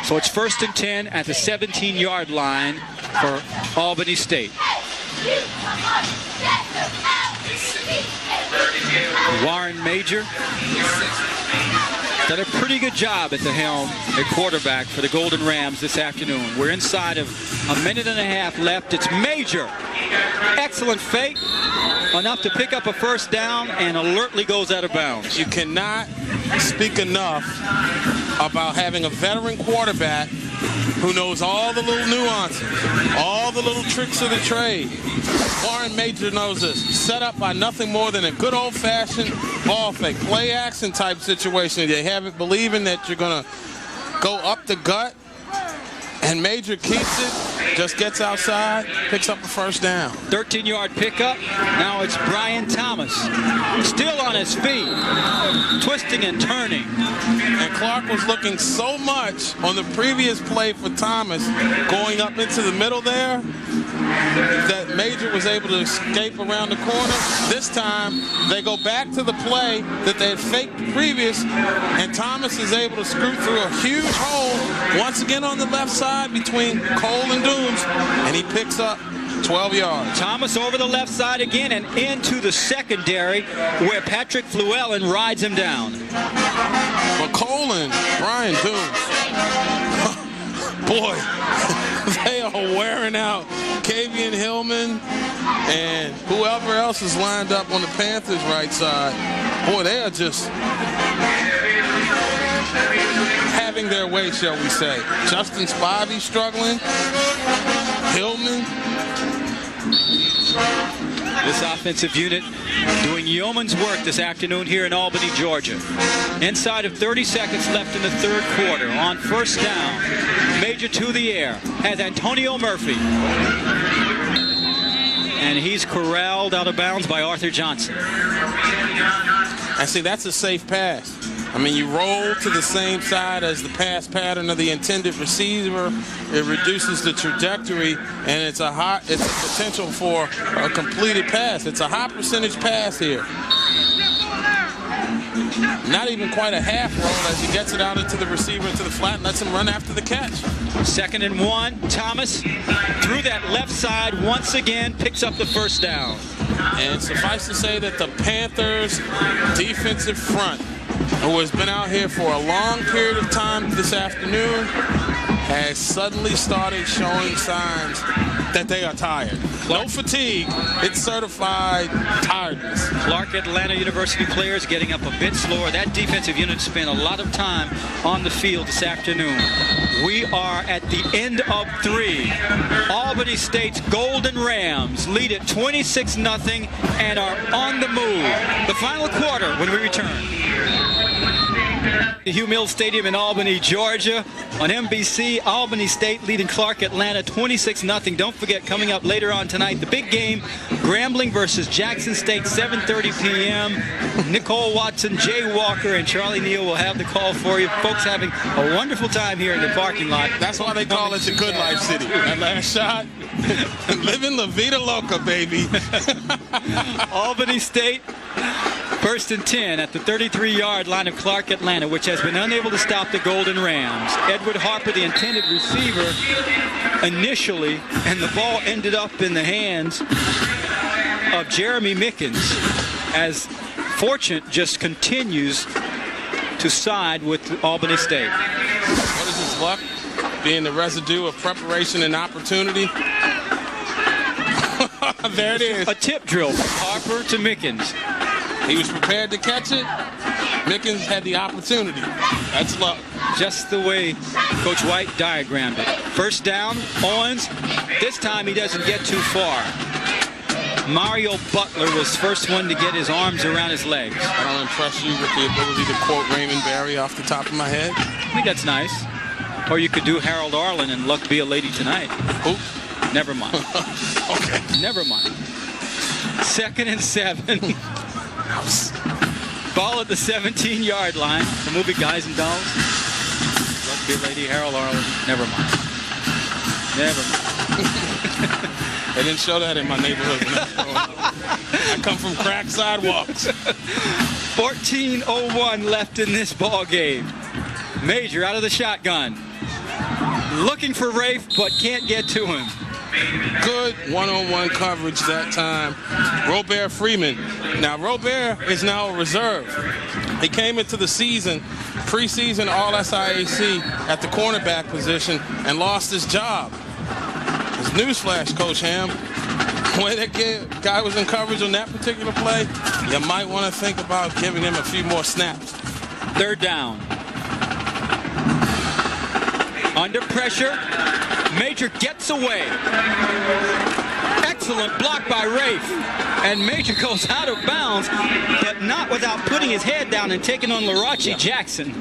So it's 1st and 10 at the 17-yard line for Albany State. Warren Major done a pretty good job at the helm at quarterback for the Golden Rams this afternoon. We're inside of a minute and a half left. It's Major. Excellent fake. Enough to pick up a first down and alertly goes out of bounds. You cannot speak enough about having a veteran quarterback who knows all the little nuances, all the little tricks of the trade. Warren Major knows this. Set up by nothing more than a good old-fashioned ball fake, play action type situation. They have it believing that you're going to go up the gut, and Major keeps it, just gets outside, picks up a first down. 13-yard pickup. Now it's Brian Thomas, still on his feet, twisting and turning. And Clark was looking so much on the previous play for Thomas, going up into the middle there, that Major was able to escape around the corner. This time, they go back to the play that they had faked previous, and Thomas is able to screw through a huge hole once again on the left side between Cole and Dooms, and he picks up 12 yards. Thomas over the left side again and into the secondary where Patrick Fluellen rides him down. But Cole and Brian Dooms, boy, they are wearing out Kavian Hillman and whoever else is lined up on the Panthers' right side. Boy, they are just having their way, shall we say. Justin Spivey struggling. Hillman. This offensive unit doing yeoman's work this afternoon here in Albany, Georgia. Inside of 30 seconds left in the third quarter. On first down, Major to the air has Antonio Murphy. And he's corralled out of bounds by Arthur Johnson. And see, that's a safe pass. I mean, you roll to the same side as the pass pattern of the intended receiver. It reduces the trajectory, and it's a potential for a completed pass. It's a high percentage pass here. Not even quite a half roll as he gets it out into the receiver into the flat and lets him run after the catch. 2nd and 1. Thomas through that left side once again picks up the first down. And suffice to say that the Panthers defensive front, who has been out here for a long period of time this afternoon, has suddenly started showing signs that they are tired. No fatigue, it's certified tiredness. Clark Atlanta University players getting up a bit slower. That defensive unit spent a lot of time on the field this afternoon. We are at the end of 3. Albany State's Golden Rams lead at 26-0 and are on the move. The final quarter when we return. The Hugh Mills Stadium in Albany, Georgia. On MBC, Albany State leading Clark Atlanta 26-0. Don't forget, coming up later on tonight, the big game, Grambling versus Jackson State, 7:30 p.m. Nicole Watson, Jay Walker, and Charlie Neal will have the call for you. Folks having a wonderful time here in the parking lot. That's why they call it the Good Life City. That last shot, living La Vida Loca, baby. Albany State, 1st and 10 at the 33-yard line of Clark Atlanta, which has been unable to stop the Golden Rams. Edward Harper, the intended receiver, initially, and the ball ended up in the hands of Jeremy Mickens, as fortune just continues to side with Albany State. What is his luck? Being the residue of preparation and opportunity. There it is. A tip drill from Harper to Mickens. He was prepared to catch it. Mickens had the opportunity. That's luck. Just the way Coach White diagrammed it. First down, Owens. This time he doesn't get too far. Mario Butler was first one to get his arms around his legs. I don't impress you with the ability to quote Raymond Barry off the top of my head. I think that's nice. Or you could do Harold Arlen and Luck Be a Lady Tonight. Who? Never mind. Okay. Never mind. 2nd and 7. Ball at the 17-yard line. The movie Guys and Dolls. Luck Be a Lady, Harold Arlen. Never mind. Never mind. They didn't show that in my neighborhood. I come from cracked sidewalks. 14:01 left in this ball game. Major out of the shotgun. Looking for Rafe, but can't get to him. Good one-on-one coverage that time. Robert Freeman. Now, Robert is now a reserve. He came into the season, preseason All-SIAC at the cornerback position and lost his job. His newsflash, Coach Ham. The way that guy was in coverage on that particular play, you might want to think about giving him a few more snaps. 3rd down. Under pressure, Major gets away. Excellent block by Rafe. And Major goes out of bounds, but not without putting his head down and taking on Larachi Jackson.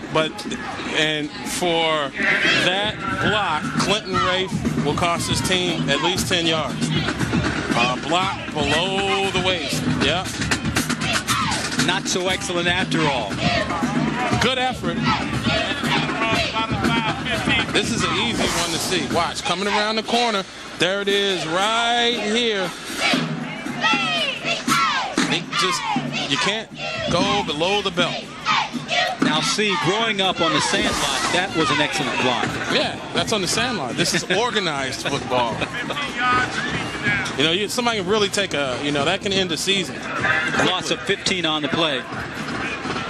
And for that block, Clinton Rafe will cost his team at least 10 yards. Block below the waist. Yeah. Not so excellent after all. Good effort. This is an easy one to see. Watch, coming around the corner. There it is right here. You can't go below the belt. Now see, growing up on the sandlot, that was an excellent block. Yeah, that's on the sandlot. This is organized football. You know, somebody can really take that can end the season. Loss of 15 on the play.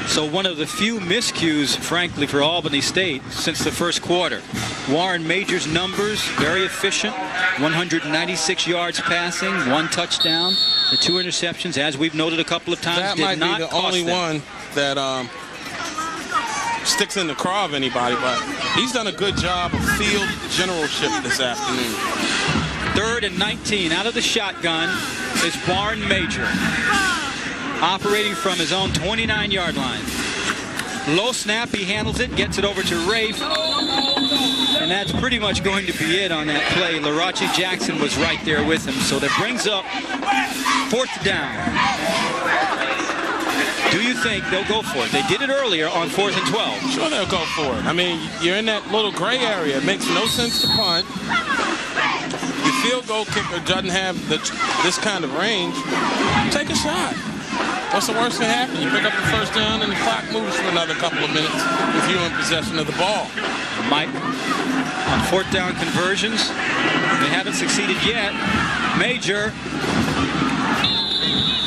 So one of the few miscues, frankly, for Albany State since the first quarter. Warren Major's numbers, very efficient. 196 yards passing, 1 touchdown. The 2 interceptions, as we've noted a couple of times, that did might not be the cost only them. one that sticks in the craw of anybody, but he's done a good job of field generalship this afternoon. 3rd and 19. Out of the shotgun is Barn Major, operating from his own 29-yard line. Low snap, he handles it, gets it over to Rafe, and that's pretty much going to be it on that play. Larache Jackson was right there with him, so that brings up 4th down. Do you think they'll go for it? They did it earlier on 4th and 12. Sure, they'll go for it. I mean, you're in that little gray area. It makes no sense to punt. Your field goal kicker doesn't have this kind of range. Take a shot. What's the worst that can happen? You pick up the first down and the clock moves for another couple of minutes with you in possession of the ball. Mike, on 4th down conversions, they haven't succeeded yet. Major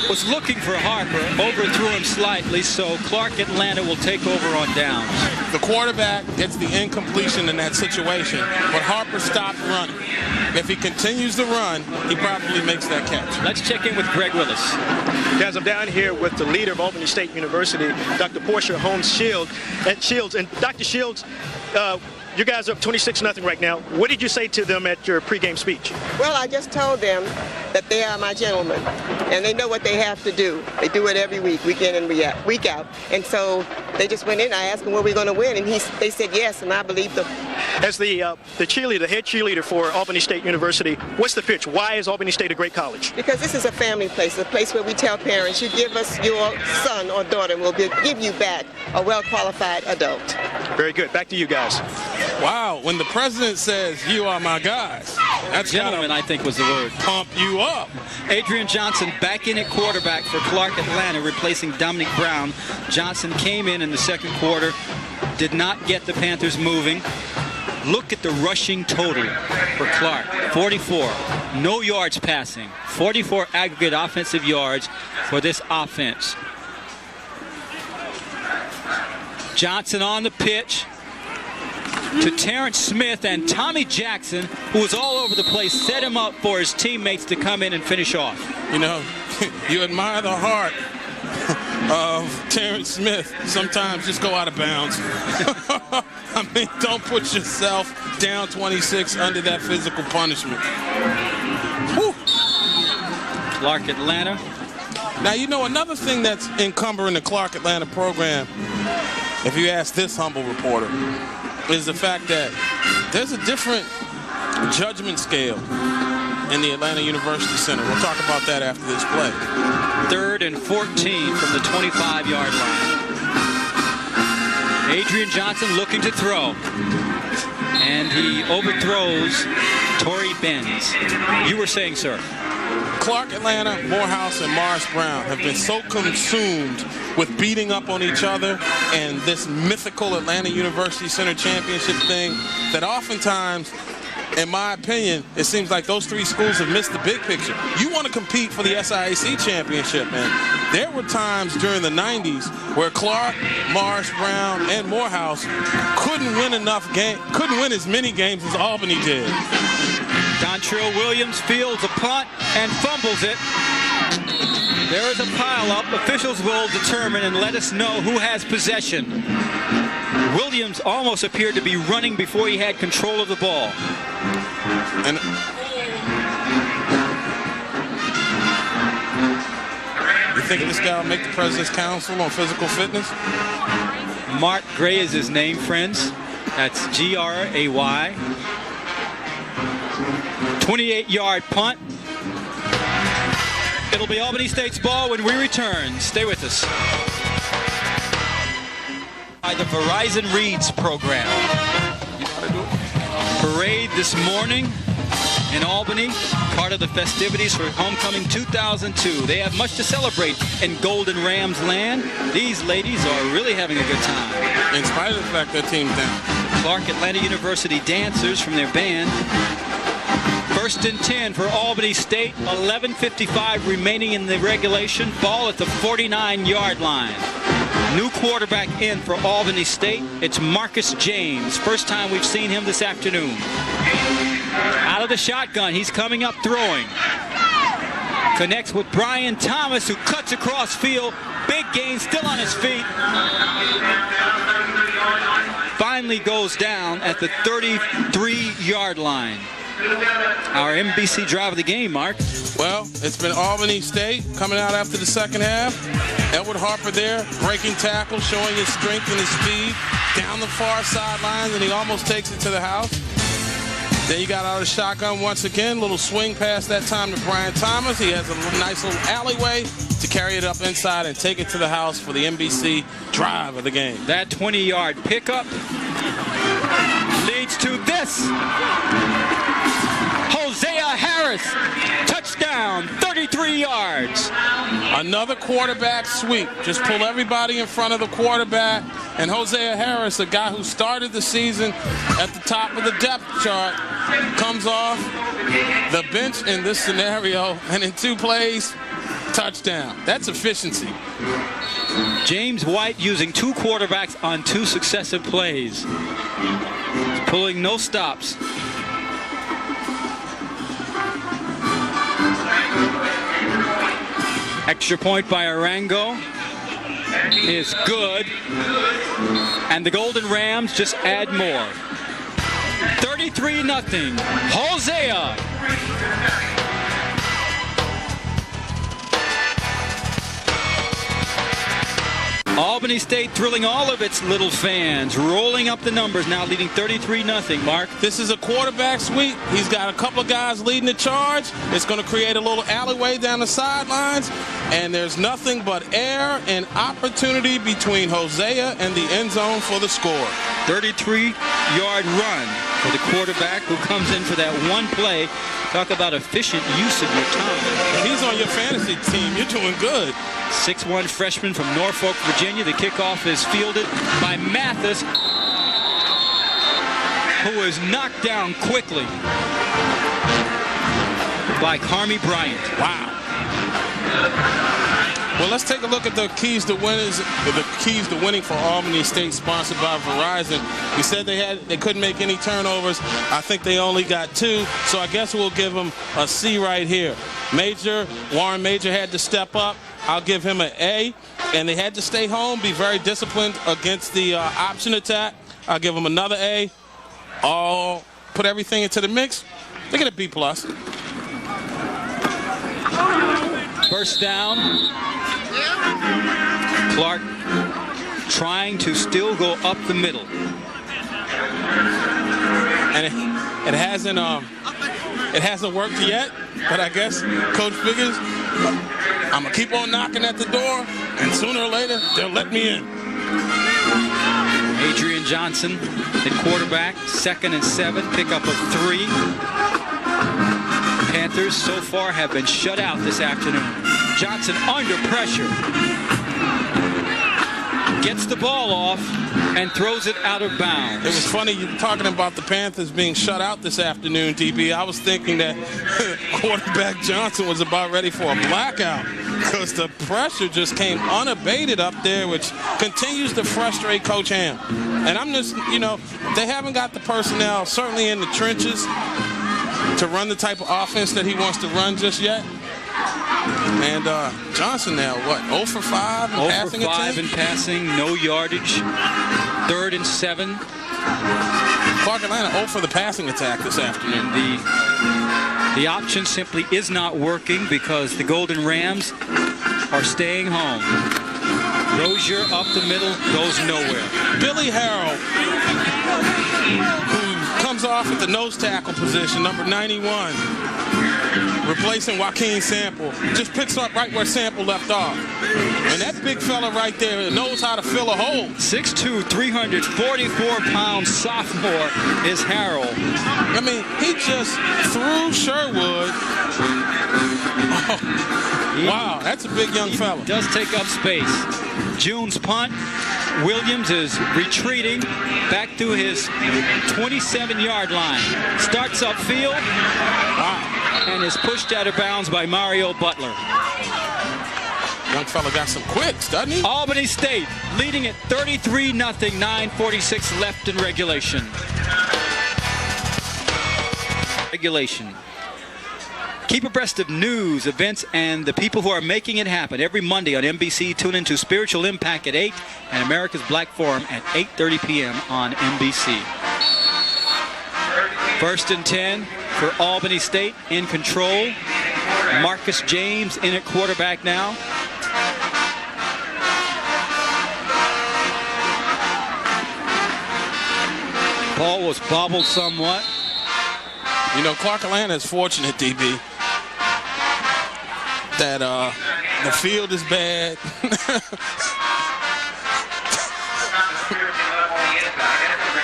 was looking for Harper, overthrew him slightly, so Clark Atlanta will take over on downs. The quarterback gets the incompletion in that situation, but Harper stopped running. If he continues to run, he probably makes that catch. Let's check in with Greg Willis. Guys, I'm down here with the leader of Albany State University, Dr. Portia Holmes-Shields. And Dr. Shields, you guys are up 26-0 right now. What did you say to them at your pregame speech? Well, I just told them that they are my gentlemen, and they know what they have to do. They do it every week, week in and week out. And so they just went in. I asked them, were we going to win? And they said yes, and I believe them. As the cheerleader, the head cheerleader for Albany State University, what's the pitch? Why is Albany State a great college? Because this is a family place, a place where we tell parents, you give us your son or daughter, and we'll give you back a well-qualified adult. Very good. Back to you guys. Wow, when the president says, you are my guys, that's gentleman, I think, was the word. Pump you up. Adrian Johnson back in at quarterback for Clark Atlanta, replacing Dominic Brown. Johnson came in the second quarter, did not get the Panthers moving. Look at the rushing total for Clark, 44. No yards passing, 44 aggregate offensive yards for this offense. Johnson on the pitch to Terrence Smith, and Tommy Jackson, who was all over the place, set him up for his teammates to come in and finish off. You know, you admire the heart of Terrence Smith. Sometimes just go out of bounds. I mean, don't put yourself down 26 under that physical punishment. Whew. Clark Atlanta. Now, you know, another thing that's encumbering the Clark Atlanta program, if you ask this humble reporter, is the fact that there's a different judgment scale in the Atlanta University Center. We'll talk about that after this play. 3rd and 14 from the 25-yard line. Adrian Johnson looking to throw, and he overthrows Torrey Benz. You were saying, sir? Clark Atlanta, Morehouse, and Morris Brown have been so consumed with beating up on each other and this mythical Atlanta University Center championship thing that oftentimes, in my opinion, it seems like those three schools have missed the big picture. You want to compete for the SIAC championship, man. There were times during the 90s where Clark, Morris Brown, and Morehouse couldn't win as many games as Albany did. Dontrell Williams fields a punt and fumbles it. There is a pileup. Officials will determine and let us know who has possession. Williams almost appeared to be running before he had control of the ball. And you think this guy will make the President's Council on Physical Fitness? Mark Gray is his name, friends. That's G-R-A-Y. 28-yard punt. It'll be Albany State's ball when we return. Stay with us. By the Verizon Reads program. Parade this morning in Albany, part of the festivities for Homecoming 2002. They have much to celebrate in Golden Rams land. These ladies are really having a good time. In spite of the fact their team's down. Clark Atlanta University dancers from their band. 1st and 10 for Albany State. 11:55 remaining in the regulation. Ball at the 49-yard line. New quarterback in for Albany State. It's Marcus James. First time we've seen him this afternoon. Out of the shotgun, he's coming up throwing. Connects with Brian Thomas, who cuts across field. Big gain, still on his feet. finally goes down at the 33-yard line. Our NBC drive of the game, Mark. Well, it's been Albany State coming out after the second half. Edward Harper there, breaking tackle, showing his strength and his speed down the far sidelines, and he almost takes it to the house. Then you got out of the shotgun once again. Little swing pass that time to Brian Thomas. He has a nice little alleyway to carry it up inside and take it to the house for the NBC drive of the game. That 20-yard pickup leads to this. Hosea Harris, touchdown, 33 yards. Another quarterback sweep. Just pull everybody in front of the quarterback. And Hosea Harris, a guy who started the season at the top of the depth chart, comes off the bench in this scenario, and in 2 plays, touchdown. That's efficiency. James White using 2 quarterbacks on 2 successive plays. He's pulling no stops. Extra point by Arango is good. And the Golden Rams just add more. 33-0. Hosea. Albany State thrilling all of its little fans, rolling up the numbers, now leading 33-0, Mark. This is a quarterback sweep. He's got a couple of guys leading the charge. It's going to create a little alleyway down the sidelines, and there's nothing but air and opportunity between Hosea and the end zone for the score. 33-yard run for the quarterback who comes in for that one play. Talk about efficient use of your time. If he's on your fantasy team, you're doing good. 6'1" freshman from Norfolk, Virginia. The kickoff is fielded by Mathis, who is knocked down quickly by Carmi Bryant. Wow. Well, let's take a look at the keys to winning for Albany State, sponsored by Verizon. We said they couldn't make any turnovers. I think they only got 2, so I guess we'll give them a C right here. Warren Major had to step up. I'll give him an A. And they had to stay home, be very disciplined against the option attack. I'll give them another A. All put everything into the mix. They get a B+. First down. Clark trying to still go up the middle. And it hasn't worked yet, but I guess Coach figures I'm going to keep on knocking at the door, and sooner or later, they'll let me in. Adrian Johnson at quarterback, 2nd and 7, pickup of 3. Panthers so far have been shut out this afternoon. Johnson under pressure. Gets the ball off and throws it out of bounds. It was funny you talking about the Panthers being shut out this afternoon, DB. I was thinking that quarterback Johnson was about ready for a blackout because the pressure just came unabated up there, which continues to frustrate Coach Ham. And I'm just, they haven't got the personnel, certainly in the trenches, to run the type of offense that he wants to run just yet. And Johnson now, 0 for 5 in passing? 0 for 5 in passing, no yardage, 3rd and 7. Clark Atlanta 0 for the passing attack this afternoon. The option simply is not working because the Golden Rams are staying home. Rozier up the middle, goes nowhere. Billy Harrell, who comes off at the nose tackle position, number 91. Replacing Joaquin Sample, just picks up right where Sample left off. And that big fella right there knows how to fill a hole. 6'2", 344-pound sophomore is Harrell. I mean, he just threw Sherwood. Oh, wow, that's a big young fella. He does take up space. June's punt. Williams is retreating back to his 27-yard line. Starts upfield. Wow. And is pushed out of bounds by Mario Butler. Young fella got some quicks, doesn't he? Albany State leading at 33-0, 9:46 left in regulation. Keep abreast of news, events, and the people who are making it happen. Every Monday on NBC, tune into Spiritual Impact at 8 and America's Black Forum at 8:30 p.m. on NBC. 1st and 10 for Albany State, in control. Marcus James in at quarterback now. Ball was bobbled somewhat. You know, Clark Atlanta is fortunate, DB, that the field is bad.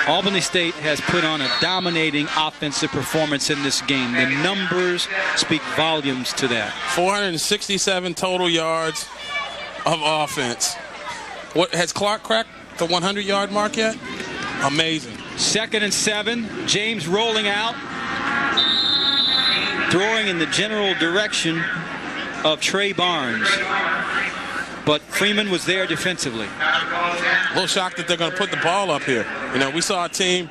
Albany State has put on a dominating offensive performance in this game. The numbers speak volumes to that. 467 total yards of offense. What has Clark cracked the 100-yard mark yet? Amazing. 2nd and 7. James rolling out, throwing in the general direction of Trey Barnes. But Freeman was there defensively. A little shocked that they're going to put the ball up here. You know, we saw a team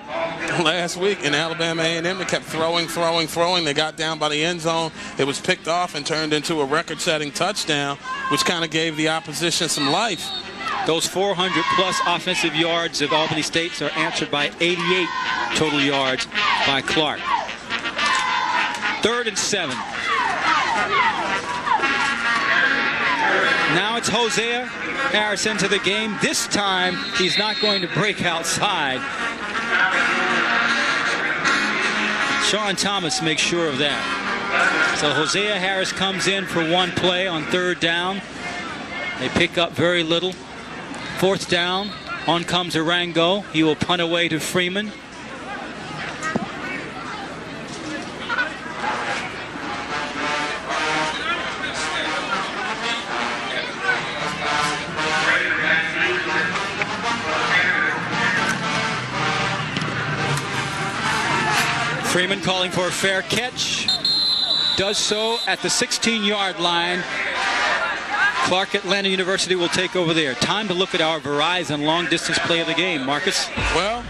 last week in Alabama A&M that kept throwing. They got down by the end zone. It was picked off and turned into a record-setting touchdown, which kind of gave the opposition some life. Those 400-plus offensive yards of Albany State are answered by 88 total yards by Clark. 3rd and 7. Now it's Hosea Harris into the game. This time, he's not going to break outside. Sean Thomas makes sure of that. So Hosea Harris comes in for one play on 3rd down. They pick up very little. 4th down. On comes Arango. He will punt away to Freeman. Freeman calling for a fair catch. Does so at the 16-yard line. Clark Atlanta University will take over there. Time to look at our Verizon long-distance play of the game. Marcus? Well,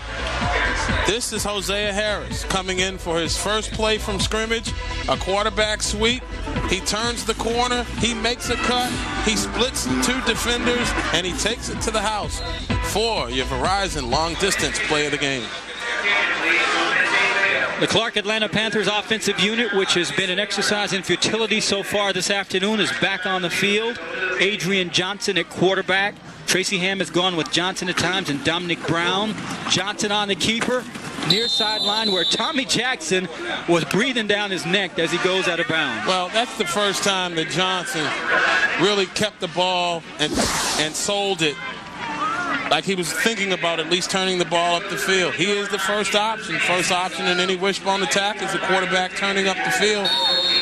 this is Hosea Harris coming in for his first play from scrimmage, a quarterback sweep. He turns the corner, he makes a cut, he splits 2 defenders, and he takes it to the house for your Verizon long-distance play of the game. The Clark Atlanta Panthers offensive unit, which has been an exercise in futility so far this afternoon, is back on the field. Adrian Johnson at quarterback. Tracy Ham has gone with Johnson at times and Dominic Brown. Johnson on the keeper. Near sideline where Tommy Jackson was breathing down his neck as he goes out of bounds. Well, that's the first time that Johnson really kept the ball and sold it. Like he was thinking about at least turning the ball up the field. He is the first option. First option in any wishbone attack is the quarterback turning up the field.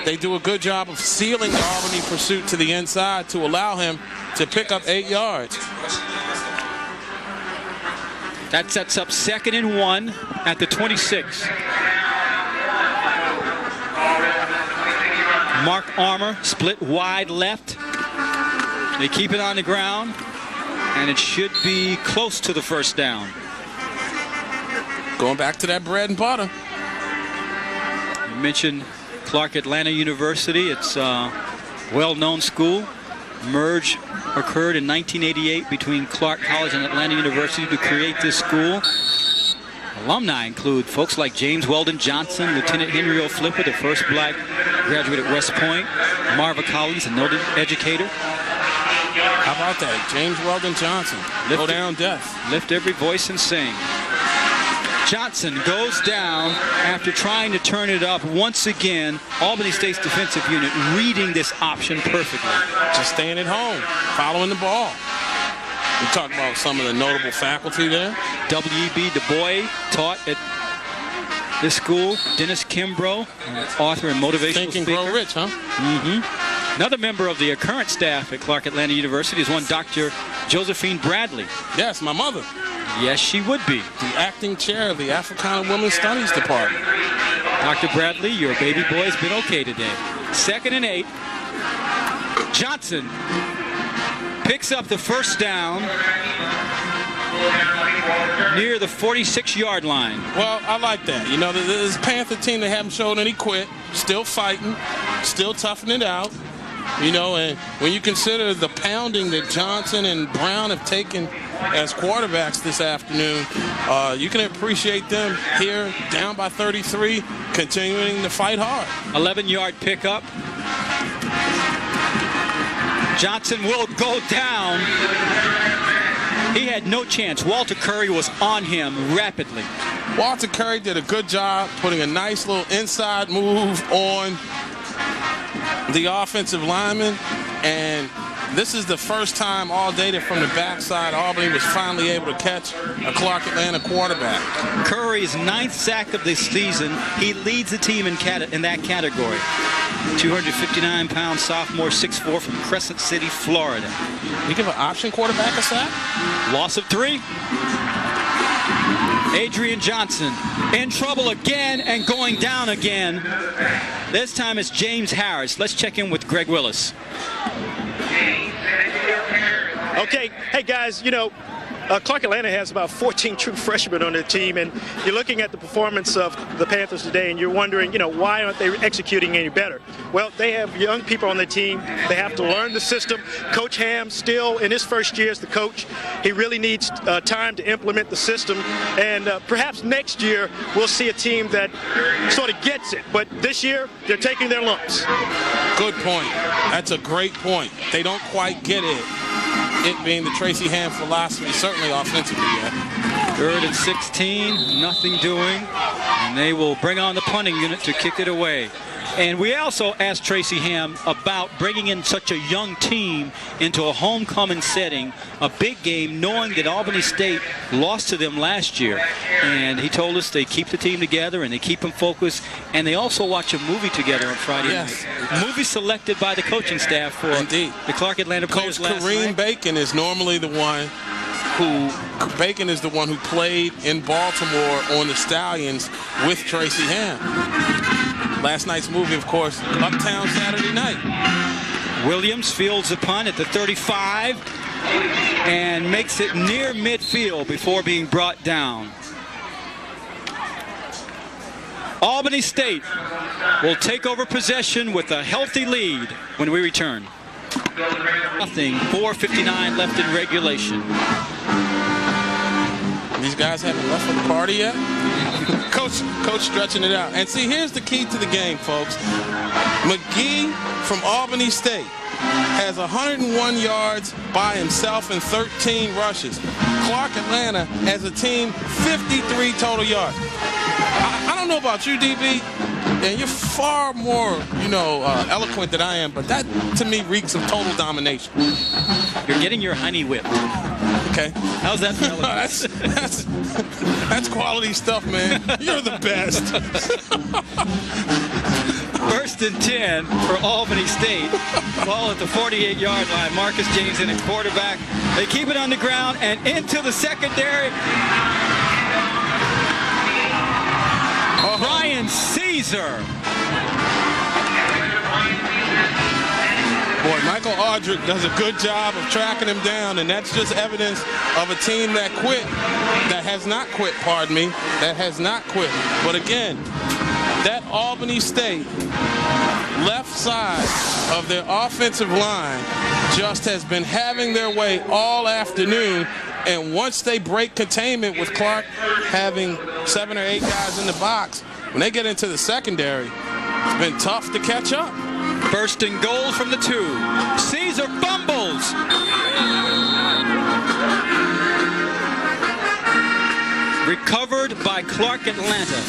They do a good job of sealing the Albany pursuit to the inside to allow him to pick up 8 yards. That sets up 2nd and 1 at the 26. Mark Armour split wide left. They keep it on the ground. And it should be close to the 1st down. Going back to that bread and butter. You mentioned Clark Atlanta University. It's a well-known school. Merge occurred in 1988 between Clark College and Atlanta University to create this school. Alumni include folks like James Weldon Johnson, Lieutenant Henry O'Flipper, the first black graduate at West Point, Marva Collins, a noted educator. How about that? James Weldon Johnson. Go down deaf. Lift every voice and sing. Johnson goes down after trying to turn it up once again. Albany State's defensive unit reading this option perfectly. Just staying at home, following the ball. We talked about some of the notable faculty there. W.E.B. Du Bois taught at this school. Dennis Kimbrough, author and motivational Think and speaker. Grow Rich, huh? Mm-hmm. Another member of the current staff at Clark Atlanta University is one Dr. Josephine Bradley. Yes, my mother. Yes, she would be. The acting chair of the Africana Women's Studies Department. Dr. Bradley, your baby boy's been okay today. 2nd and 8. Johnson picks up the 1st down. near the 46-yard line. Well, I like that. You know, this Panther team, they haven't shown any quit. Still fighting, still toughing it out. You know, and when you consider the pounding that Johnson and Brown have taken as quarterbacks this afternoon, you can appreciate them here down by 33, continuing to fight hard. 11-yard pickup. Johnson will go down. He had no chance. Walter Curry was on him rapidly. Walter Curry did a good job putting a nice little inside move on the offensive lineman, and this is the first time all day that from the backside Albany was finally able to catch a Clark Atlanta quarterback. Curry's 9th sack of the season. He leads the team in that category. 259-pound sophomore, 6'4", from Crescent City, Florida. You give an option quarterback a sack? Loss of 3. Adrian Johnson in trouble again and going down again. This time it's James Harris. Let's check in with Greg Willis. Okay, hey guys, you know, Clark Atlanta has about 14 true freshmen on their team, and you're looking at the performance of the Panthers today, and you're wondering, you know, why aren't they executing any better? Well, they have young people on their team. They have to learn the system. Coach Ham, still in his first year as the coach, he really needs time to implement the system, and perhaps next year we'll see a team that sort of gets it, but this year they're taking their lumps. Good point. That's a great point. They don't quite get it. It being the Tracy Ham philosophy, certainly offensively yet. 3rd and 16, nothing doing, and they will bring on the punting unit to kick it away. And we also asked Tracy Ham about bringing in such a young team into a homecoming setting, a big game, knowing that Albany State lost to them last year. And he told us they keep the team together and they keep them focused, and they also watch a movie together on Friday night. A movie selected by the coaching staff for the Clark Atlanta players Coach Kareem Bacon is normally the one who played in Baltimore on the Stallions with Tracy Ham. Last night's movie, of course, Uptown Saturday Night. Williams fields the punt at the 35 and makes it near midfield before being brought down. Albany State will take over possession with a healthy lead when we return. Nothing, 4:59 left in regulation. These guys haven't left for the party yet? Coach stretching it out. And see, here's the key to the game, folks. McGee from Albany State has 101 yards by himself and 13 rushes. Clark Atlanta as a team, 53 total yards. I don't know about you, DB, and you're far more, eloquent than I am, but that, to me, reeks of total domination. You're getting your honey whipped. Okay. How's that for that's quality stuff, man. You're the best. 1st and 10 for Albany State. Ball at the 48-yard line. Marcus James in at quarterback. They keep it on the ground and into the secondary. Ryan Caesar. Boy, Michael Aldrich does a good job of tracking him down, and that's just evidence of a team that has not quit, that has not quit. But again, that Albany State left side of their offensive line just has been having their way all afternoon, and once they break containment with Clark having 7 or 8 guys in the box, when they get into the secondary, it's been tough to catch up. 1st and goal from the 2. Caesar fumbles. Recovered by Clark Atlanta.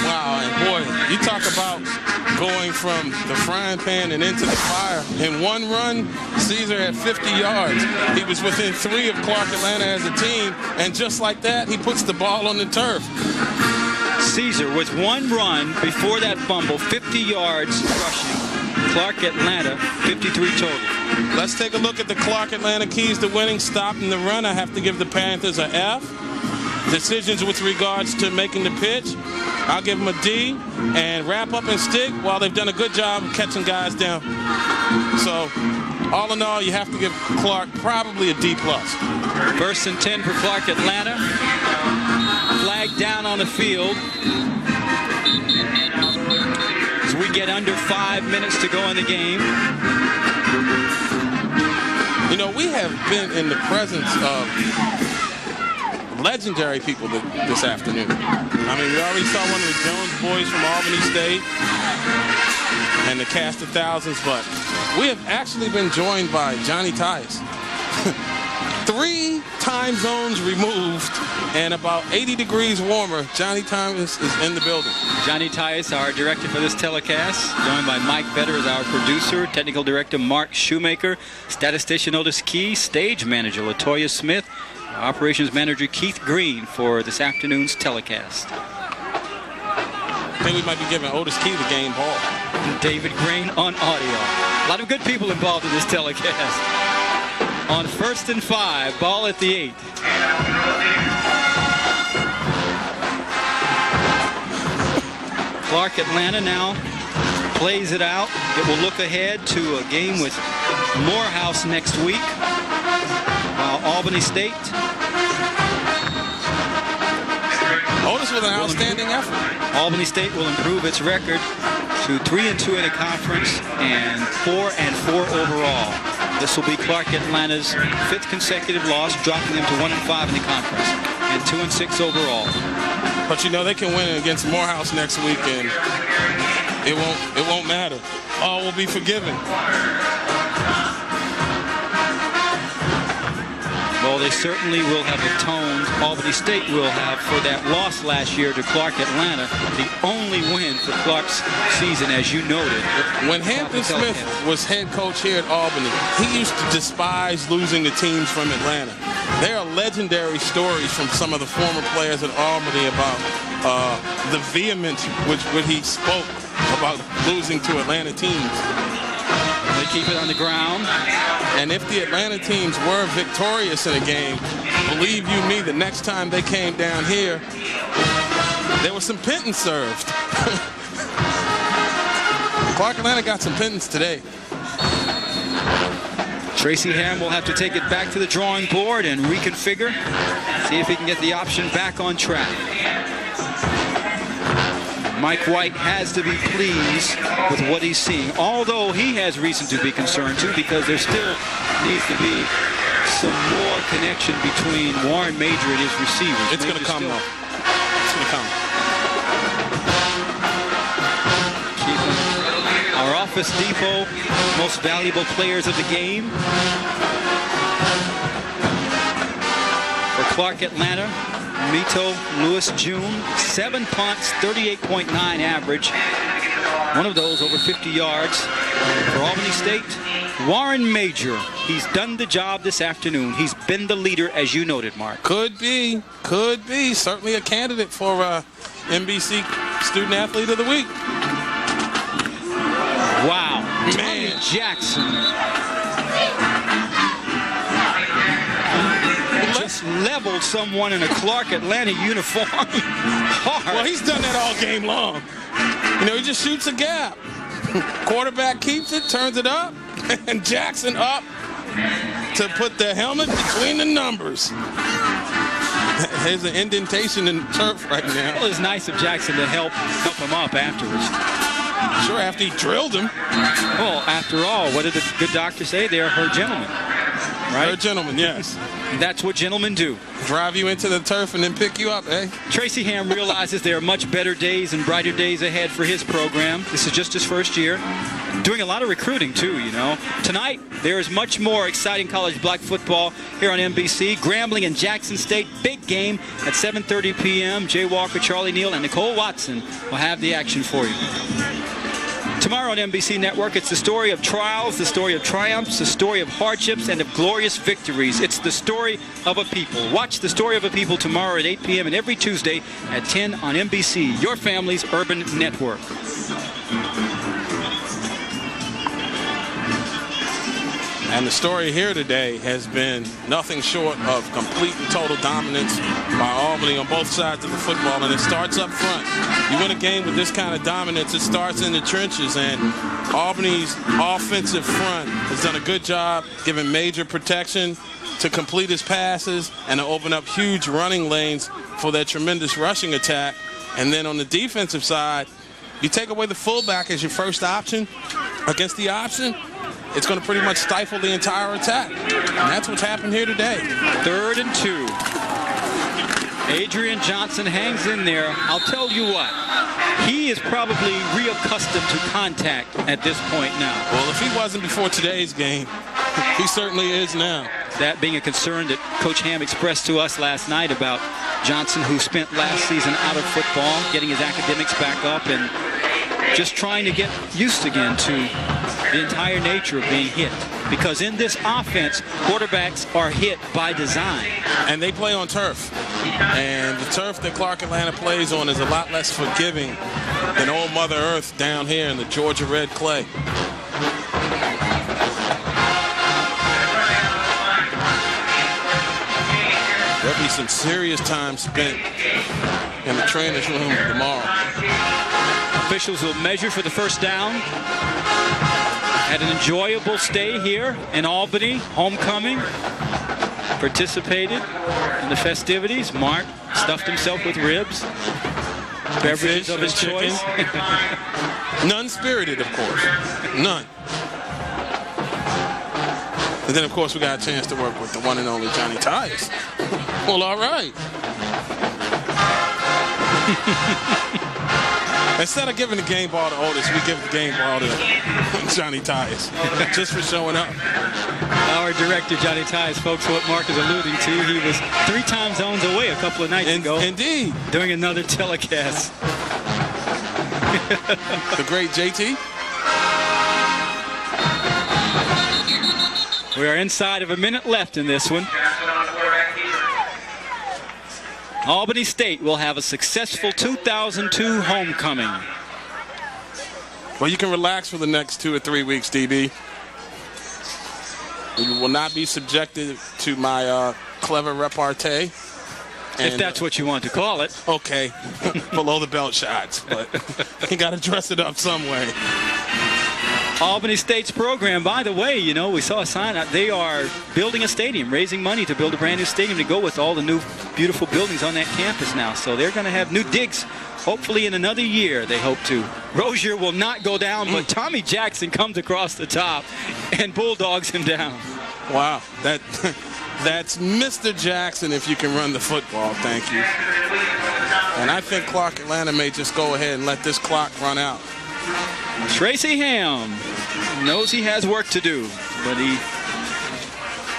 Wow, and boy, you talk about going from the frying pan and into the fire. In one run, Caesar had 50 yards. He was within 3 of Clark Atlanta as a team, and just like that, he puts the ball on the turf. Caesar with one run before that fumble, 50 yards rushing. Clark Atlanta, 53 total. Let's take a look at the Clark Atlanta keys to winning. Stopping the run, I have to give the Panthers an F. Decisions with regards to making the pitch, I'll give them a D. And wrap up and stick, well, they've done a good job of catching guys down. So all in all, you have to give Clark probably a D+. First and 10 for Clark Atlanta. Flag down on the field. As we get under 5 minutes to go in the game. You know, we have been in the presence of legendary people this afternoon. I mean, we already saw one of the Jones boys from Albany State and the cast of thousands, but we have actually been joined by Johnny Tyus. 3 time zones removed and about 80 degrees warmer. Johnny Tyus is in the building. Johnny Tyus, our director for this telecast, joined by Mike Vetter as our producer, technical director Mark Shoemaker, statistician Otis Key, stage manager Latoya Smith, operations manager Keith Green for this afternoon's telecast. I think we might be giving Otis Key the game ball. David Green on audio. A lot of good people involved in this telecast. On 1st and 5, ball at the 8. Clark Atlanta now plays it out. It will look ahead to a game with Morehouse next week. While Albany State. Otis with an outstanding effort. Albany State will improve its record to 3-2 in the conference and 4-4 overall. This will be Clark Atlanta's 5th consecutive loss, dropping them to 1-5 in the conference and 2-6 overall. But you know they can win against Morehouse next week, and it won't matter. All will be forgiven. Well, they certainly will have atoned, Albany State will have, for that loss last year to Clark Atlanta, the only win for Clark's season, as you noted. When Hampton Smith was head coach here at Albany, he used to despise losing to teams from Atlanta. There are legendary stories from some of the former players at Albany about the vehemence with which he spoke about losing to Atlanta teams. They keep it on the ground. And if the Atlanta teams were victorious in a game, believe you me, the next time they came down here, there was some pittance served. Clark Atlanta got some pittance today. Tracy Ham will have to take it back to the drawing board and reconfigure, see if he can get the option back on track. Mike White has to be pleased with what he's seeing, although he has reason to be concerned too, because there still needs to be some more connection between Warren Major and his receivers. It's going to come though. It's going to come. Our Office Depot most valuable players of the game. For Clark Atlanta, Mito Lewis June, 7 punts, 38.9 average. One of those over 50 yards. For Albany State, Warren Major. He's done the job this afternoon. He's been the leader, as you noted, Mark. Could be. Certainly a candidate for MBC Student Athlete of the Week. Wow. Man. Tommy Jackson. Just leveled someone in a Clark Atlanta uniform hard. Well, he's done that all game long. You know, he just shoots a gap. Quarterback keeps it, turns it up, and Jackson up to put the helmet between the numbers. There's an indentation in turf right now. Well, it's nice of Jackson to help him up afterwards. Sure, after he drilled him. Well, after all, what did the good doctor say? They are her gentlemen. Right? Her gentlemen, yes. That's what gentlemen do. Drive you into the turf and then pick you up, eh? Tracy Ham realizes there are much better days and brighter days ahead for his program. This is just his first year. Doing a lot of recruiting, too, you know. Tonight, there is much more exciting college black football here on NBC. Grambling and Jackson State, big game at 7:30 p.m. Jay Walker, Charlie Neal, and Nicole Watson will have the action for you. Tomorrow on MBC Network, it's the story of trials, the story of triumphs, the story of hardships, and of glorious victories. It's the story of a people. Watch The Story of a People tomorrow at 8 p.m. and every Tuesday at 10 on NBC, your family's urban network. And the story here today has been nothing short of complete and total dominance by Albany on both sides of the football, and it starts up front. You win a game with this kind of dominance, it starts in the trenches, and Albany's offensive front has done a good job giving major protection to complete his passes and to open up huge running lanes for their tremendous rushing attack. And then on the defensive side, you take away the fullback as your first option against the option, it's going to pretty much stifle the entire attack. And that's what's happened here today. 3rd and 2. Adrian Johnson hangs in there. I'll tell you what, he is probably reaccustomed to contact at this point now. Well, if he wasn't before today's game, he certainly is now. That being a concern that Coach Ham expressed to us last night about Johnson, who spent last season out of football, getting his academics back up and just trying to get used again to the entire nature of being hit. Because in this offense, quarterbacks are hit by design. And they play on turf. And the turf that Clark Atlanta plays on is a lot less forgiving than old Mother Earth down here in the Georgia red clay. There'll be some serious time spent in the trainer's room tomorrow. Officials will measure for the first down. Had an enjoyable stay here in Albany, homecoming. Participated in the festivities. Mark stuffed himself with ribs. Beverages of his choice. None spirited, of course. None. And then, of course, we got a chance to work with the one and only Johnny Tyus. Well, all right. Instead of giving the game ball to Otis, we give the game ball to Johnny Tyus, just for showing up. Our director, Johnny Tyus, folks, what Mark is alluding to, he was 3 time zones away a couple of nights ago. Indeed. Doing another telecast. The great JT. We are inside of a minute left in this one. Albany State will have a successful 2002 homecoming. Well, you can relax for the next 2 or 3 weeks, DB. You will not be subjected to my clever repartee. If that's what you want to call it. Okay, below the belt shots, but you got to dress it up some way. Albany State's program, by the way, you know, we saw a sign out. They are building a stadium, raising money to build a brand new stadium to go with all the new beautiful buildings on that campus now. So they're going to have new digs, hopefully in another year, they hope to. Rozier will not go down, but Tommy Jackson comes across the top and bulldogs him down. Wow, that's Mr. Jackson if you can run the football, thank you. And I think Clark Atlanta may just go ahead and let this clock run out. Tracy Ham knows he has work to do, but he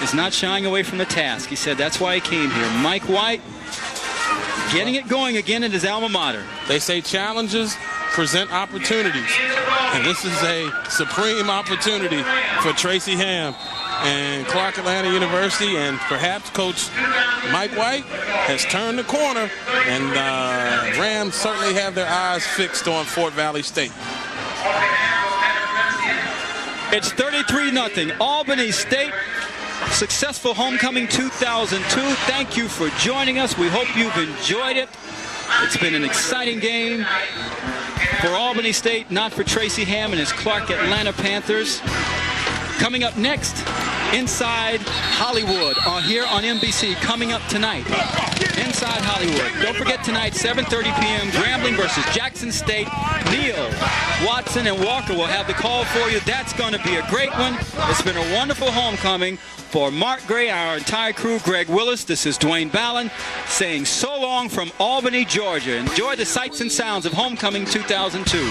is not shying away from the task. He said that's why he came here. Mike White getting it going again at his alma mater. They say challenges present opportunities, and this is a supreme opportunity for Tracy Ham and Clark Atlanta University, and perhaps Coach Mike White has turned the corner, and Rams certainly have their eyes fixed on Fort Valley State. It's 33-0. Albany State, successful homecoming 2002. Thank you for joining us. We hope you've enjoyed it. It's been an exciting game for Albany State, not for Tracy Ham and his Clark Atlanta Panthers. Coming up next, Inside Hollywood here on MBC, coming up tonight. Inside Hollywood. Don't forget tonight, 7:30 p.m., Grambling versus Jackson State. Neal, Watson, and Walker will have the call for you. That's going to be a great one. It's been a wonderful homecoming. For Mark Gray, our entire crew, Greg Willis, this is Dwayne Ballin saying so long from Albany, Georgia. Enjoy the sights and sounds of homecoming 2002.